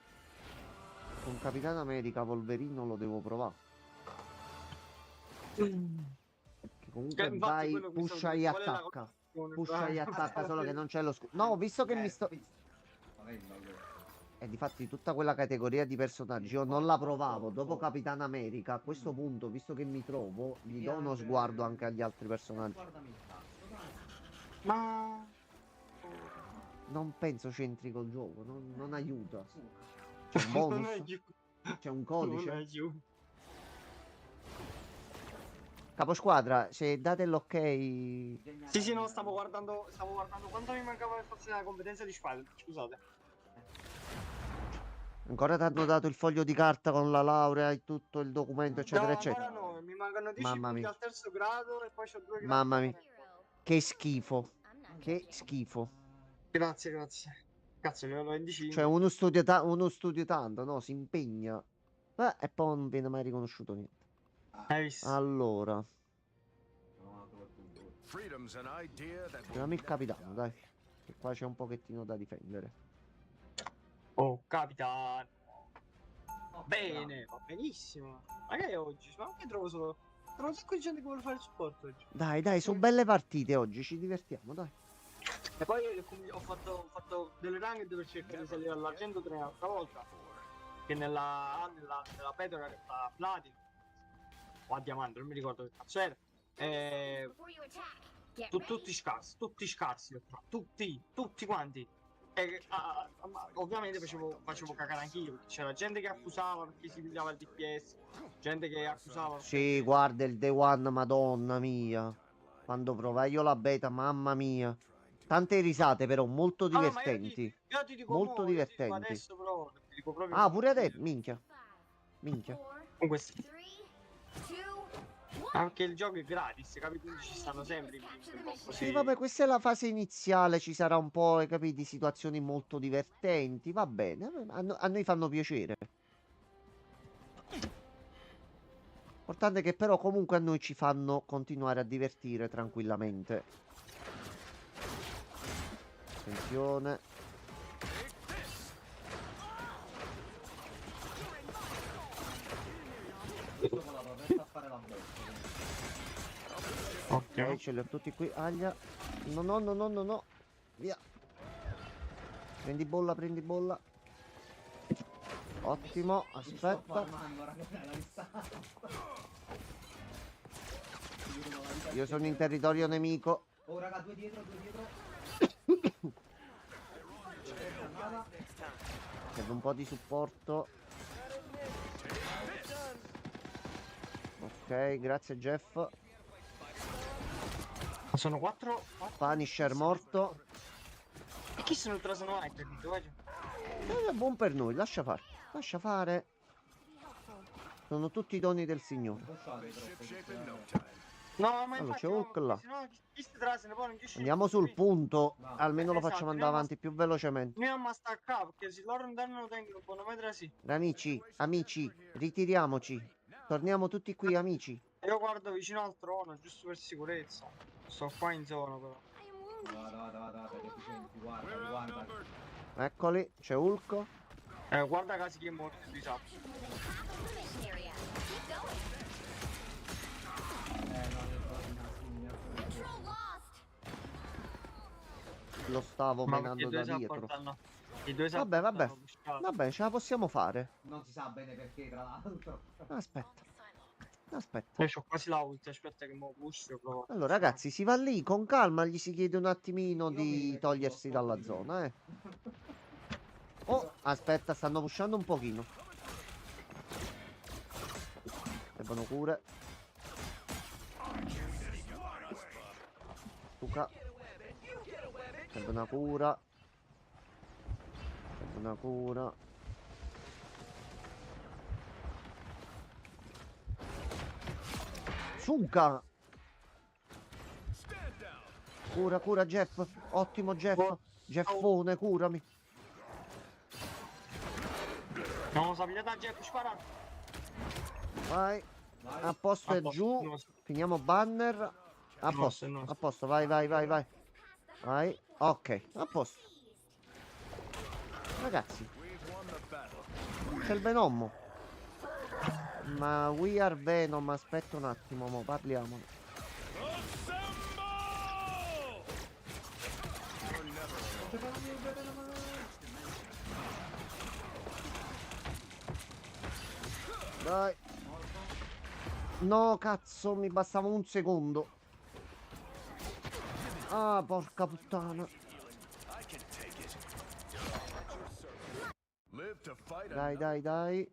Capitano America, Wolverino lo devo provare. Perché comunque infatti vai, quello che mi pusha stavo e dicendo, qual è la attacca. connessione? Pusha e attacca, solo che non c'è lo scudo. No, visto che mi sto... E difatti tutta quella categoria di personaggi io non la provavo. Dopo Capitano America, a questo punto, visto che mi trovo, gli do uno sguardo anche agli altri personaggi. Ma... Non penso c'entri col gioco, non aiuta. C'è un bonus? C'è un codice? Caposquadra, se date l'ok... Sì, no, stavo guardando quanto mi mancava per forza la competenza di Spider, scusate. Ancora ti hanno dato il foglio di carta con la laurea e tutto il documento, eccetera, No, eccetera. ancora no, mi mancano 10 Mamma punti mia. al terzo grado e poi c'ho 2 gradi. Mamma mia. Che schifo. Che schifo. Grazie. Cazzo, livello 25. Cioè uno studia tanto, no? Si impegna. E poi non viene mai riconosciuto niente. Hai visto? Allora. Freedom's an idea that Chiamiamo il capitano, dai. Che qua c'è un pochettino da difendere. Oh, capitano. Bene, va benissimo. Ma che è oggi? Ma anche trovo un sacco di gente che vuole fare il supporto oggi. Dai, sono belle partite oggi, ci divertiamo, dai. E poi ho fatto delle ranked per cercare di salire all'argento 3 un'altra volta. Che nella beta era a platino. O a diamante, non mi ricordo che cazzo era. Tutti scarsi, tutti quanti. Ovviamente facevo cagare anch'io. C'era gente che accusava perché si pigliava il DPS, gente che accusava. Sì, guarda il Day One, madonna mia. Quando provai io la beta, mamma mia. Tante risate però, molto divertenti. Io ti dico molto divertenti. Adesso però, ti dico proprio Ah, pure te, minchia. Comunque sì. Anche il gioco è gratis, capito? Ci stanno sempre Sì, vabbè, questa è la fase iniziale, ci sarà un po', hai capito, situazioni molto divertenti, va bene, a noi fanno piacere. L'importante è che però comunque a noi ci fanno continuare a divertire tranquillamente. Attenzione. Ok, ce li ho tutti qui. Aglia. No. Via. Prendi bolla. Ottimo, aspetta. Io sono in territorio nemico. Oh raga, due dietro. Serve un po' di supporto. Ok, grazie Jeff. Sono 4. Punisher morto. E chi sono il trasano? Buon per noi, lascia fare. Sono tutti i doni del Signore. No, ma allora, c'è Hulk là. Poi Andiamo sul punto, almeno lo esatto, facciamo andare avanti più velocemente. Noi a staccare perché se loro non lo tengono buono mettere sì. Amici, ritiriamoci. Torniamo tutti qui, amici. Io guardo vicino al trono, giusto per sicurezza. Sto qua in zona però. Guarda. Eccoli, c'è Hulk. Guarda casi che è morto, Lo stavo menando da dietro. Vabbè, ce la possiamo fare. Non si sa bene perché, tra l'altro. Aspetta. Aspetta. C'ho quasi la ulti, aspetta che mo push, provo. Allora, ragazzi, si va lì con calma, gli si chiede un attimino di togliersi dalla zona, Oh, aspetta, stanno pushando un pochino. Servono cure. Luca. Serve una cura. Serve una cura. Suca! Cura, cura Jeff. Ottimo Jeff. Jeffone, curami. No, sa pigliata Jeff, spara. Vai. A posto è giù. Finiamo banner. A posto. A posto, vai, vai, vai, vai. Vai. Ok, a posto. Ragazzi. C'è il Venom. Ma We Are Venom, aspetta un attimo, mo parliamone. Dai. No, cazzo, mi bastava un secondo. Ah, porca puttana. Dai, dai, dai.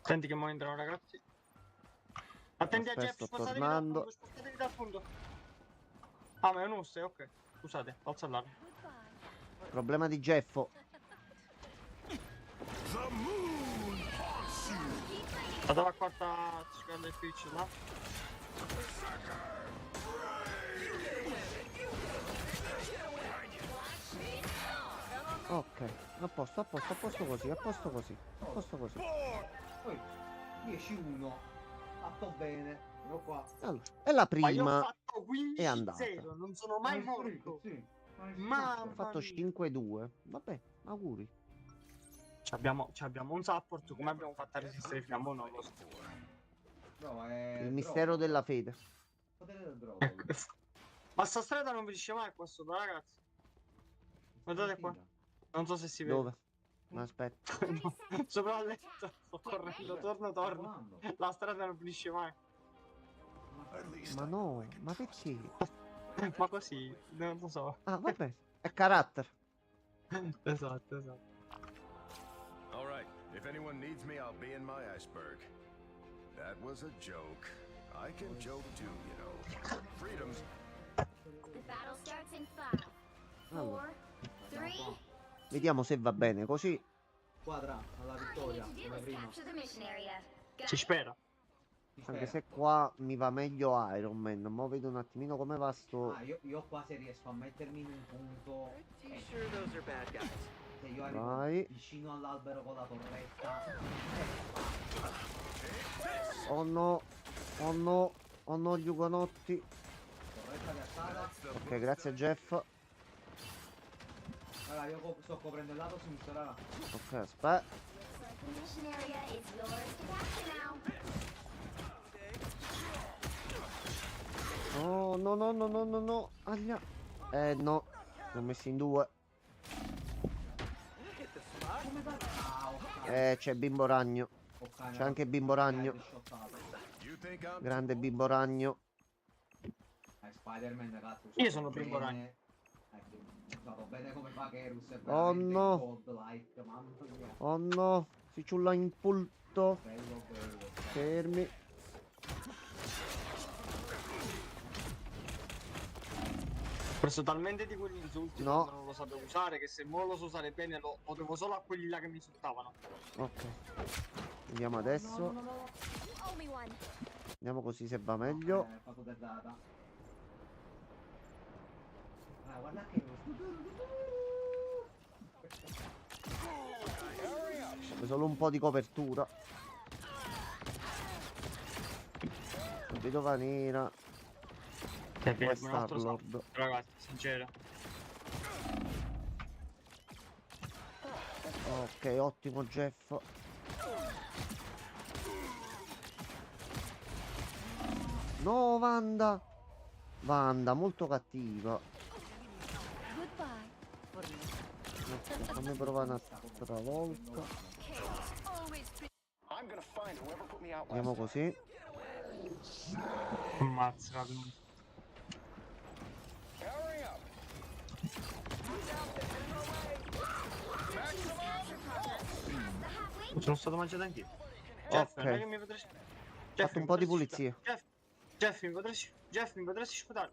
Senti che mo entrano, ragazzi. Attenti a Jeff, sto spostatevi tornando. dal fondo, spostatevi dal fondo. Ah, ma è un osse, ok. Scusate, alza l'arma. Problema di Jeffo. Vado alla quarta scala del Twitch là. Ok, a posto così, a posto così, a posto così. Poi 10-1. Fatto bene. Ero qua. Allora, è la Ma io ho prima. fatto 15-0, È andata. non sono mai morto. Mamma Ho fatto mia. 5-2. Vabbè, auguri. C'abbiamo un support, come abbiamo fatto a resistere fino a mo' non lo so. No, è Il mistero della fede. Potere del droga. Ma sta strada non finisce mai qua sopra, ragazzi. Guardate qua. Non so se si vede. Dove? Aspetta. No, sopra il letto. Sto correndo, torno. La strada non finisce mai. Ma no, ma perché? Ma così, non lo so. Ah, vabbè, è carattere. Esatto. All right. If anyone needs me, I'll be in my iceberg. That was a joke. I can joke too, you know. Freedoms. The battle starts in 5, 4, Allora, 3. vediamo se va bene così. Squadra alla vittoria, come prima. Capture the mission area. Si spera. Anche se qua mi va meglio Iron Man. Mo vedo un attimino come va sto. Ah, io qua se riesco a mettermi in un punto. Pretty sure those are bad guys. Se io arrivo Vai. vicino all'albero con la torretta. Oh no. Oh no. Oh no, gli ugonotti. Torretta piazzata. Ok, grazie Jeff. Allora, io sto coprendo il lato sinistro, raga. Ok, aspetta. The mission area is yours to capture now. Oh, no, no, no, no, no, no. Aglia. No. Li ho messi in due. C'è Bimbo Ragno. C'è anche Bimbo Ragno. Grande Bimbo Ragno. Spider-Man, cazzo. Io sono Bimbo Ragno. Vado bene come fa Kerus. È Oh veramente no. godlike, mamma mia. Oh no. Si ciulla in pulto. Bello. Fermi. Ho preso talmente di quegli insulti No. quando non lo sapevo usare che se mo lo so usare bene lo potevo solo a quelli là che mi insultavano. Ok. Vediamo adesso. Owe me one. Vediamo così se va meglio. Fatto del data. Ah, guarda che C'è solo un po' di copertura. Vedova nera. Che Poi è un altro Star-Lord. ragazzi, sincero. Ok, ottimo Jeff. No, Wanda. Wanda, molto cattiva. Ok, fammi provare un'altra volta. I'm gonna find whoever put me out last Andiamo time. così. Ammazza la tenuta. Sono stato mangiato anch'io. Jeff, non è che mi potresti... Fatto un po' di pulizia. Jeff, mi potresti sputare?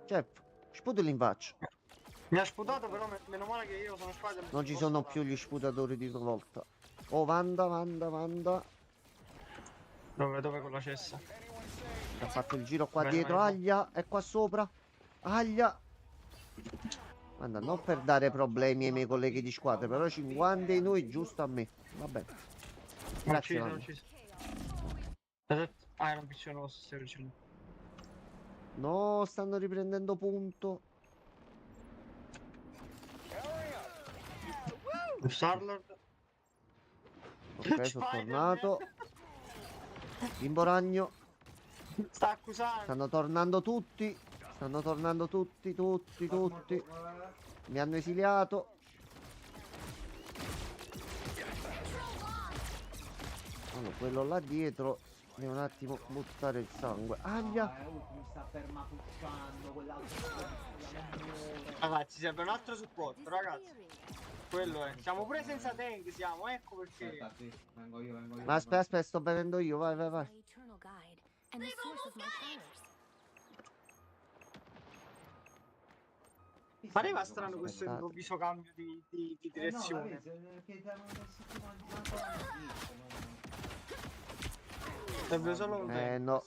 Jeff, sputali in faccia. Mi ha sputato, però meno male che io sono Spider. Non ci sono più gli sputatori di stavolta. Oh, Wanda. Dove con la cessa? Ha fatto il giro qua Bene, dietro, vai. aglia, è qua sopra. Aglia. Guarda, non per dare problemi ai miei colleghi di squadra, però 50 di noi giusto a me. Va bene. Grazie, Non Wanda. ucciso. Ah, era un piccino lo stai dicendo. No, stanno riprendendo punto. Starlord. Ok, sono tornato. Bimbo ragno. Sta accusando. Stanno tornando tutti. Tutti. Mi hanno esiliato. Allora, quello là dietro. Devo un attimo buttare il sangue. Aglia. Mi sta permapucciando quell'altro. Ragazzi, serve un altro supporto, ragazzi. Quello è. Siamo pure senza tank, siamo, ecco perché. Aspetta, sì, vengo io. Ma aspetta, sto venendo io. Vai. Eternal guide and the source of my powers. Pareva strano questo improvviso cambio di direzione. Serve solo un tank. No.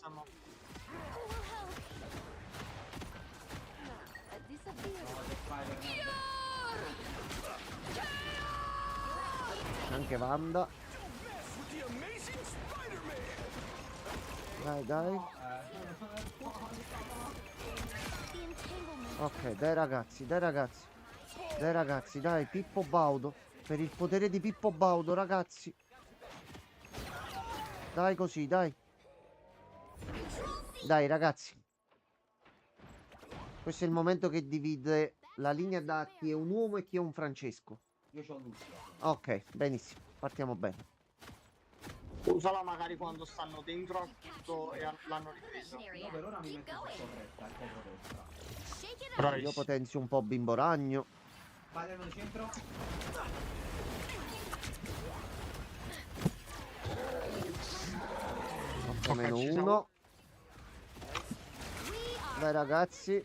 Anche Wanda. Dai. Ok, dai ragazzi, dai, Pippo Baudo. Per il potere di Pippo Baudo, ragazzi. Dai così, dai. Dai ragazzi. Questo è il momento che divide la linea da chi è un uomo e chi è un Francesco. Io c'ho Lucio. Ok, benissimo, partiamo bene. Usala magari quando stanno dentro a tutto e l'hanno ripreso. No, per ora mi metto su corretta, destra. Bravissimo. Io potenzio un po' Bimbo Ragno. Sbagliano al centro. Meno uno. Dai ragazzi.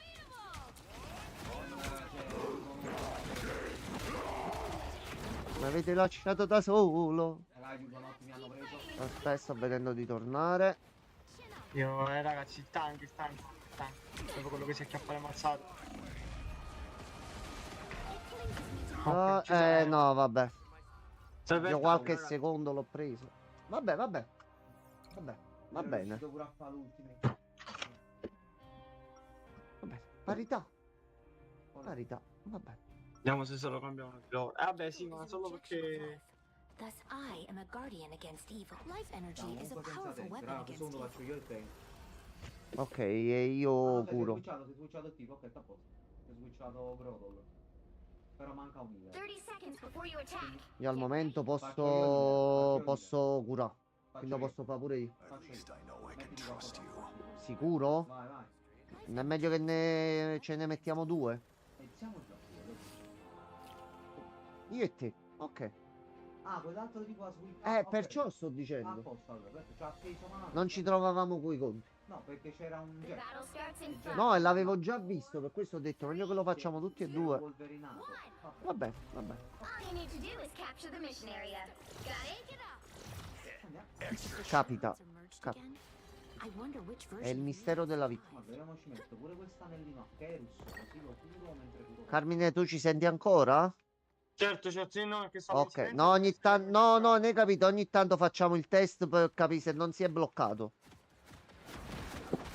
Mi avete lasciato da solo. Mi hanno preso. Aspetta, sto vedendo di tornare. Io, ragazzi, il tank. Proprio quello che si acchiappa le mazzate. No, vabbè. Serve Io il qualche tank, ragazzi. secondo l'ho preso. Vabbè. Va bene. Pure a fare l'ultimo. Vabbè. Parità. Vabbè. Vediamo se se lo cambiamo il pilota. Vabbè, sì, ma solo perché. Thus I am a guardian against evil. Life energy is a powerful weapon against Secondo evil. faccio io il tank. Ok, e io curo. Sei switchato il tipo, ok, sta a posto. Sei switchato Grodol. Però manca un healer. 30 seconds before you attack. Io al momento Faccio io. posso curare. Quindi lo posso fare pure io. Sicuro? Vai. Non è meglio che ce ne mettiamo due? Iniziamo già. Io e te. Ok. Ah, quell'altro tipo ha switchato. Perciò sto Ah, a dicendo. posto, allora. Ci ha appeso mano. Non ci trovavamo coi conti. No, perché c'era un jet. Battle starts in 5. No, e l'avevo già visto, per questo ho detto meglio che lo facciamo tutti e due. Polverinato. Vabbè. All you need to do is capture the mission area. Got it? Capita. I wonder which È il version. mistero della vita. Ma vediamo, ci metto pure quest'anellino a Kerus, così lo curo mentre curo. Carmine, tu ci senti ancora? Certo, sì, no, che sta Ok, no, ogni tanto. No, ne capito, ogni tanto facciamo il test per capire se non si è bloccato.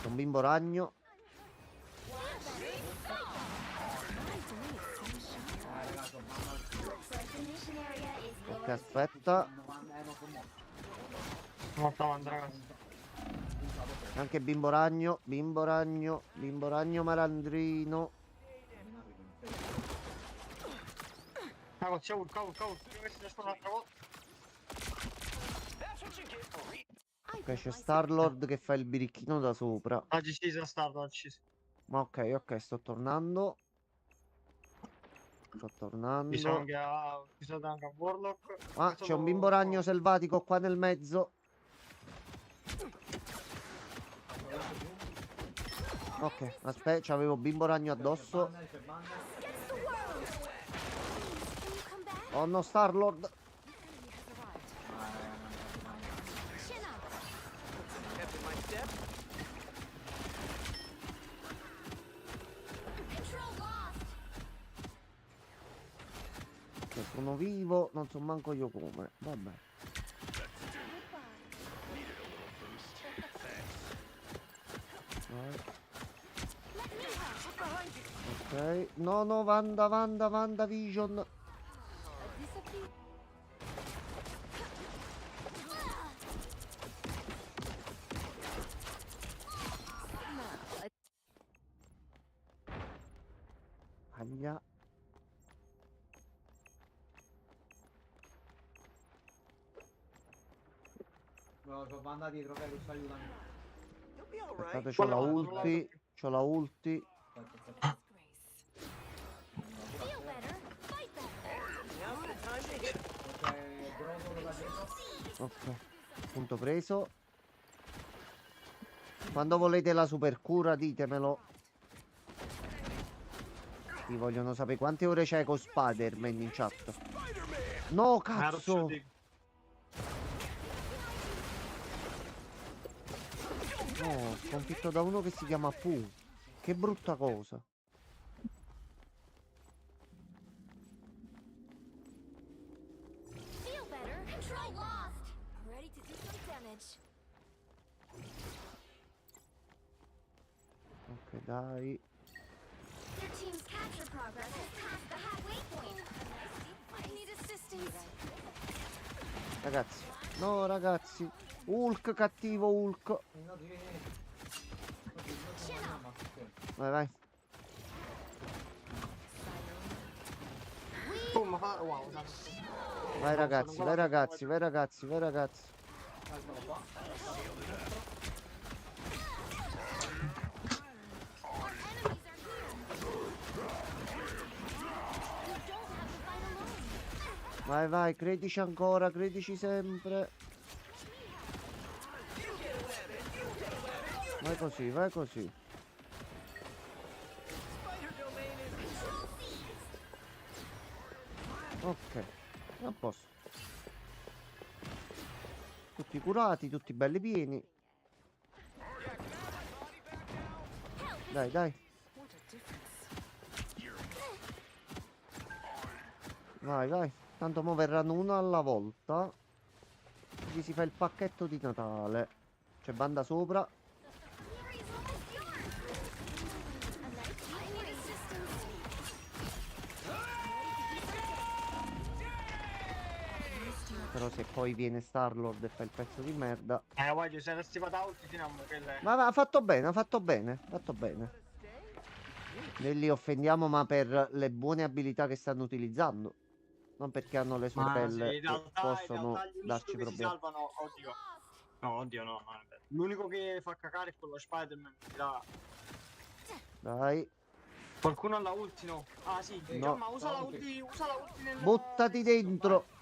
Un Bimbo Ragno. Ok, aspetta. Molto avanti, ragazzi. Anche Bimbo Ragno malandrino. Cavolo, cavolo. Io che si trasforma un'altra volta. Ok, c'è Star-Lord che fa il birichino da sopra. Ah, ci sono stato, ci sono. Ma ok, ok, sto tornando. Sto tornando. Ci sono anche a Warlock. Ah, c'è un bimbo ragno selvatico qua nel mezzo. Ok, aspetta, c'avevo bimbo ragno addosso. Oh no, Star-Lord. Ok, sono vivo, non so manco io come. Vabbè. Ok, no, no, Wanda Vision. Aglia. No, c'ho Wanda dietro, Velus, aiutami. Aspettate, c'ho la ulti. C'ho la ulti. Ok, punto preso. Quando volete la super cura ditemelo. Sì, vogliono sapere quante ore c'hai con Spider-Man in chat. No, cazzo! No, sconfitto da uno che si chiama Fu. Che brutta cosa. Feel better. Control lost. Ready to do some damage. Ok, dai. Your team's capture progress is past the halfway point. I need assistance. Ragazzi. No, ragazzi. Hulk, cattivo Hulk. Vai, vai. Vai ragazzi, vai ragazzi, vai ragazzi, vai ragazzi. Vai, vai, credici ancora, credici sempre. Vai così, vai così. Ok, a posto. Tutti curati, tutti belli pieni. Dai, dai. Vai, vai. Tanto mo verranno uno alla volta. Così si fa il pacchetto di Natale. C'è banda sopra. Però se poi viene Star-Lord e fa il pezzo di merda. Voglio, se avessi fatto ulti fino a quelle. Ma ha fatto bene, ha fatto bene, ha fatto bene. Noi li offendiamo ma per le buone abilità che stanno utilizzando. Non perché hanno le sorelle in che possono gli darci unici che si problemi. salvano, oddio. No, oddio, no, non è vero. L'unico che fa cacare è quello Spider-Man. Dai. Qualcuno ha la ulti, no? Ah sì, No. ma usa la ulti nel... Buttati dentro.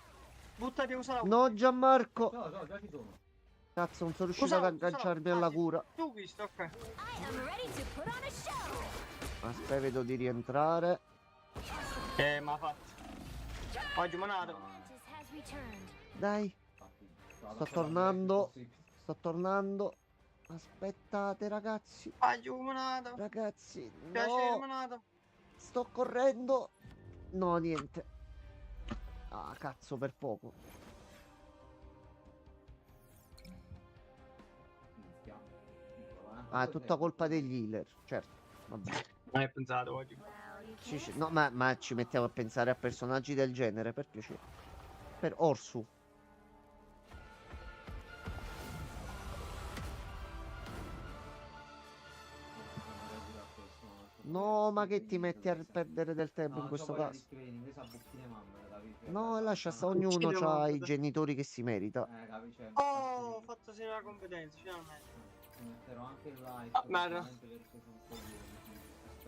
Buttati, usa la ulti. No, Gianmarco. No, già ci sono. Cazzo, non sono riuscito ad agganciarmi alla cura. Tu visto, ok. Aspetta, vedo di rientrare. Ma ha fatto. Oggi manato. Dai. Sto tornando. Sto tornando. Aspettate, ragazzi. Manato. Ragazzi, Piacere, no. manato. Sto correndo. No, niente. Ah, cazzo, per poco. Ah, è tutta colpa degli healer, certo. Vabbè. Non hai pensato oggi. No, ma ci mettiamo a pensare a personaggi del genere, per piacere. Per Orsu. No, ma che ti metti a perdere del tempo in questo caso? No, lascia sta, Uccide ognuno ha qualcosa. i genitori che si merita. Oh, ho fatto segno la competenza, finalmente. Metterò anche il like. Ah, merda. perché sono coglioni.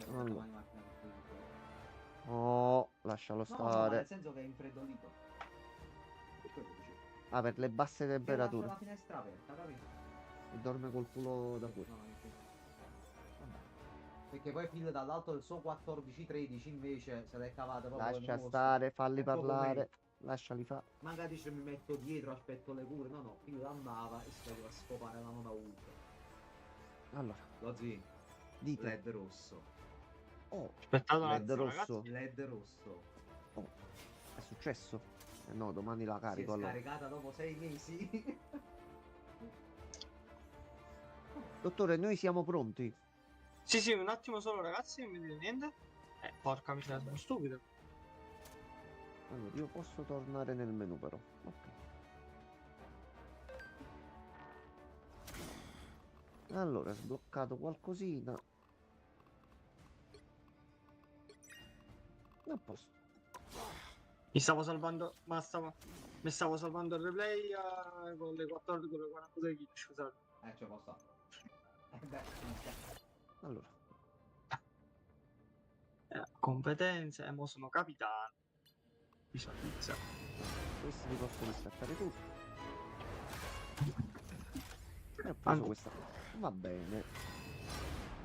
Allora. Domani mattina tutto. Oh, lascialo No, nel stare. senso che è infreddolito. Per quello dicevo. Ah, per le basse Che lascia temperature. la finestra aperta, capito? E dorme col culo da fuori. Perché poi Phil dall'alto del suo 14-13 invece se l'è cavata proprio Lascia nel stare, falli È proprio parlare. Lasciali fa. Magari dice mi metto dietro, aspetto le cure. No, Phil andava e si faceva scopare la nona ultra. Allora, Lo zio. dite. LED rosso. Oh, Aspettate un LED attimo, rosso. LED rosso. Oh, è successo? Eh no, domani la Si è carico allora. scaricata dopo 6 mesi. Dottore, noi siamo pronti. Sì, sì, un attimo solo, ragazzi, non mi dite niente. Porca miseria, sono stupido. Allora, io posso tornare nel menu però. Ok. Allora, sbloccato qualcosina. A posto. Mi stavo salvando, mi stavo salvando il replay con le 14, con le 42 kg, scusate. Ce lo sta. Beh, Allora. Competenze, e mo sono capitano. Visualizza. Questi li posso riscattare tutti. E ho preso Anche- questa. Va bene.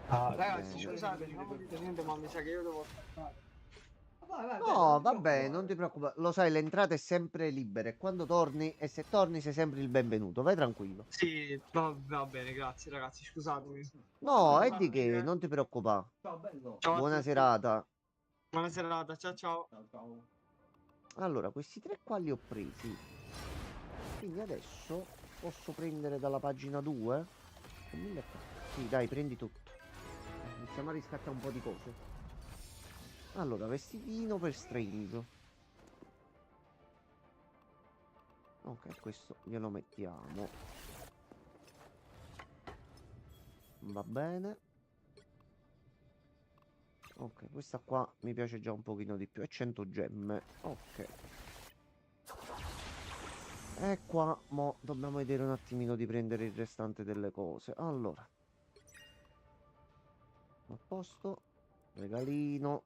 Ragazzi, bene. scusate, non mi dite niente, ma mi sa che io devo aspettare. No, vabbè, non ti preoccupare. Lo sai, l'entrata è sempre libera e quando torni, e se torni sei sempre il benvenuto. Vai tranquillo. Sì, va bene, grazie ragazzi, scusatemi. No, e di che? Non ti preoccupare. Ciao bello. Ciao a Buona tutti. serata. Buona serata, ciao ciao. Ciao. Allora, questi tre qua li ho presi. Quindi adesso posso prendere dalla pagina 2. Sì, dai, prendi tutto. Iniziamo a riscattare un po' di cose. Allora, vestitino per Strange. Ok, questo glielo mettiamo. Va bene. Ok, questa qua mi piace già un pochino di più. È 100 gemme. Ok. E qua, mo, dobbiamo vedere un attimino di prendere il restante delle cose. Allora. A posto. Regalino.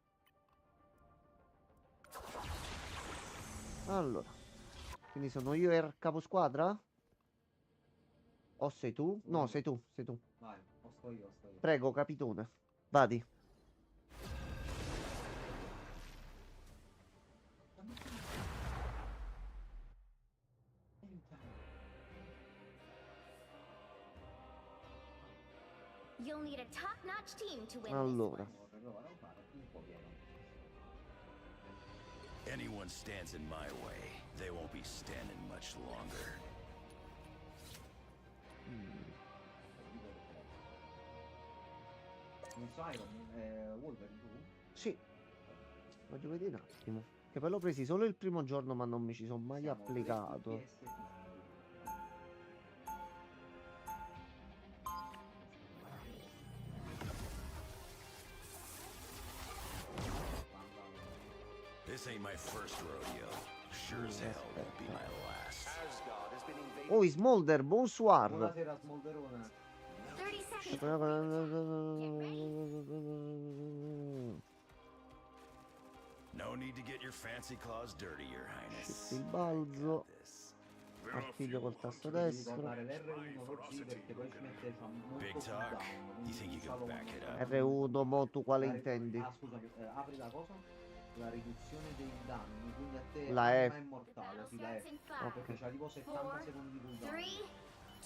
Allora. Quindi sono io il caposquadra? O sei tu? No, sei tu, sei tu. Vai, sto io. Prego, capitone. Vadi. You'll need a top-notch team to win Allora. Anyone stands in my way, they won't be standing much longer. Non sai, Wolverine tu? Sì. Voglio vedere un attimo. Che poi l'ho presi solo il primo giorno, ma non mi ci sono mai applicato. This ain't my first rodeo. Sure as hell won't be my last. Asgard has been invaded. Oh, Smolder, bonsoir. Buonasera Smolderone. 30 seconds. No need to get your fancy claws dirty, Your Highness. Il balzo. Artiglio col tasto Devi destro. ricordare l'R1 lo G perché poi ci mette molto Big cooldown, talk. quindi You think you can usalo back it quando- up? R1, mo tu quale intendi? Ah, scusami, apri la cosa? La riduzione dei danni, quindi a te La anima F. immortale, sì, la F. Ok. Perché c'ha tipo 70 secondi di cooldown. 3,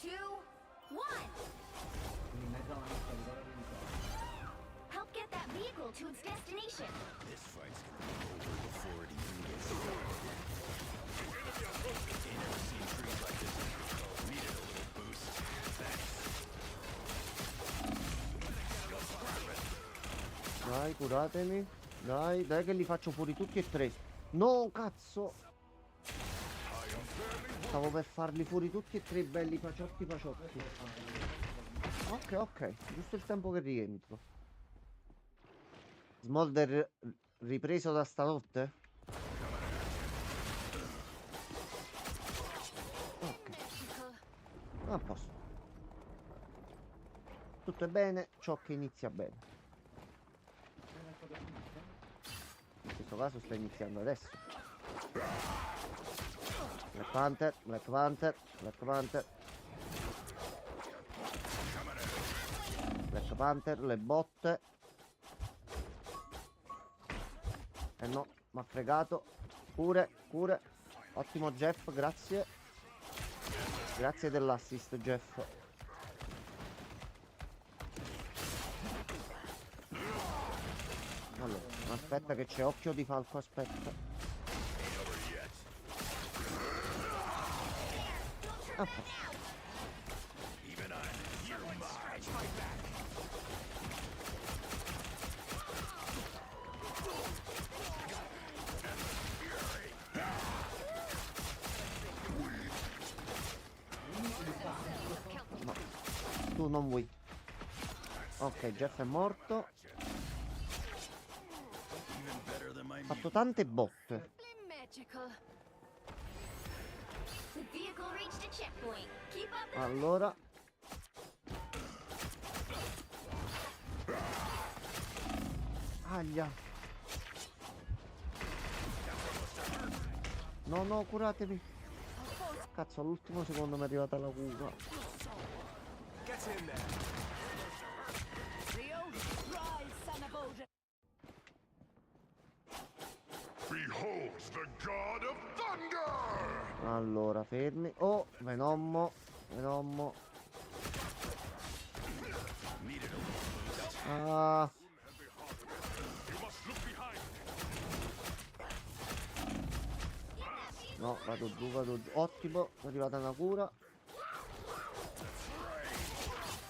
2, 1. Quindi in mezzo alla nostra vittoria di Help get that vehicle to its destination. This fight's gonna be over before it even gets started. Ain't never seen trees like this before. Needed a little boost. Thanks. Dai, curatemi. Dai, dai che li faccio fuori tutti e tre. No, cazzo. Stavo per farli fuori tutti e tre belli paciotti. Ok, ok. Giusto il tempo che rientro. Smolder ripreso da stanotte? A posto. Tutto è bene, ciò che inizia bene. In questo caso sta iniziando adesso. Black Panther, Black Panther, Black Panther. Black Panther, le botte. Eh no, mi ha fregato. Cure, cure. Ottimo Jeff, grazie. Grazie dell'assist, Jeff. Allora, aspetta che c'è occhio di falco, aspetta. Ah, no, tu non vuoi. Ok, Jeff è morto. Ha fatto tante botte. Allora, aglia. No, no, curatevi. Cazzo, all'ultimo secondo mi è arrivata la cura. Behold the god of thunder! Allora, fermi. Oh, Venommo. Venommo. Ah. No, vado giù, vado giù. Ottimo, è arrivata una cura.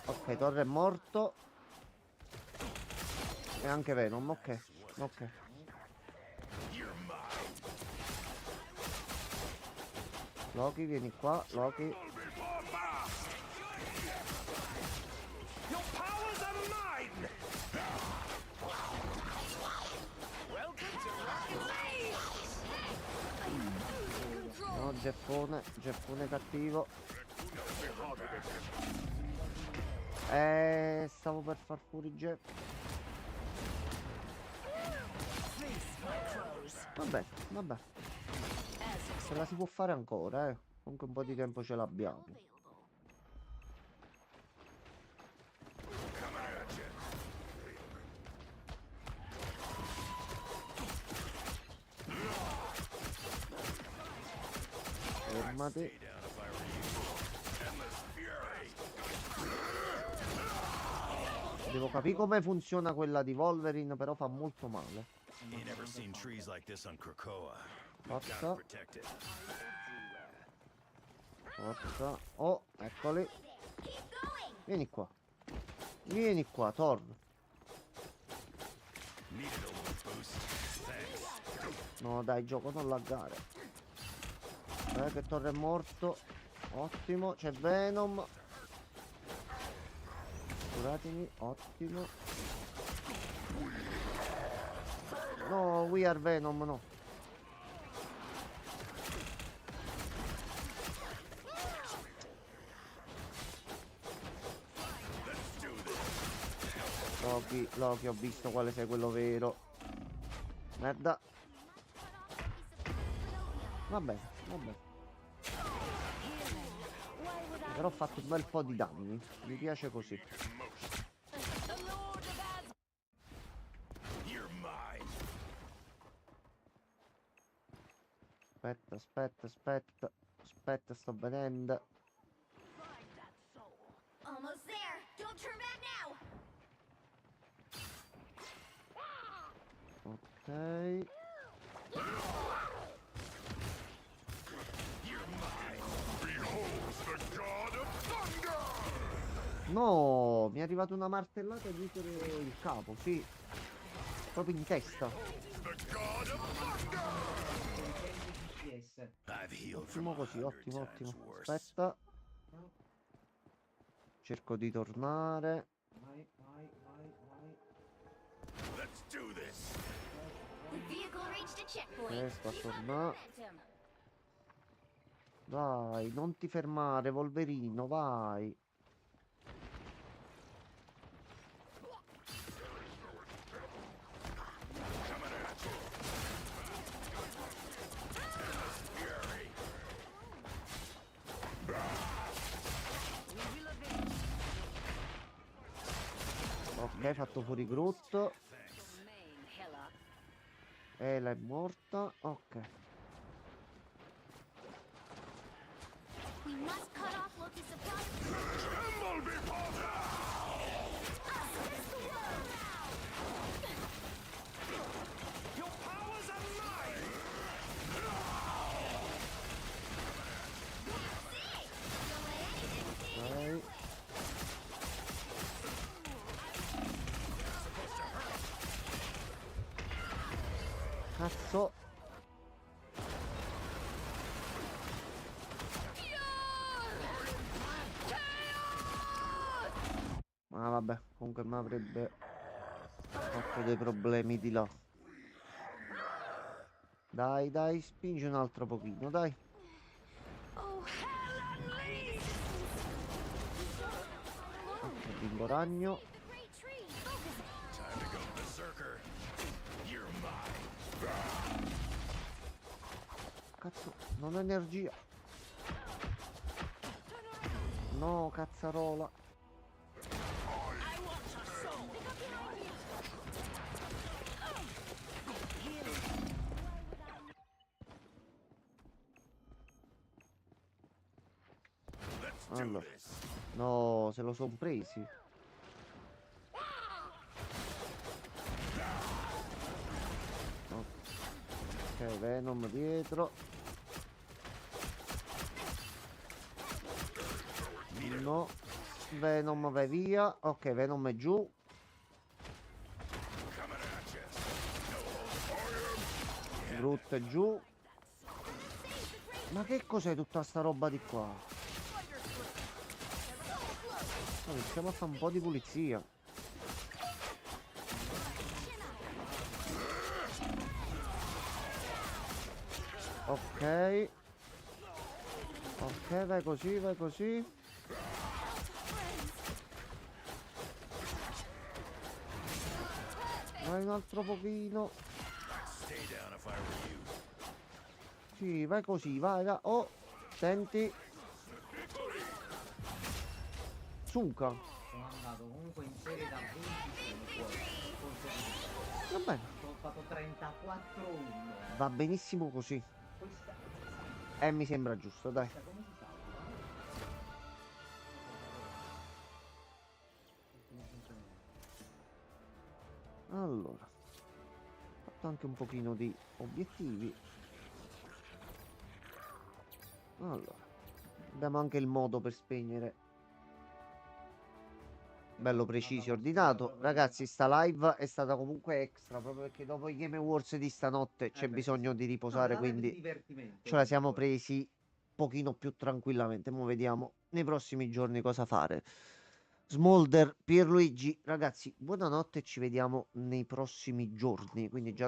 Ok, Torre è morto. E anche Venom, ok. Ok. Loki, vieni qua, Loki. No, Jeffone, Jeffone cattivo. Stavo per far fuori Jeff. Vabbè, vabbè. Se la si può fare ancora, eh. Comunque un po' di tempo ce l'abbiamo. Fermati. Devo capire come funziona quella di Wolverine, però fa molto male. Forza. Forza. Oh, eccoli. Vieni qua. Vieni qua, Thor. No, dai, gioco, non laggare. Che Thor è morto. Ottimo, c'è Venom. Curatemi, ottimo. No, we are Venom, no. Loki, Loki, ho visto quale sei quello vero. Merda. Va bene, va bene. Però ho fatto un bel po' di danni. Mi piace così. Aspetta, aspetta, aspetta. Aspetta, sto venendo. Almost there. Don't turn back now. Ok. No, mi è arrivata una martellata dietro il capo, sì. Proprio in testa. Ottimo così, ottimo, ottimo. Aspetta. Cerco di tornare. Vai, vai, vai, vai. The vehicle reached a checkpoint. Sto a tornare. Vai, non ti fermare, Wolverino, vai. Ok, fatto fuori Groot. Ela è morta. Ok. We must cut off Loki's supply. Tremble before Assist the world now! your powers are mine! Ok. Cazzo. Ma vabbè, comunque mi avrebbe fatto dei problemi di là. Dai, dai, spingi un altro pochino, dai. Ok, bimbo ragno. Time to go berserker. You're mine. Cazzo, non ho energia. No, cazzarola. Allora. No, se lo son presi. Ok, Venom dietro. No. Venom vai via. Ok, Venom è giù. Groot è giù. Ma che cos'è tutta sta roba di qua? Iniziamo a fare un po' di pulizia. Ok. Ok, vai così, vai così. Vai un altro pochino. Sì, vai così, vai, vai. Oh, senti. Sunca. Sono andato comunque in serie da 20 fuori. Va bene. Ho fatto 34-1. Va benissimo così. Questa Mi sembra giusto, dai. come si salva? Allora. Ho fatto anche un pochino di obiettivi. Allora. Abbiamo anche il modo per spegnere. Bello preciso e ordinato. Ragazzi, sta live è stata comunque extra, proprio perché dopo i Game Awards di stanotte c'è bisogno di riposare, quindi ce la siamo presi un pochino più tranquillamente. Mo' vediamo nei prossimi giorni cosa fare. Smolder, Pierluigi, ragazzi, buonanotte e ci vediamo nei prossimi giorni, quindi già